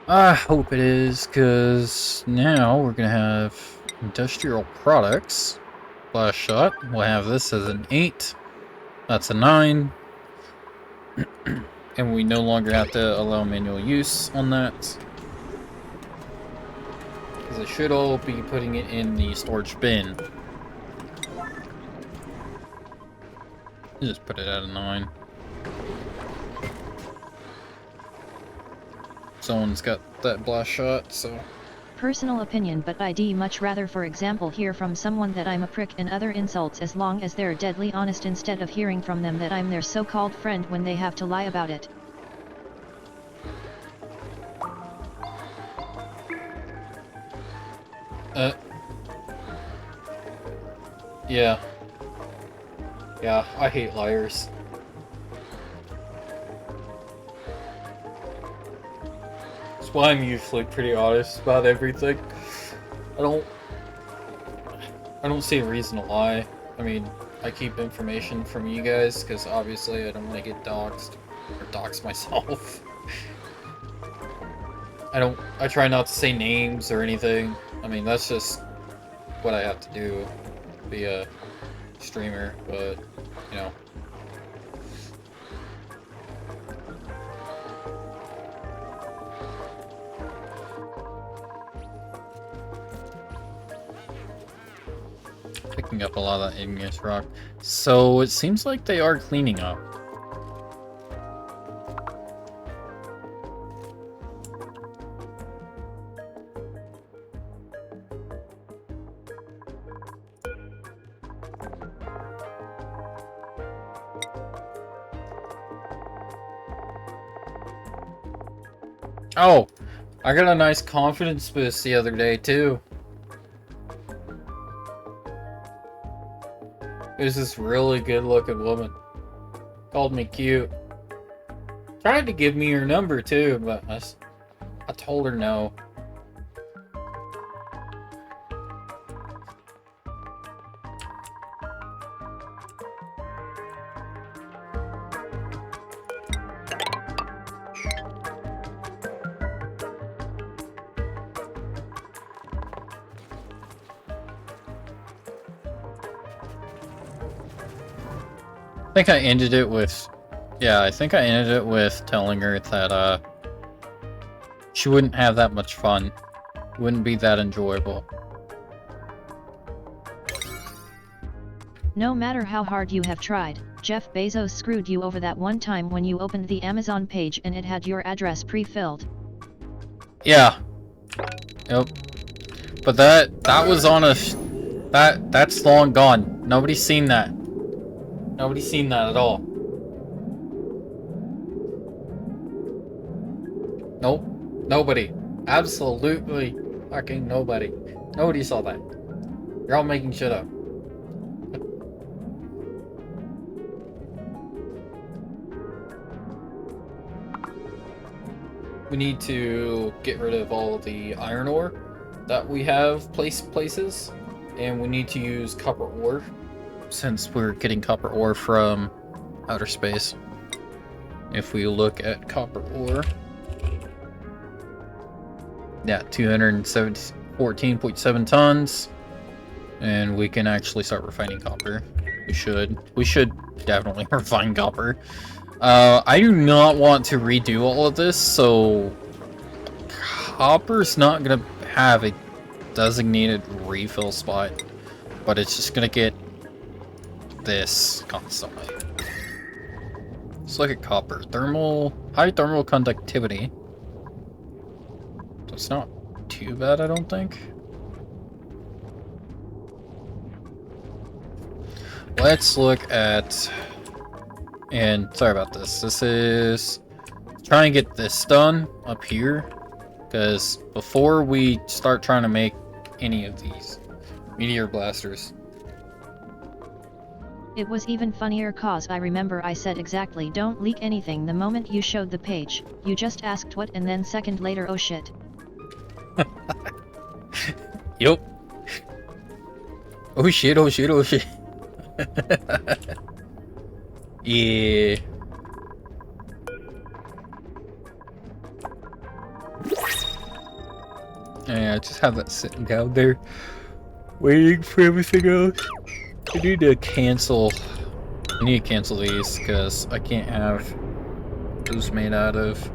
I hope it is, because now we're gonna have industrial products. Last shot. We'll have this as an 8. That's a 9. And we no longer have to allow manual use on that. Because I should all be putting it in the storage bin. Just put it at a 9. Someone's got that blast shot, so... Personal opinion, but I'd much rather, for example, hear from someone that I'm a prick and other insults as long as they're deadly honest, instead of hearing from them that I'm their so-called friend when they have to lie about it. Yeah. Yeah, I hate liars. That's why I'm usually pretty honest about everything. I don't see a reason to lie. I mean, I keep information from you guys because obviously I don't want to get doxxed or dox myself. I try not to say names or anything. I mean, that's just what I have to do to be a streamer, but you know. Picking up a lot of that igneous rock. So it seems like they are cleaning up. Oh, I got a nice confidence boost the other day too. There's this really good looking woman. Called me cute. Tried to give me her number too, but I told her no. I think I ended it with, yeah, I think I ended it with telling her that, she wouldn't have that much fun. Wouldn't be that enjoyable. No matter how hard you have tried, Jeff Bezos screwed you over that one time when you opened the Amazon page and it had your address pre-filled. Yeah. Yep. But that was on a, that's long gone. Nobody's seen that. Nobody's seen that at all. Nope. Nobody. Absolutely fucking nobody. Nobody saw that. You're all making shit up. We need to get rid of all of the iron ore that we have places, and we need to use copper ore, since we're getting copper ore from outer space. If we look at copper ore, yeah, 214.7 tons, and we can actually start refining copper. We should definitely refine copper. I do not want to redo all of this, so copper's not gonna have a designated refill spot, but it's just gonna get this constantly. Let's look at copper. High thermal conductivity. So it's not too bad, I don't think. Let's look at, and sorry about this. This is try and get this done up here, because before we start trying to make any of these meteor blasters, It was even funnier cause I remember I said exactly don't leak anything the moment you showed the page, you just asked what and then second later oh shit. Yup. Oh shit, oh shit, oh shit. Yeah. Yeah, I just have that sitting down there, waiting for everything else. I need to cancel. I need to cancel these because I can't have those made out of.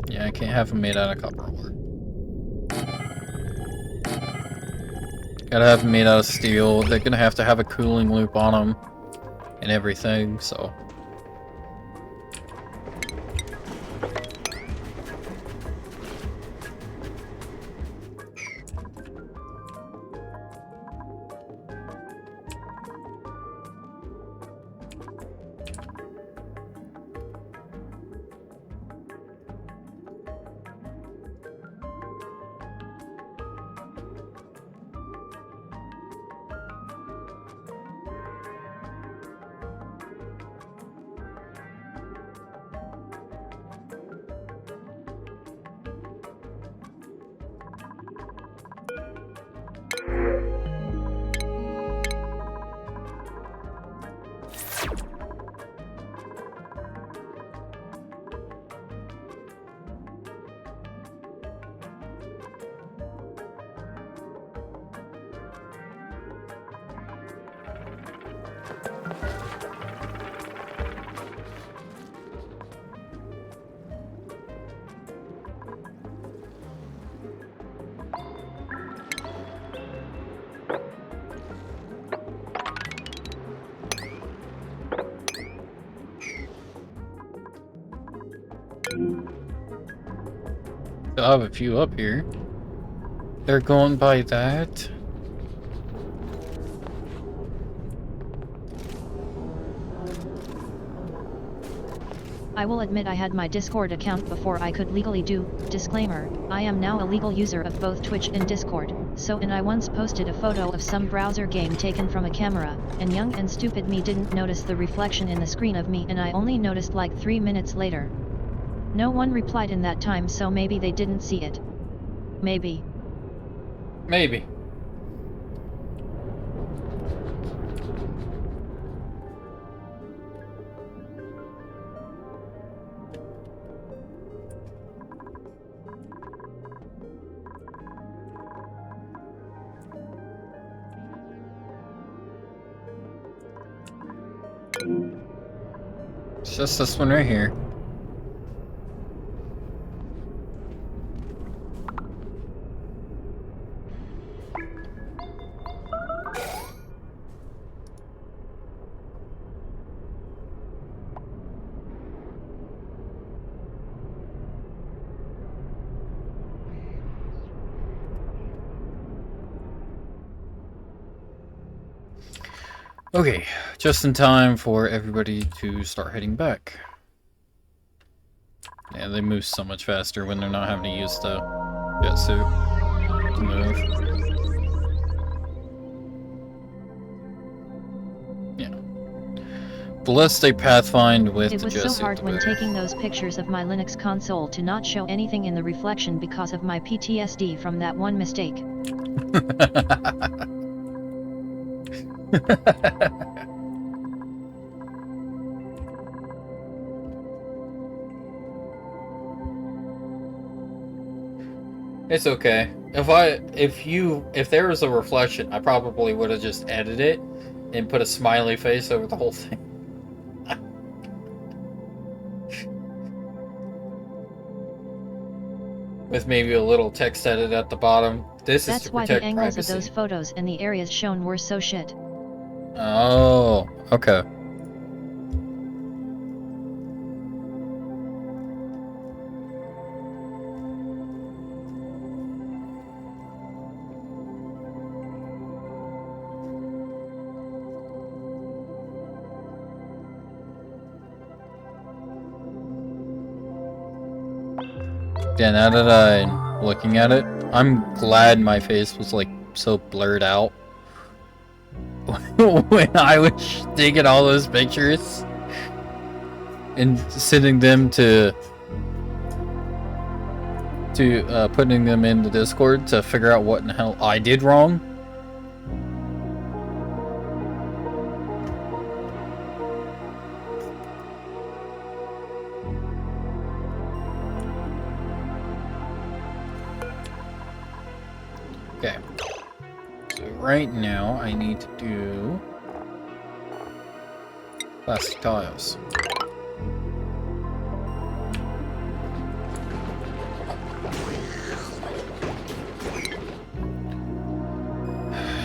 Yeah, I can't have them made out of copper ore. Gotta have them made out of steel. They're gonna have to have a cooling loop on them and everything, so. I have a few up here. They're going by that. I will admit I had my Discord account before I could legally do. Disclaimer, I am now a legal user of both Twitch and Discord, so and I once posted a photo of some browser game taken from a camera, and young and stupid me didn't notice the reflection in the screen of me and I only noticed like 3 minutes later. No one replied in that time so maybe they didn't see it. Maybe. Maybe. It's just this one right here. Okay, just in time for everybody to start heading back. Yeah, they move so much faster when they're not having to use the jet suit to move. Yeah. Bless they pathfind with the jet suit. It was so hard when taking those pictures of my Linux console to not show anything in the reflection because of my PTSD from that one mistake. It's okay. If there was a reflection, I probably would have just edited it and put a smiley face over the whole thing. With maybe a little text edit at the bottom. This is to protect privacy. That's why the angles of those photos and the areas shown were so shit. Oh, okay. Yeah, now that I'm looking at it, I'm glad my face was like so blurred out when I was taking all those pictures and sending them to putting them in the Discord to figure out what in the hell I did wrong. Okay. So right now I need to do plastic tiles.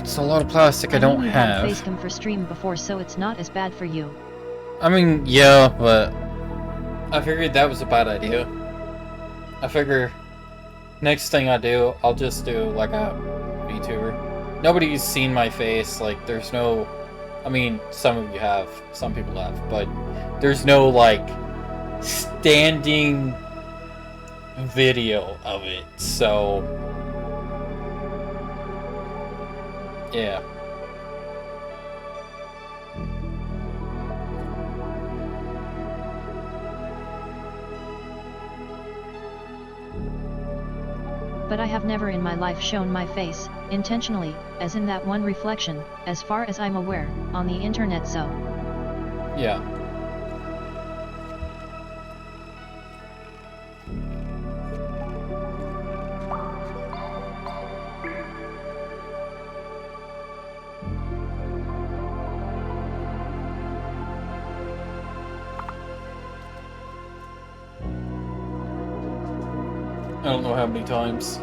It's a lot of plastic I don't have. You had facecam for stream before, so it's not as bad for you. I mean, yeah, but I figured that was a bad idea. I figure next thing I do, I'll just do like a VTuber. Nobody's seen my face, like there's no, I mean, some of you have, some people have, but there's no like standing video of it, so yeah. But I have never in my life shown my face, intentionally, as in that one reflection, as far as I'm aware, on the internet, so. Yeah. I don't know how many times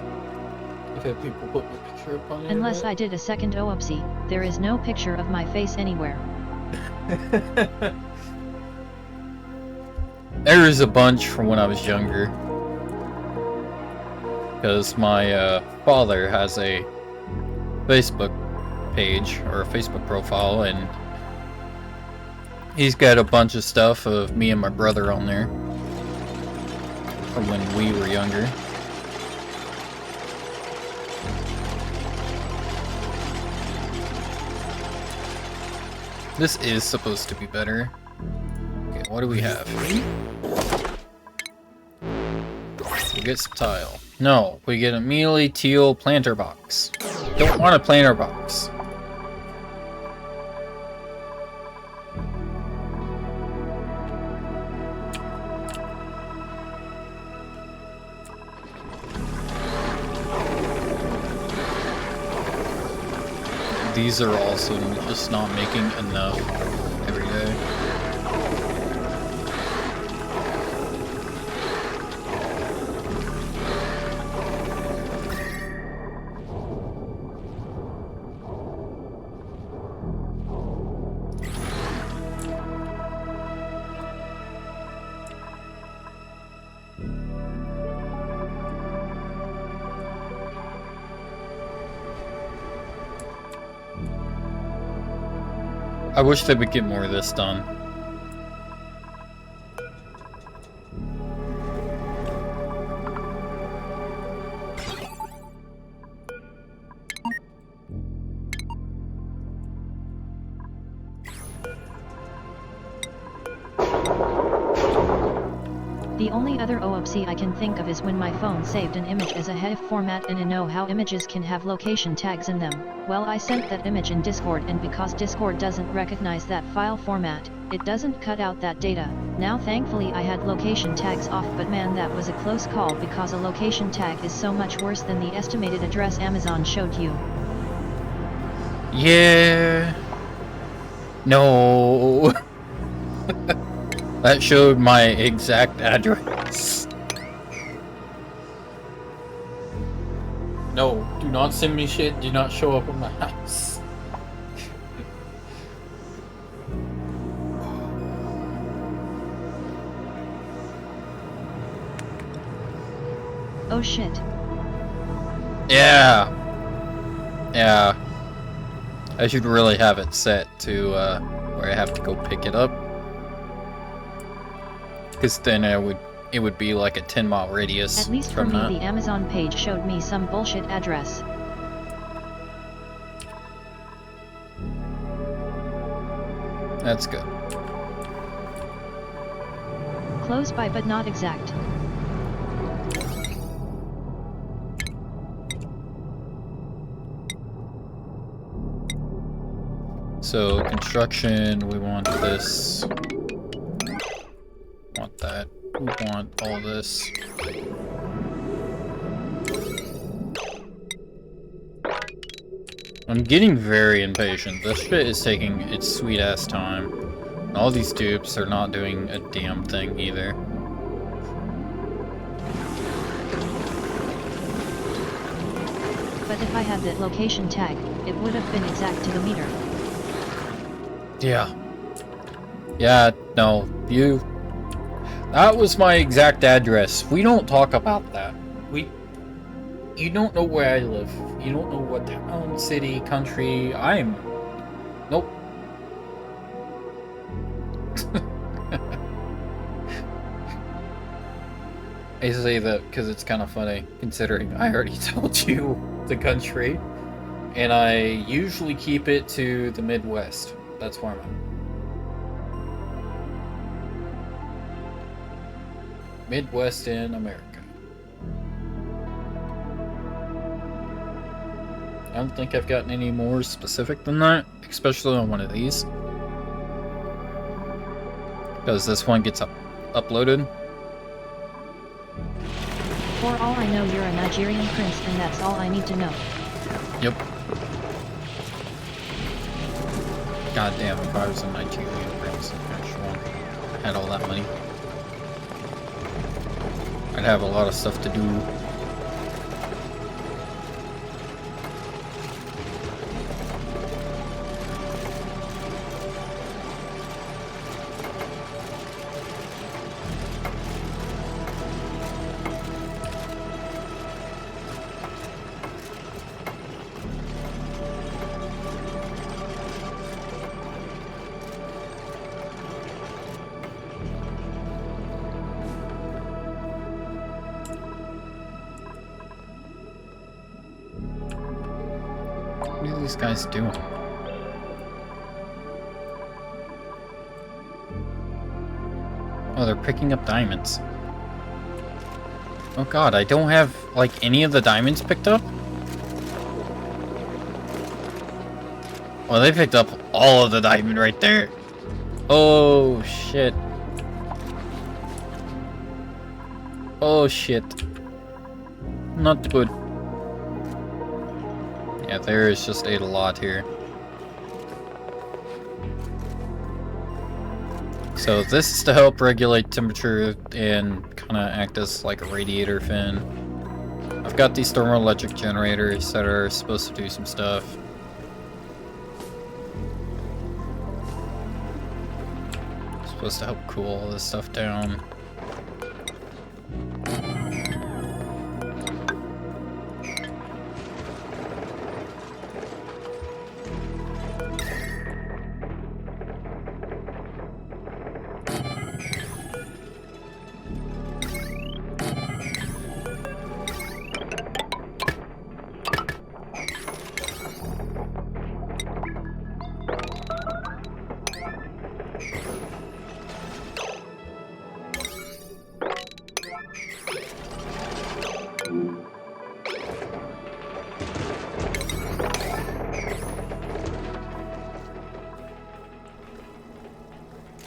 I've had people put my picture up on it. Unless I did a second OOPSy, there is no picture of my face anywhere. There is a bunch from when I was younger. Because my father has a Facebook page, or a Facebook profile, and he's got a bunch of stuff of me and my brother on there. From when we were younger. This is supposed to be better. Okay, what do we have? We get some tile. No, we get a mealy teal planter box. Don't want a planter box. These are also just not making enough every day. I wish they would get more of this done. The only other OOPSy I can think of is when my phone saved an image as a HEIF format, and I know how images can have location tags in them. Well, I sent that image in Discord, and because Discord doesn't recognize that file format, it doesn't cut out that data. Now thankfully I had location tags off, but man, that was a close call, because a location tag is so much worse than the estimated address Amazon showed you. Yeah. No. That showed my exact address. No, do not send me shit. Do not show up at my house. Oh shit. Yeah. Yeah. I should really have it set to where I have to go pick it up. Because then it would be like a 10-mile radius. At least for me, the Amazon page showed me some bullshit address. That's good. Close by but not exact. So construction, we want this. Want that. We want all this. I'm getting very impatient. This shit is taking its sweet ass time. And all these dupes are not doing a damn thing either. But if I had that location tag, it would have been exact to the meter. Yeah. Yeah, no, you... That was my exact address. We don't talk about that. You don't know where I live. You don't know what town, city, country I'm... Nope. I say that because it's kind of funny, considering I already told you the country. And I usually keep it to the Midwest. That's where I'm at. Midwest in America. I don't think I've gotten any more specific than that, especially on one of these. Because this one gets uploaded. For all I know, you're a Nigerian prince, and that's all I need to know. Yep. God damn, if I was a Nigerian prince, I had all that money. I'd have a lot of stuff to do. What are these guys doing? Oh, they're picking up diamonds. Oh god, I don't have, like, any of the diamonds picked up? Well, they picked up all of the diamond right there. Oh, shit. Oh, shit. Not good. Yeah, there is just a lot here. So this is to help regulate temperature and kind of act as like a radiator fan. I've got these thermoelectric generators that are supposed to do some stuff. Supposed to help cool all this stuff down.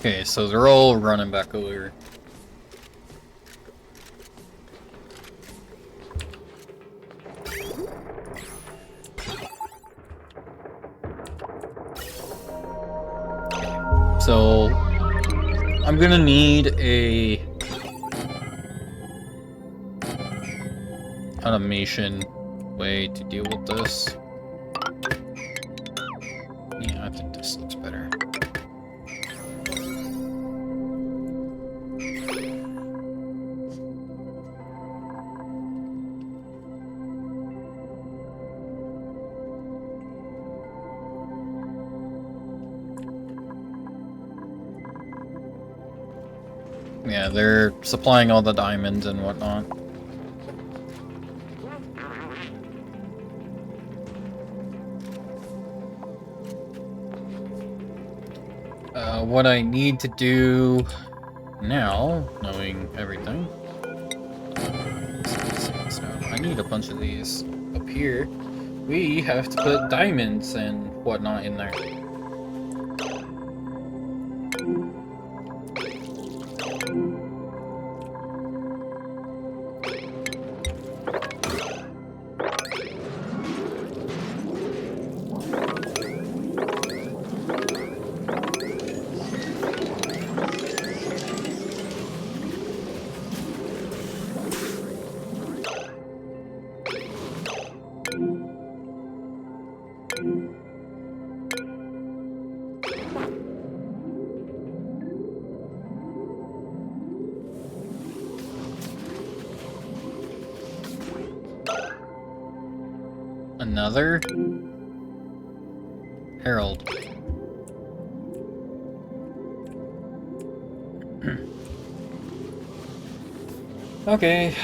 Okay, so they're all running back over. So I'm gonna need a automation way to deal with this. Yeah, I think this looks better. Yeah, they're supplying all the diamonds and whatnot. What I need to do now, knowing everything, I need a bunch of these up here. We have to put diamonds and whatnot in there. Another Herald. Okay.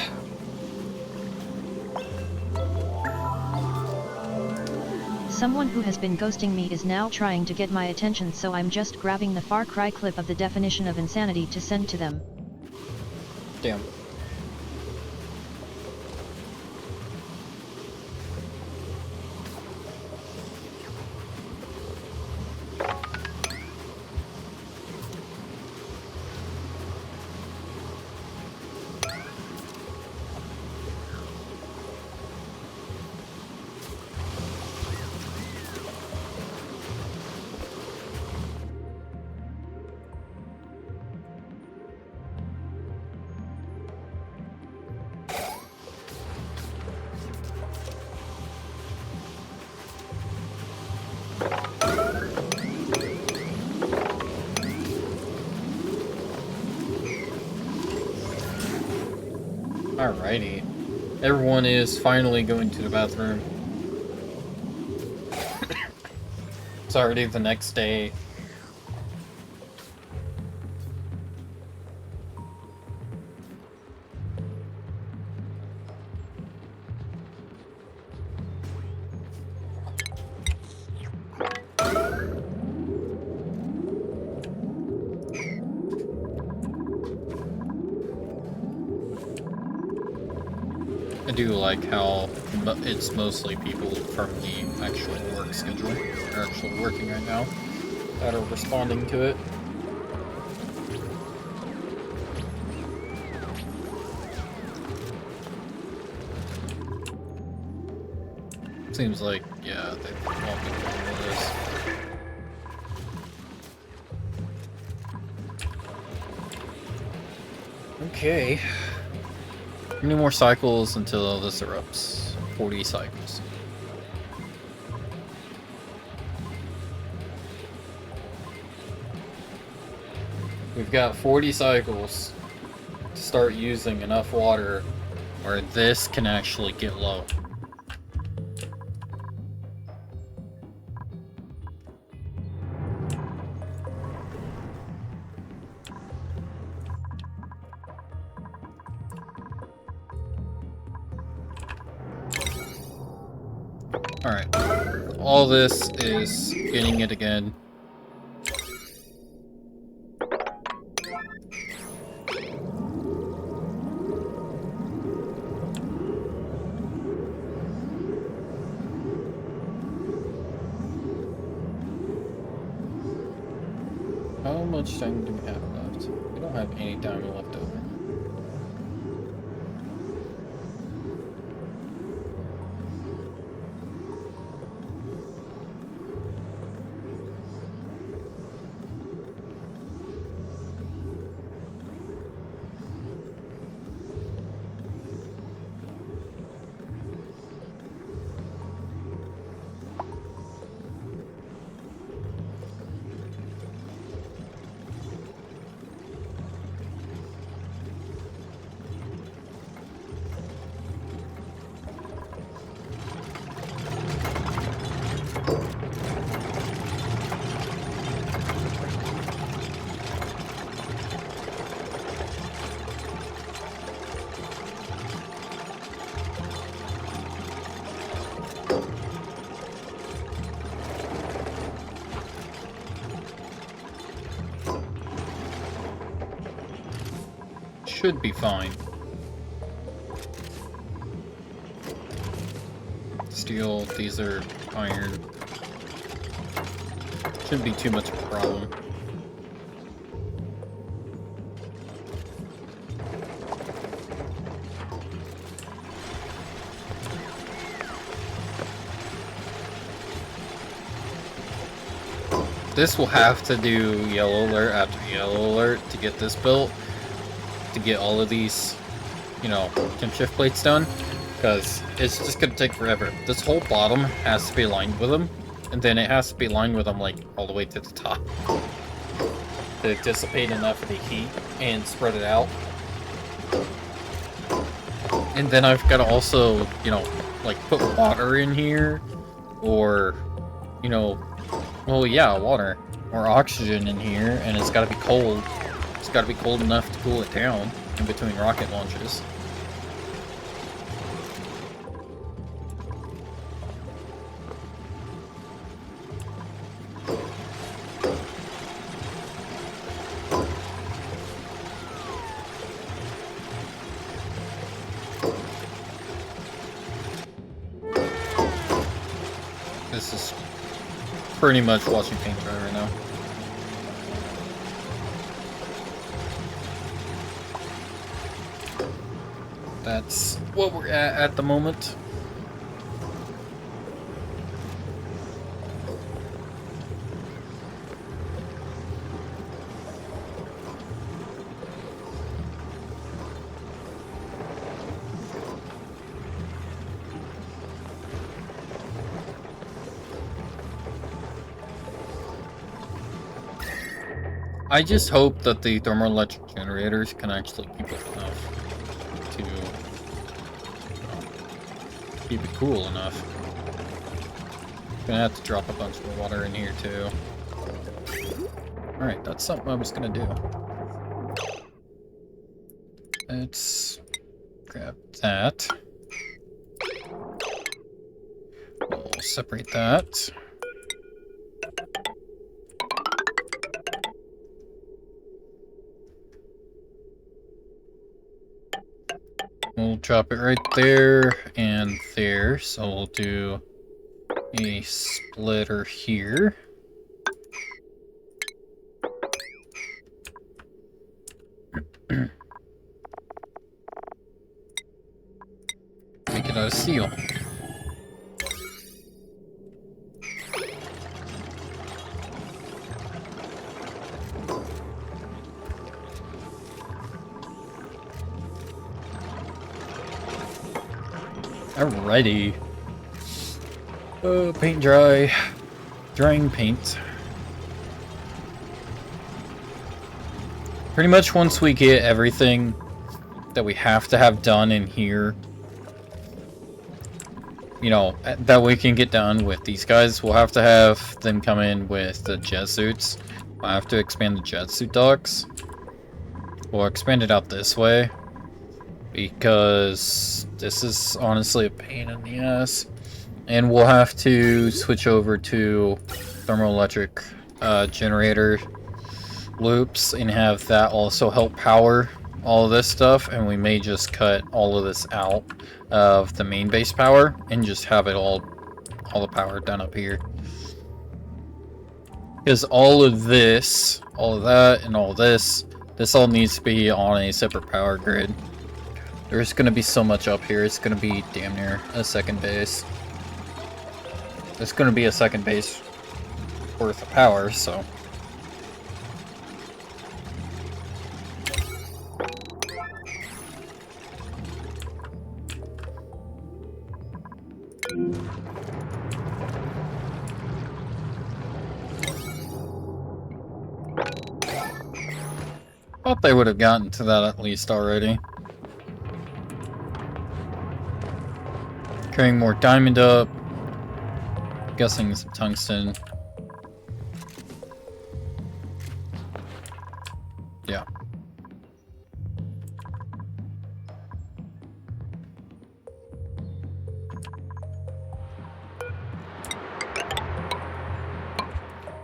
Someone who has been ghosting me is now trying to get my attention, so I'm just grabbing the Far Cry clip of the definition of insanity to send to them. Damn. Alrighty. Everyone is finally going to the bathroom. It's already the next day. I do like how it's mostly people from the actual work schedule, or actually working right now, that are responding to it. Seems like, yeah, they've all been doing with this. Okay. How many more cycles until this erupts? 40 cycles. We've got 40 cycles to start using enough water where this can actually get low. Alright. All this is getting it again. How much time do we have left? We don't have any time left over. should be fine. Steel, these are iron. Shouldn't be too much of a problem. This will have to do yellow alert after yellow alert to get this built, to get all of these, you know, temp shift plates done, because it's just gonna take forever. This whole bottom has to be aligned with them, and then it has to be aligned with them like all the way to the top to dissipate enough of the heat and spread it out. And then I've got to also, you know, like put water in here, or, you know, well, yeah, water or oxygen in here, and it's got to be cold. It's got to be cold enough to cool it down in between rocket launches. This is pretty much watching paint dry right now. That's what we're at the moment. I just hope that the thermoelectric generators can actually keep it enough to keep it cool enough. Gonna have to drop a bunch of water in here too. Alright, that's something I was gonna do. Let's grab that. We'll separate that. We'll drop it right there and there, so we'll do a splitter here. Make it out of steel. Alrighty. Paint dry. Drying paint. Pretty much once we get everything that we have to have done in here, you know, that we can get done with these guys, we'll have to have them come in with the jet suits. We'll have to expand the jet suit docks. We'll expand it out this way, because this is honestly a pain in the ass. And we'll have to switch over to thermoelectric generator loops and have that also help power all of this stuff. And we may just cut all of this out of the main base power and just have it all the power done up here. Because all of this, all of that, and all this all needs to be on a separate power grid. There's going to be so much up here, it's going to be damn near a second base. It's going to be a second base worth of power, so. Thought they would have gotten to that at least already. Carrying more diamond up. Guessing some tungsten. Yeah.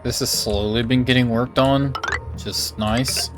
This has slowly been getting worked on, which is nice.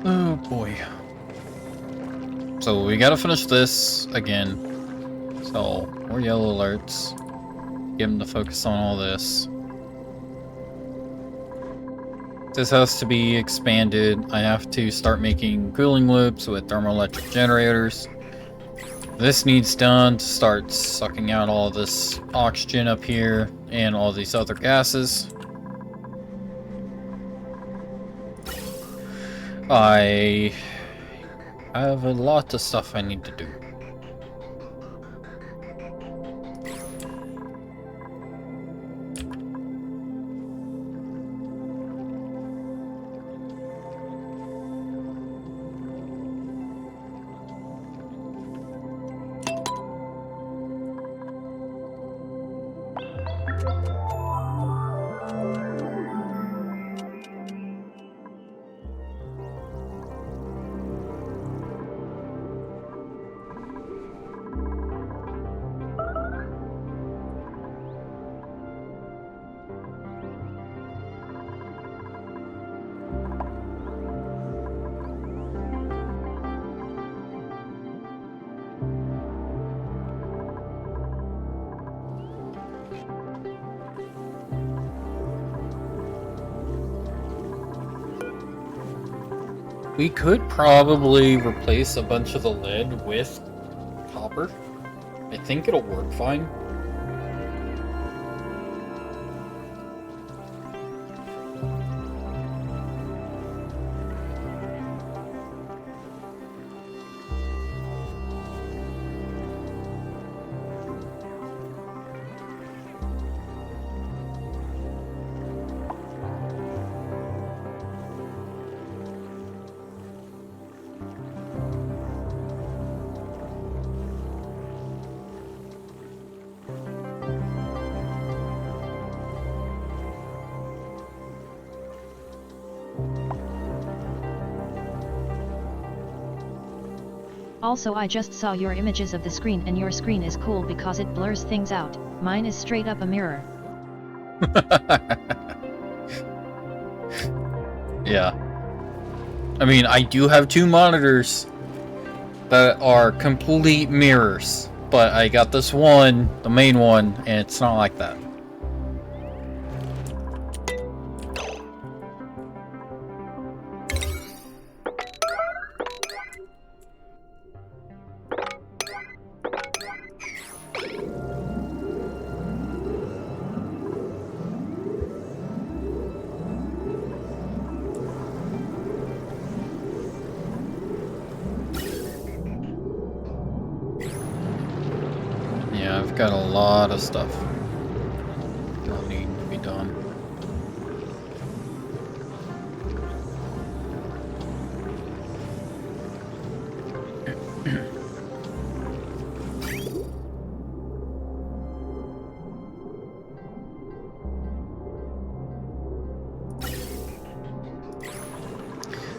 Oh boy. So we gotta finish this again. So, more yellow alerts. Get him to focus on all this. This has to be expanded. I have to start making cooling loops with thermoelectric generators. This needs done to start sucking out all this oxygen up here and all these other gases. I have a lot of stuff I need to do. We could probably replace a bunch of the lead with copper. I think it'll work fine. Also, I just saw your images of the screen, and your screen is cool because it blurs things out. Mine is straight up a mirror. Yeah. I mean, I do have two monitors that are complete mirrors, but I got this one, the main one, and it's not like that. Yeah, I've got a lot of stuff that need to be done.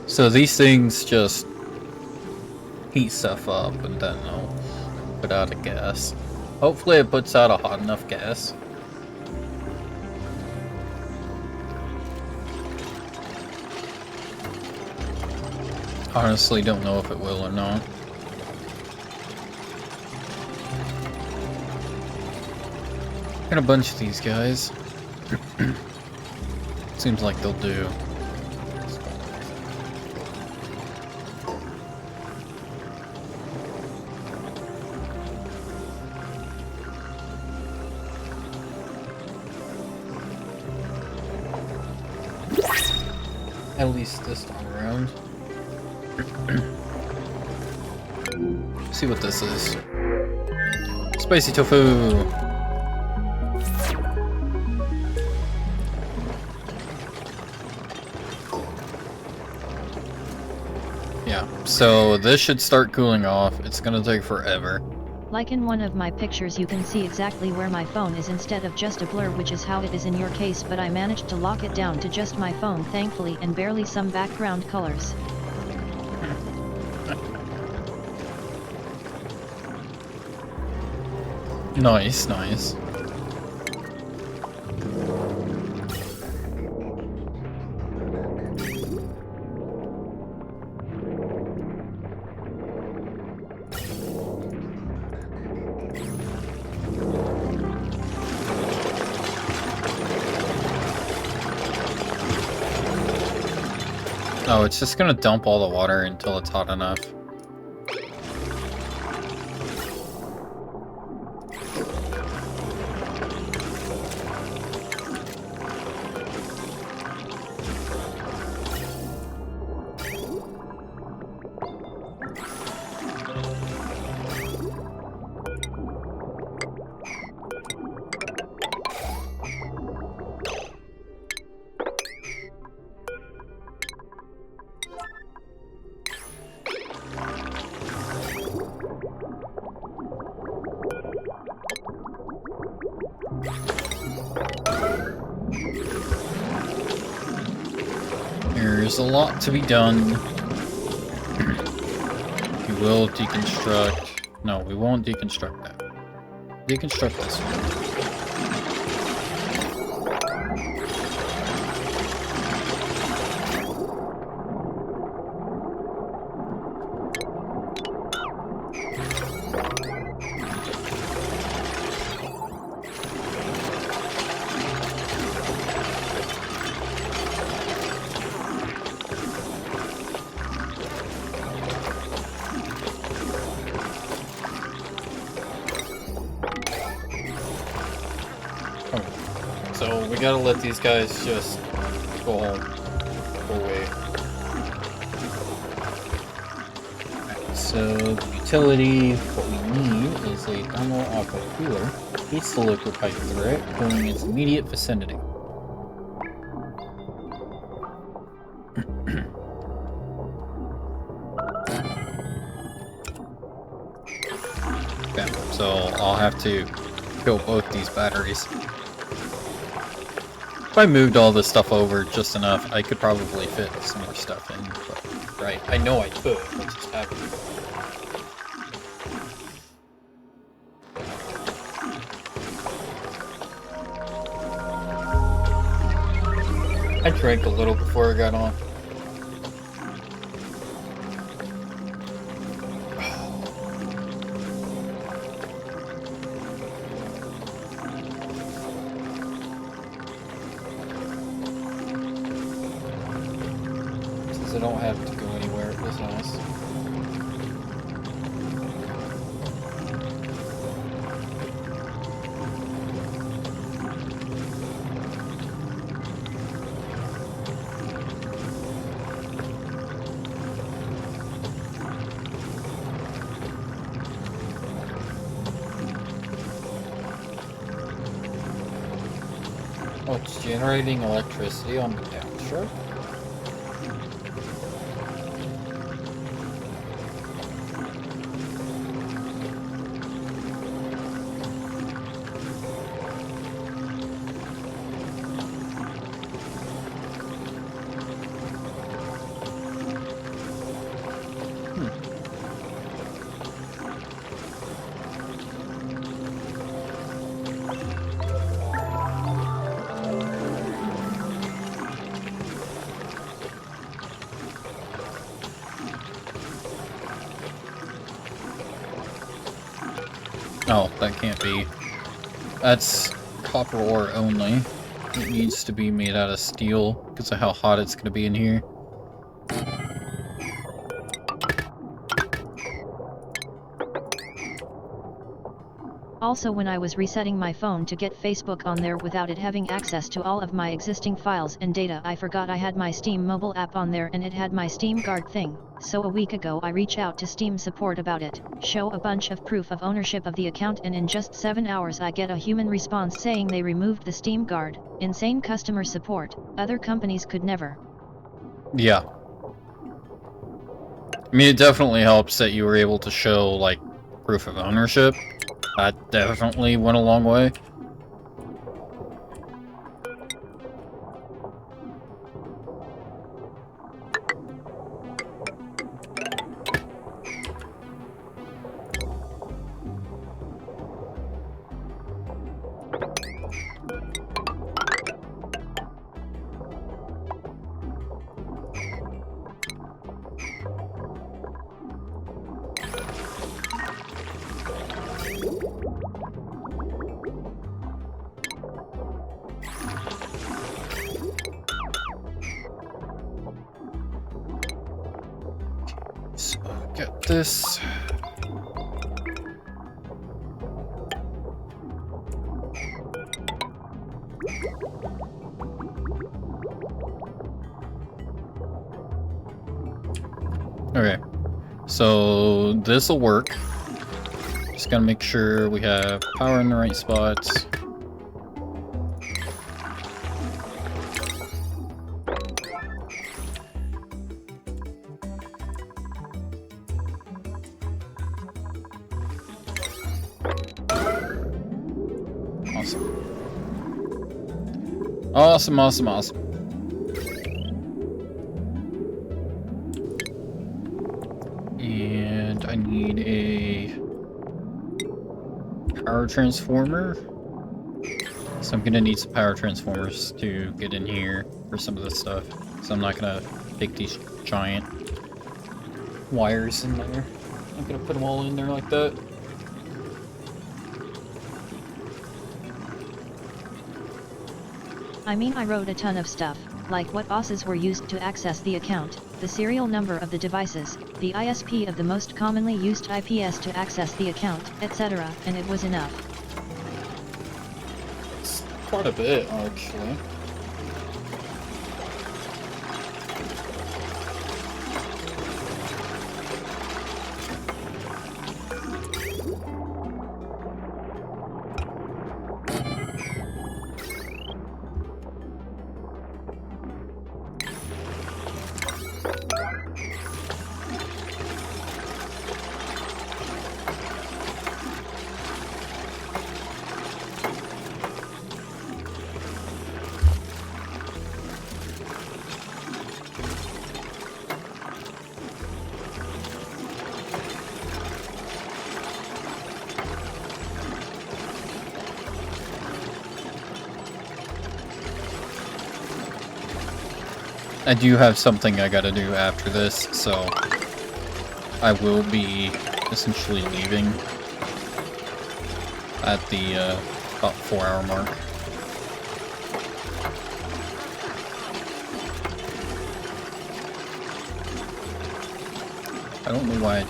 So these things just heat stuff up and then they'll put out a gas. Hopefully it puts out a hot enough gas. Honestly, don't know if it will or not. Got a bunch of these guys. Seems like they'll do. At least this time around. See what this is. Spicy tofu! Yeah, so this should start cooling off. It's gonna take forever. Like in one of my pictures, you can see exactly where my phone is instead of just a blur, which is how it is in your case, but I managed to lock it down to just my phone thankfully, and barely some background colors. Nice, nice. Oh, it's just gonna dump all the water until it's hot enough. There's a lot to be done. We will deconstruct. No, we won't deconstruct that. Deconstruct this one. So we gotta let these guys just go home. Go away. Right, so the utility, what we need is a thermal aqua cooler. Heats the liquid pipe through it, cooling its immediate vicinity. Okay, so I'll have to fill both these batteries. If I moved all this stuff over just enough, I could probably fit some more stuff in. But, right, I know I could. Let's just have it. I drank a little before I got on. I don't have to go anywhere at this house. Oh, it's generating electricity on the downstroke? Oh, that can't be. That's copper ore only. It needs to be made out of steel because of how hot it's going to be in here. Also, when I was resetting my phone to get Facebook on there without it having access to all of my existing files and data, I forgot I had my Steam mobile app on there and it had my Steam Guard thing. So a week ago I reach out to Steam support about it, show a bunch of proof of ownership of the account, and in just 7 hours I get a human response saying they removed the Steam Guard. Insane customer support. Other companies could never. Yeah. I mean, it definitely helps that you were able to show, like, proof of ownership. That definitely went a long way. Get this. Okay, so this will work. Just gotta make sure we have power in the right spots. Awesome, awesome, awesome. And I need a power transformer. So I'm gonna need some power transformers to get in here for some of this stuff. So I'm not gonna take these giant wires in there. I'm gonna put them all in there like that. I mean, I wrote a ton of stuff, like what OSes were used to access the account, the serial number of the devices, the ISP of the most commonly used IPS to access the account, etc., and it was enough. It's quite a bit, actually. I do have something I gotta do after this, so I will be essentially leaving at the about 4-hour mark. I don't know why I do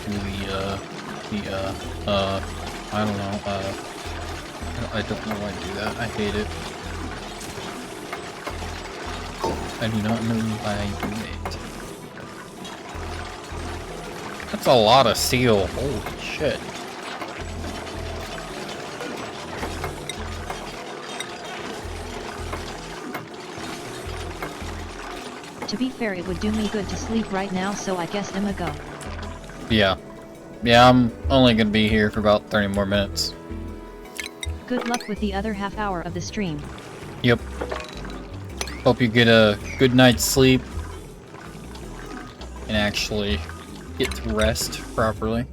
I don't know, I don't know why I do that. I hate it. I do not know why I do it. That's a lot of steel. Holy shit. To be fair, it would do me good to sleep right now, so I guess I'ma go. Yeah. Yeah, I'm only gonna be here for about 30 more minutes. Good luck with the other half hour of the stream. Yep. Hope you get a good night's sleep and actually get to rest properly.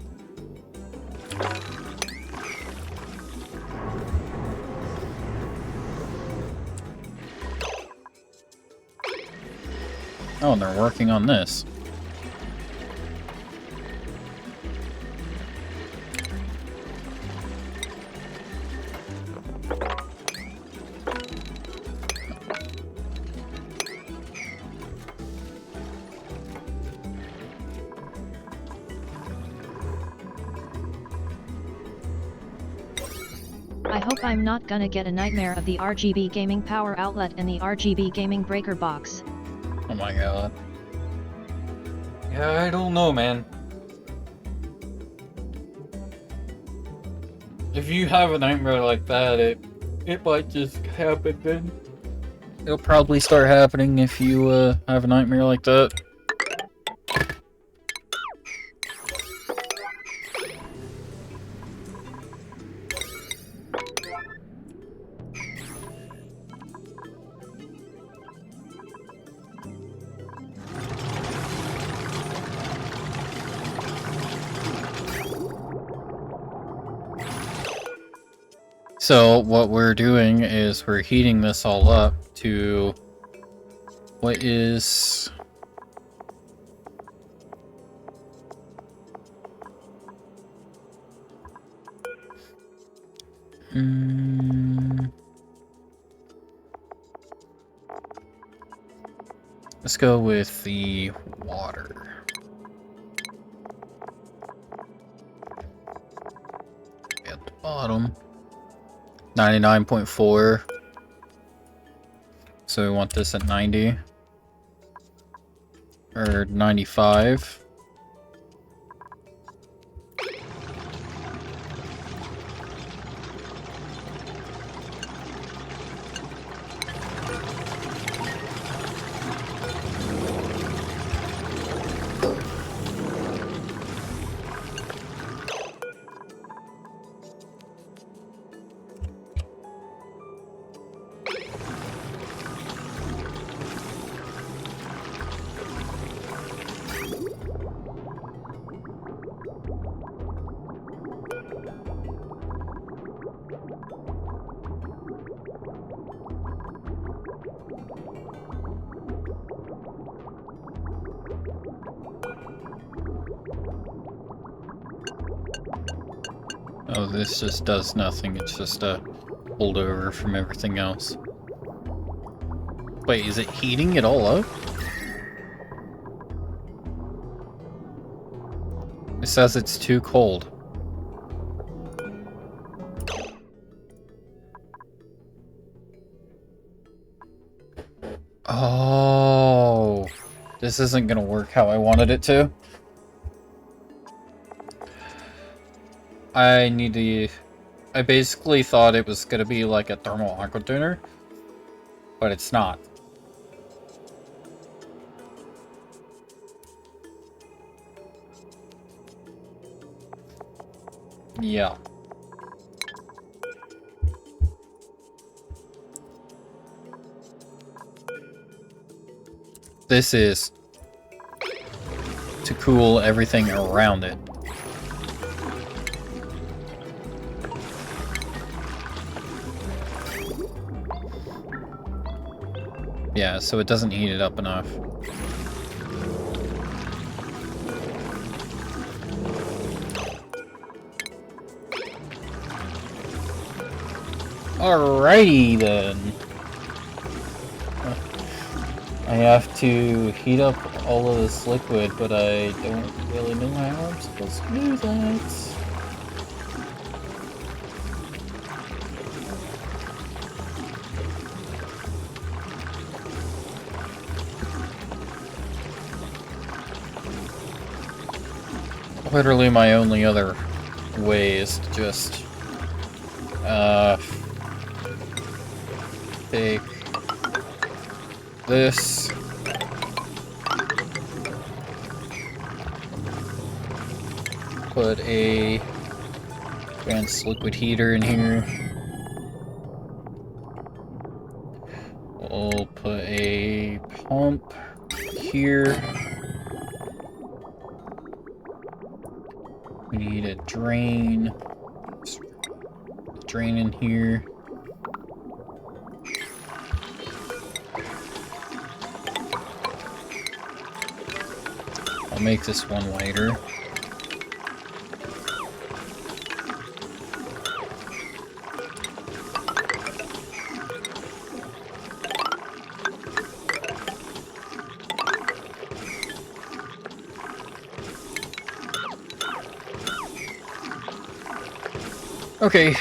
Oh, and they're working on this. I hope I'm not gonna get a nightmare of the RGB gaming power outlet and the RGB gaming breaker box. Oh my god. Yeah, I don't know, man. If you have a nightmare like that, it might just happen then. It'll probably start happening if you have a nightmare like that. So what we're doing is we're heating this all up to what is let's go with the water. bottom. 99.4. So we want this at 90. Or 95. Oh, this just does nothing. It's just a holdover from everything else. Wait, is it heating it all up? It says it's too cold. Oh, this isn't gonna work how I wanted it to. I basically thought it was gonna be like a thermal aqua tuner, but it's not. Yeah. This is to cool everything around it. Yeah, so it doesn't heat it up enough. Alrighty then. I have to heat up all of this liquid, but I don't really know how I'm supposed to do that. Literally my only other way is to just take this, put a advanced liquid heater in here. We'll put a pump here. We need a drain. Drain in here. I'll make this one lighter. Okay.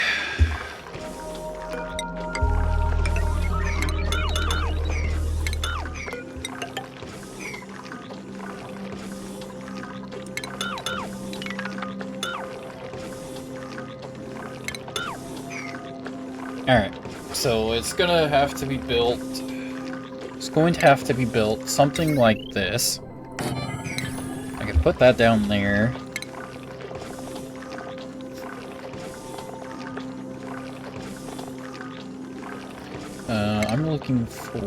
Alright, so it's gonna have to be built. It's going to have to be built something like this. I can put that down there. I'm looking for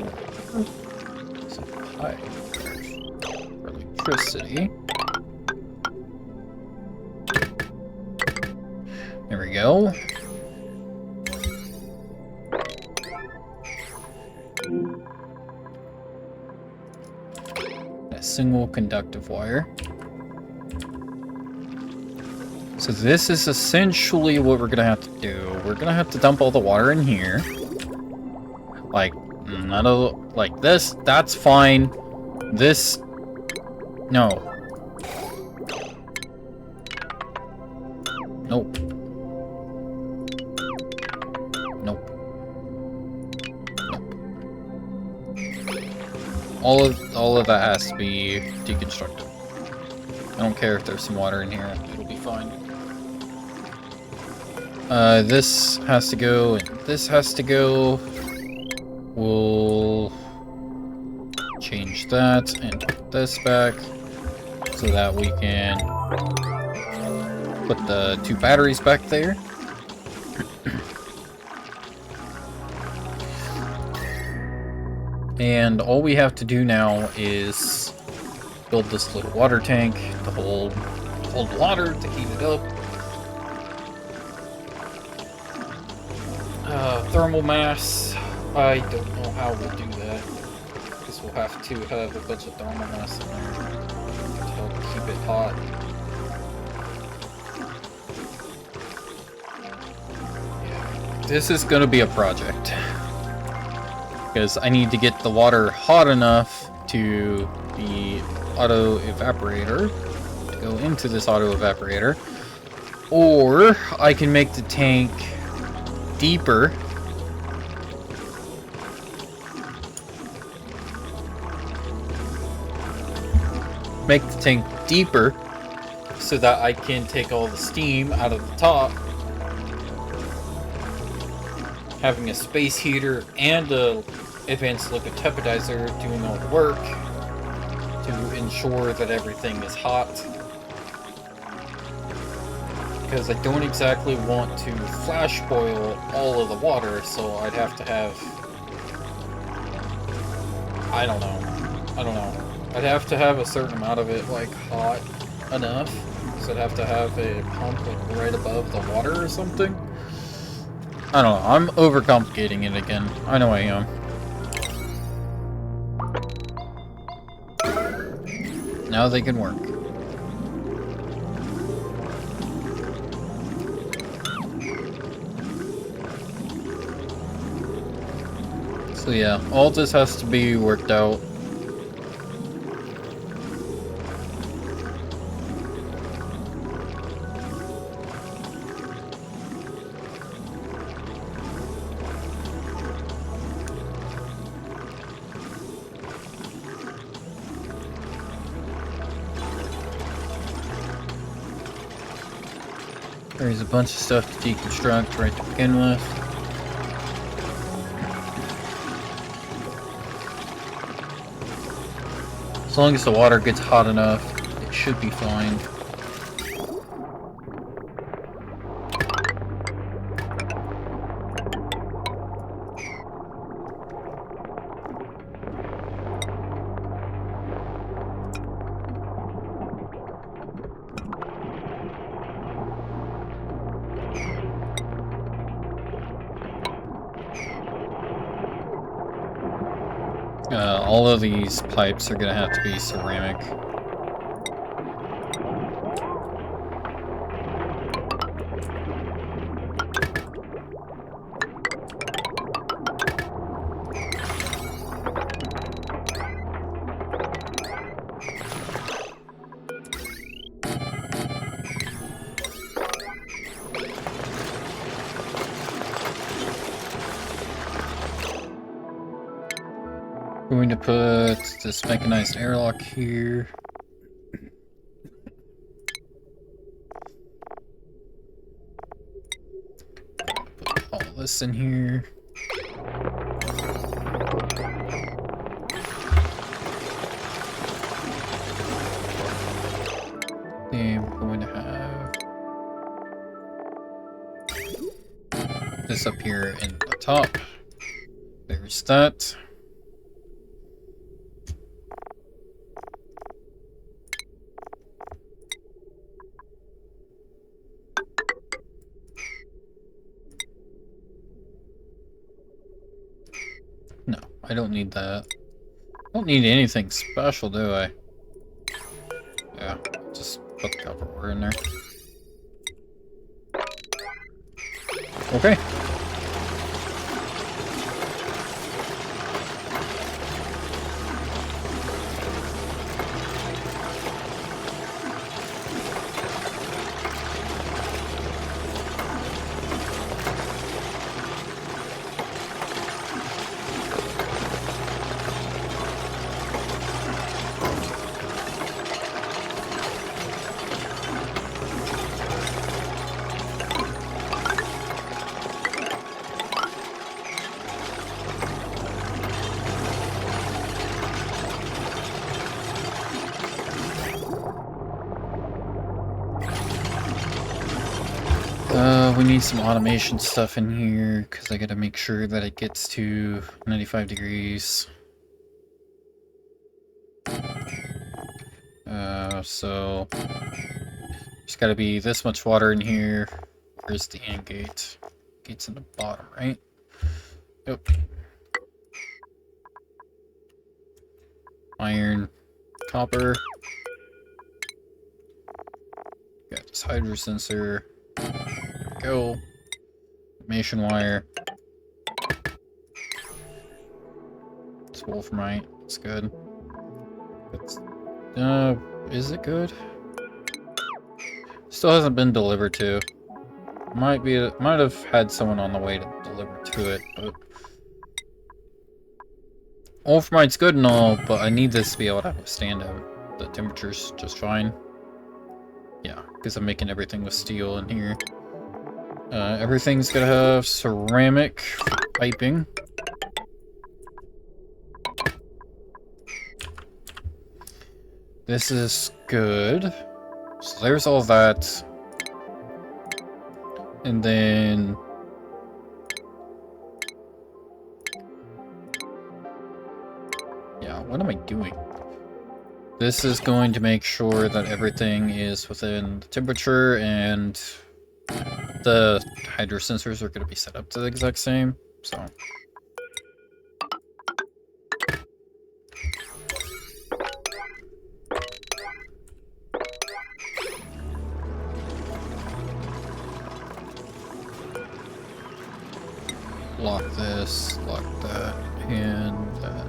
some pipe for electricity. There we go. A single conductive wire. So this is essentially what we're gonna have to do. We're gonna have to dump all the water in here. Like, none of, like this, that's fine. This, no. Nope. All of that has to be deconstructed. I don't care if there's some water in here, it'll be fine. This has to go, and this has to go. We'll change that and put this back so that we can put the 2 batteries back there. And all we have to do now is build this little water tank to hold water to heat it up. Thermal mass, I don't know how we'll do that. Because we'll have to have a bunch of thermal mass in there to help keep it hot. Yeah, this is going to be a project. Because I need to get the water hot enough to the auto evaporator, to go into this auto evaporator, or I can make the tank deeper. Make the tank deeper so that I can take all the steam out of the top, having a space heater and a advanced liquid tepidizer doing all the work to ensure that everything is hot. Because I don't exactly want to flash boil all of the water, so I'd have to have... I don't know. I'd have to have a certain amount of it, like, hot enough. So I'd have to have a pump, like, right above the water or something. I don't know. I'm overcomplicating it again. I know I am. Now they can work. So yeah, all this has to be worked out. There's a bunch of stuff to deconstruct right to begin with. As long as the water gets hot enough, it should be fine. All of these pipes are going to have to be ceramic. Going to put this mechanized airlock here. Put all this in here. Then we're going to have this up here in the top. There's that. No, I don't need that. I don't need anything special, do I? Yeah, just put the copper ore in there. Okay. we need some automation stuff in here because I gotta make sure that it gets to 95 degrees. So there's gotta be this much water in here. Where's the end gate? Gate's in the bottom, right? Yep. Iron, copper. Got this hydro sensor. There we go. Automation wire. It's wolframite. It's good. It's, is it good? Still hasn't been delivered to. Might have had someone on the way to deliver to it, but wolframite's good and all, but I need this to be able to withstand the temperatures just fine. Yeah, because I'm making everything with steel in here. Everything's gonna have ceramic piping. This is good. So there's all that. And then yeah, what am I doing? This is going to make sure that everything is within the temperature, and the hydro sensors are going to be set up to the exact same, so. Lock this, lock that, and that.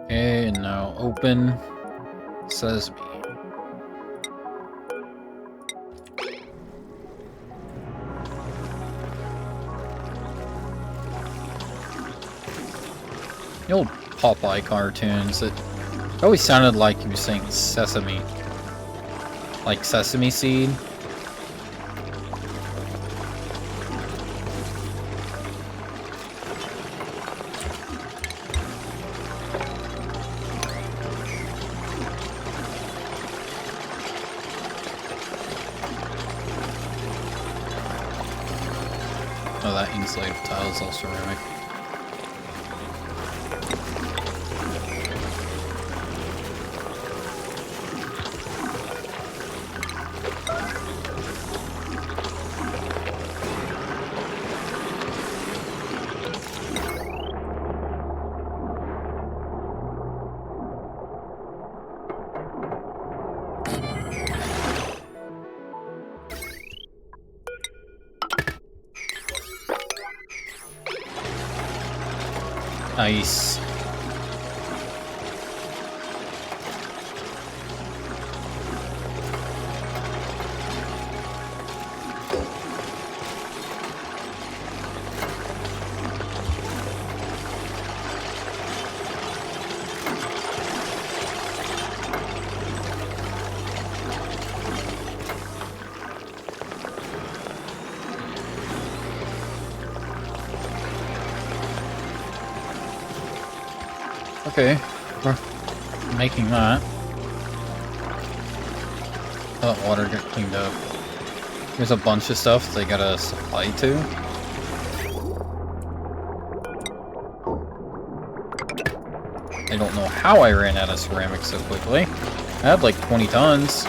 Okay, and now open Sesame. The old Popeye cartoons, it always sounded like he was saying sesame. Like sesame seed. Oh, that insulated tile is all ceramic. Nice. Okay, we're making that. Let water get cleaned up. There's a bunch of stuff they gotta supply to. I don't know how I ran out of ceramic so quickly. I had like 20 tons.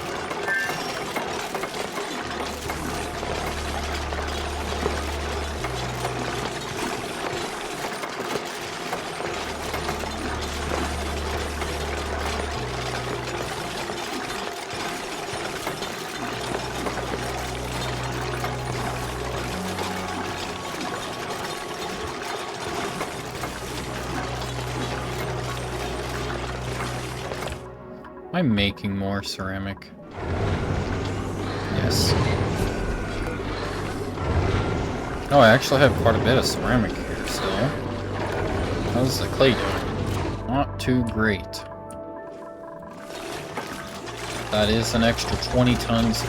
I'm making more ceramic. Yes. Oh, I actually have quite a bit of ceramic here still. How's the clay doing? Not too great. That is an extra 20 tons.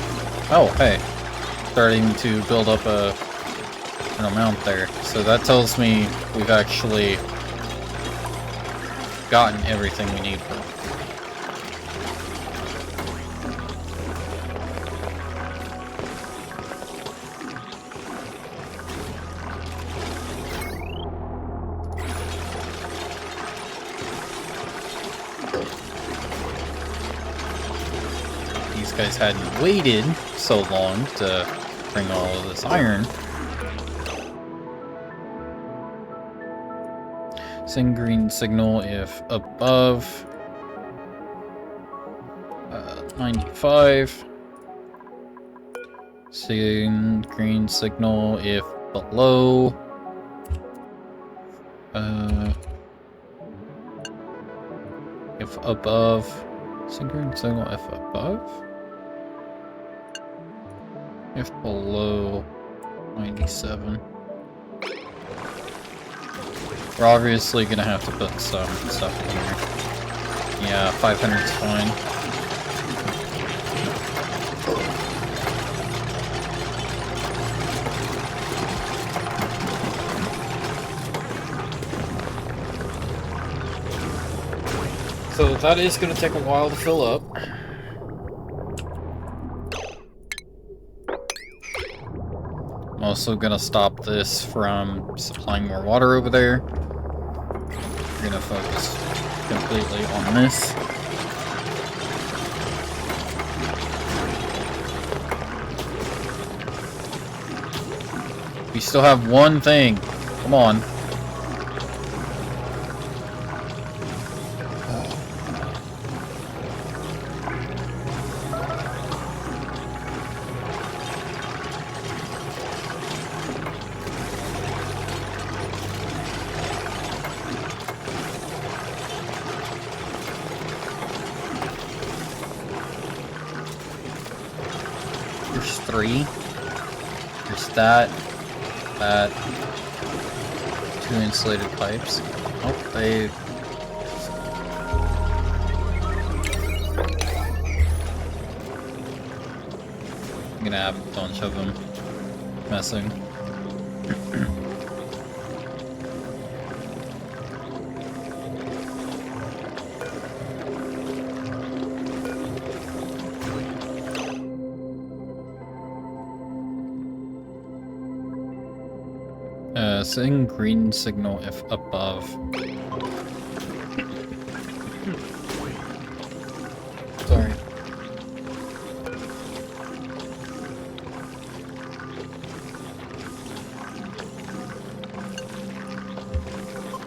Oh, hey. Starting to build up an amount there. So that tells me we've actually gotten everything we need for it. these guys hadn't waited so long to bring all of this iron. Send green signal if above 95. Send green signal if below if above. Send green signal if above. If below 97. We're obviously gonna have to put some stuff in here. Yeah, 500's fine. So that is gonna take a while to fill up. I'm also gonna stop this from supplying more water over there. We're gonna focus completely on this. We still have one thing. Come on. There's 3. There's that. 2 insulated pipes. Oh, they... I'm gonna have a bunch of them messing. Send green signal if above. Sorry.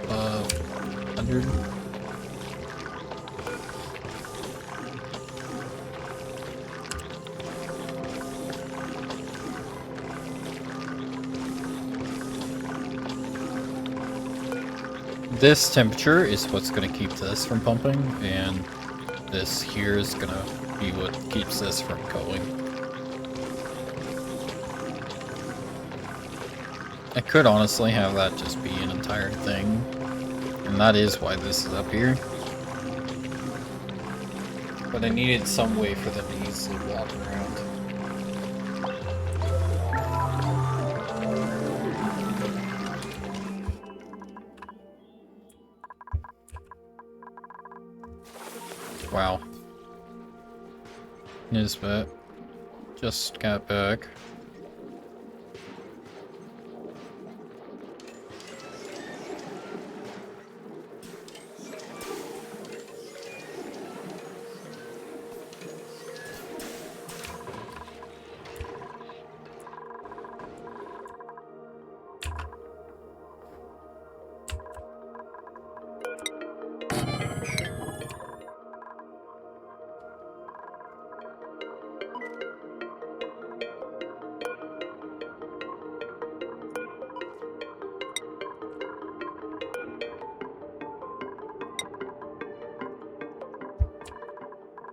Above 100. This temperature is what's going to keep this from pumping, and this here is going to be what keeps this from going. I could honestly have that just be an entire thing, and that is why this is up here. But I needed some way for them to easily walk around. Wow. Nisbet just got back.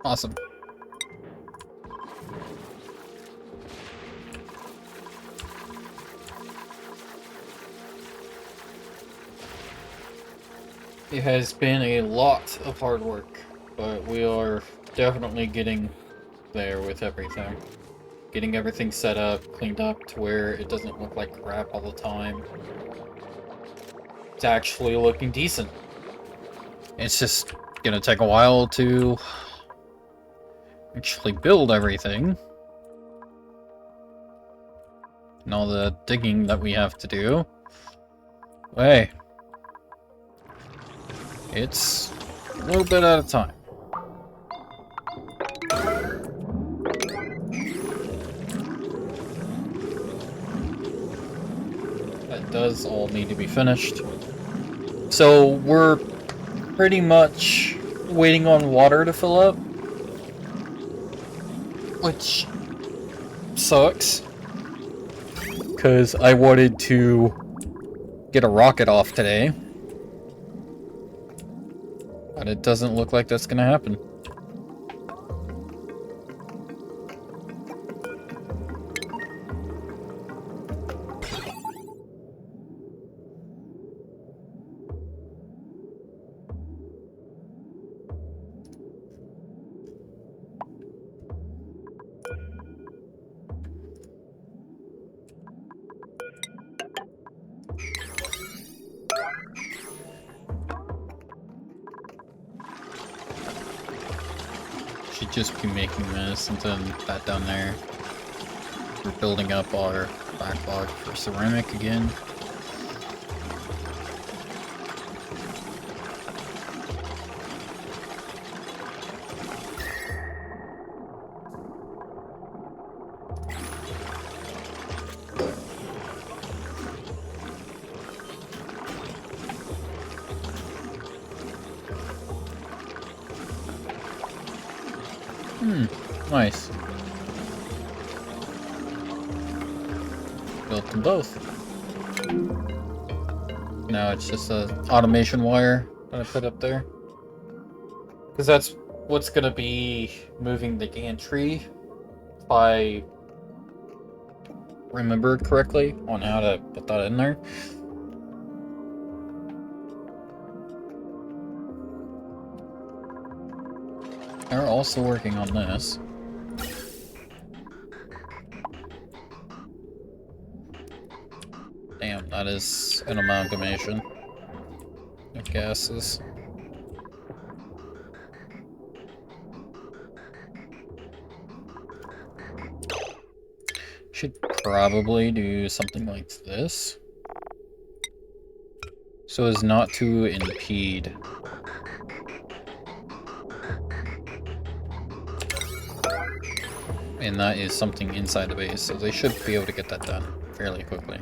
Awesome. It has been a lot of hard work, but we are definitely getting there with everything. Getting everything set up, cleaned up to where it doesn't look like crap all the time. It's actually looking decent. It's just gonna take a while to actually build everything. And all the digging that we have to do. Hey. It's a little bit at a time. does all need to be finished. So we're pretty much waiting on water to fill up, which sucks, because I wanted to get a rocket off today, but it doesn't look like that's gonna happen. Should just be making this and then that down there. We're building up our backlog for ceramic again. Nice. Built them both. Now it's just a automation wire that I put up there. Because that's what's going to be moving the gantry, if I remember correctly on how to put that in there. They're also working on this. Damn, that is an amalgamation of gases. Should probably do something like this, so as not to impede. And that is something inside the base, so they should be able to get that done fairly quickly.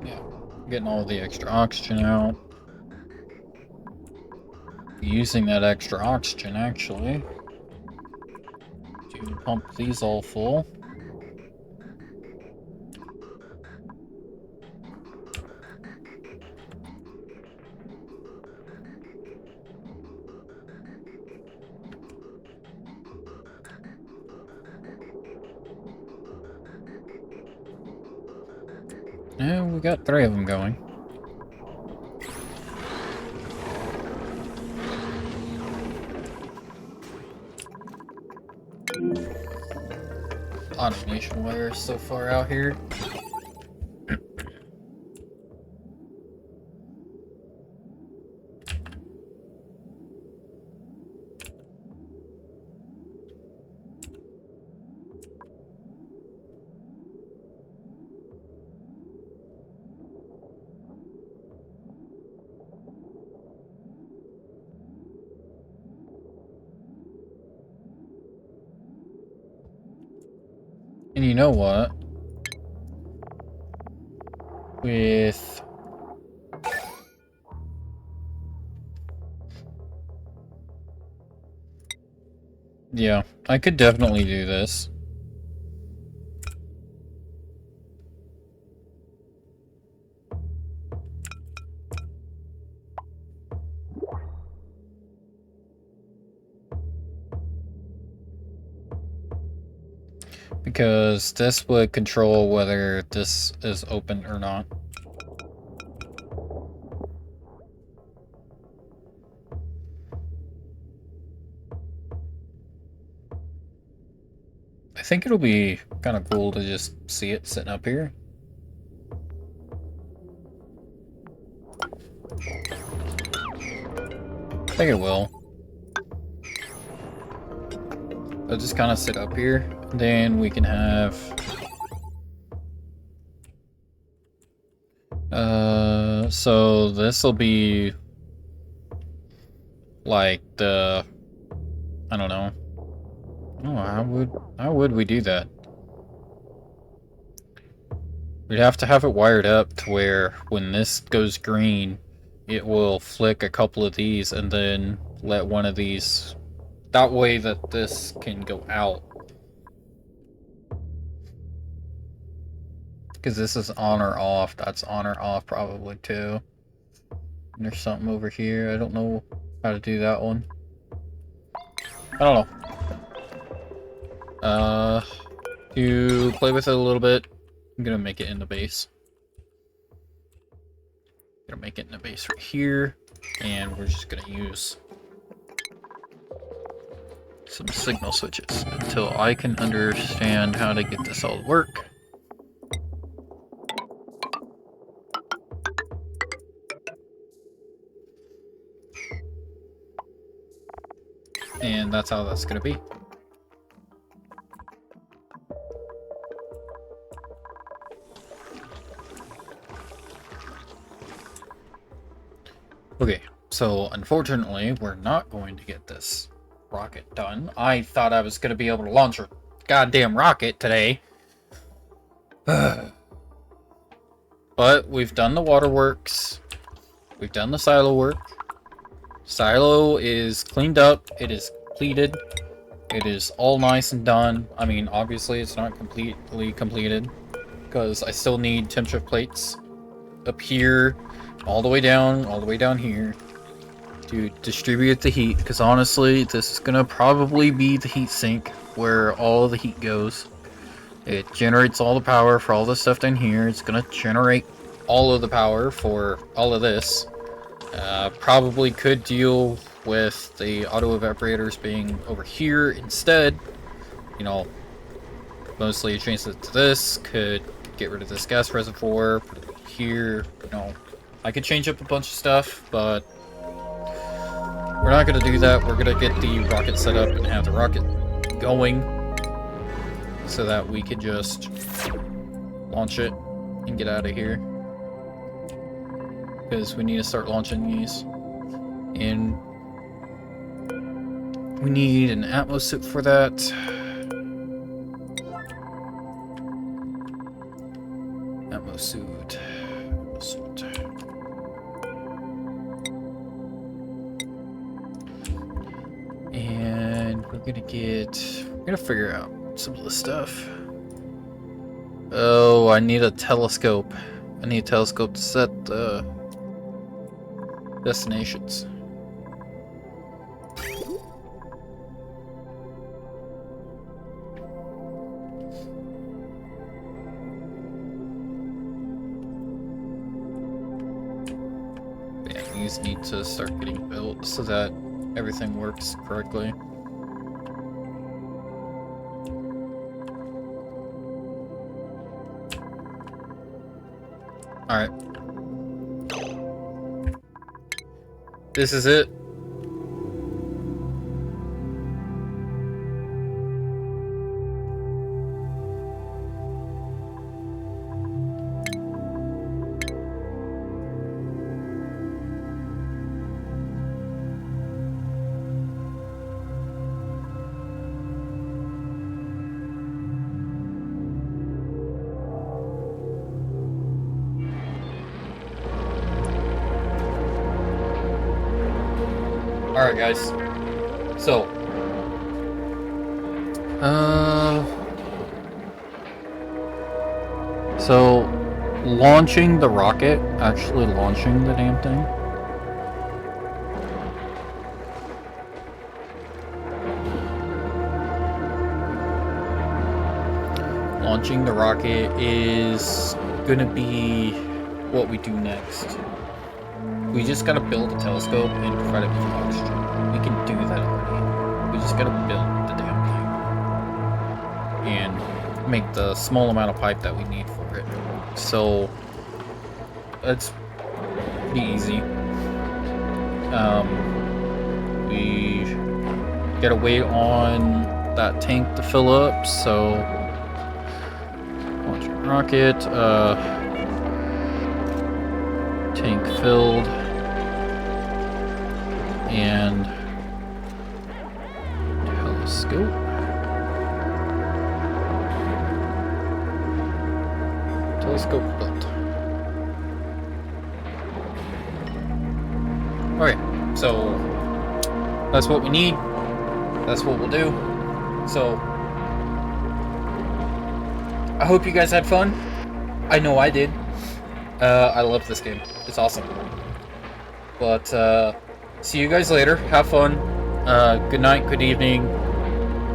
Yeah, getting all the extra oxygen out. Using that extra oxygen, actually, to pump these all full. Yeah, we got 3 of them going. Automation wire is so far out here. And you know what? With... Yeah, I could definitely do this. Because this would control whether this is open or not. I think it'll be kind of cool to just see it sitting up here. I think it will. I'll just kind of sit up here. Then we can have... so this will be Like the, I don't know. Oh, how would we do that? We'd have to have it wired up to where when this goes green, it will flick a couple of these and then let one of these, that way that this can go out. Because this is on or off, that's on or off probably too. And there's something over here, I don't know how to do that one. I don't know. To play with it a little bit, I'm gonna make it in the base. Gonna make it in the base right here, and we're just gonna use some signal switches until I can understand how to get this all to work. And that's how that's gonna be. Okay, so unfortunately, we're not going to get this rocket done. I thought I was going to be able to launch a goddamn rocket today. But we've done the waterworks. We've done the silo work. Silo is cleaned up. It is completed. It is all nice and done. I mean, obviously it's not completely completed because I still need temperature plates up here, all the way down here to distribute the heat, because honestly this is gonna probably be the heat sink where all the heat goes. It generates all the power for all the stuff down here. It's gonna generate all of the power for all of this. Probably could deal with the auto evaporators being over here instead. You know, mostly change it to this, could get rid of this gas reservoir, put it here, you know. I could change up a bunch of stuff, but we're not going to do that. We're going to get the rocket set up and have the rocket going so that we could just launch it and get out of here. Because we need to start launching these. And we need an Atmos suit for that. Atmos suit. Atmos suit. And we're gonna figure out some of the stuff. Oh, I need a telescope. I need a telescope to set the destinations. Yeah, these need to start getting built so that everything works correctly. Alright. This is it. Alright guys, so launching the rocket, actually launching the damn thing, launching the rocket is gonna be what we do next. We just gotta build a telescope and provide it with oxygen. We can do that already. We just gotta build the damn thing. And make the small amount of pipe that we need for it. So, it's pretty easy. We gotta wait on that tank to fill up, so launch a rocket, tank filled. And Telescope. Telescope built. Okay, so that's what we need. That's what we'll do. So I hope you guys had fun. I know I did. I love this game. It's awesome. But see you guys later. Have fun. Good night, good evening,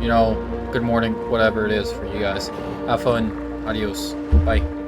you know, good morning, whatever it is for you guys. Have fun. Adios. Bye.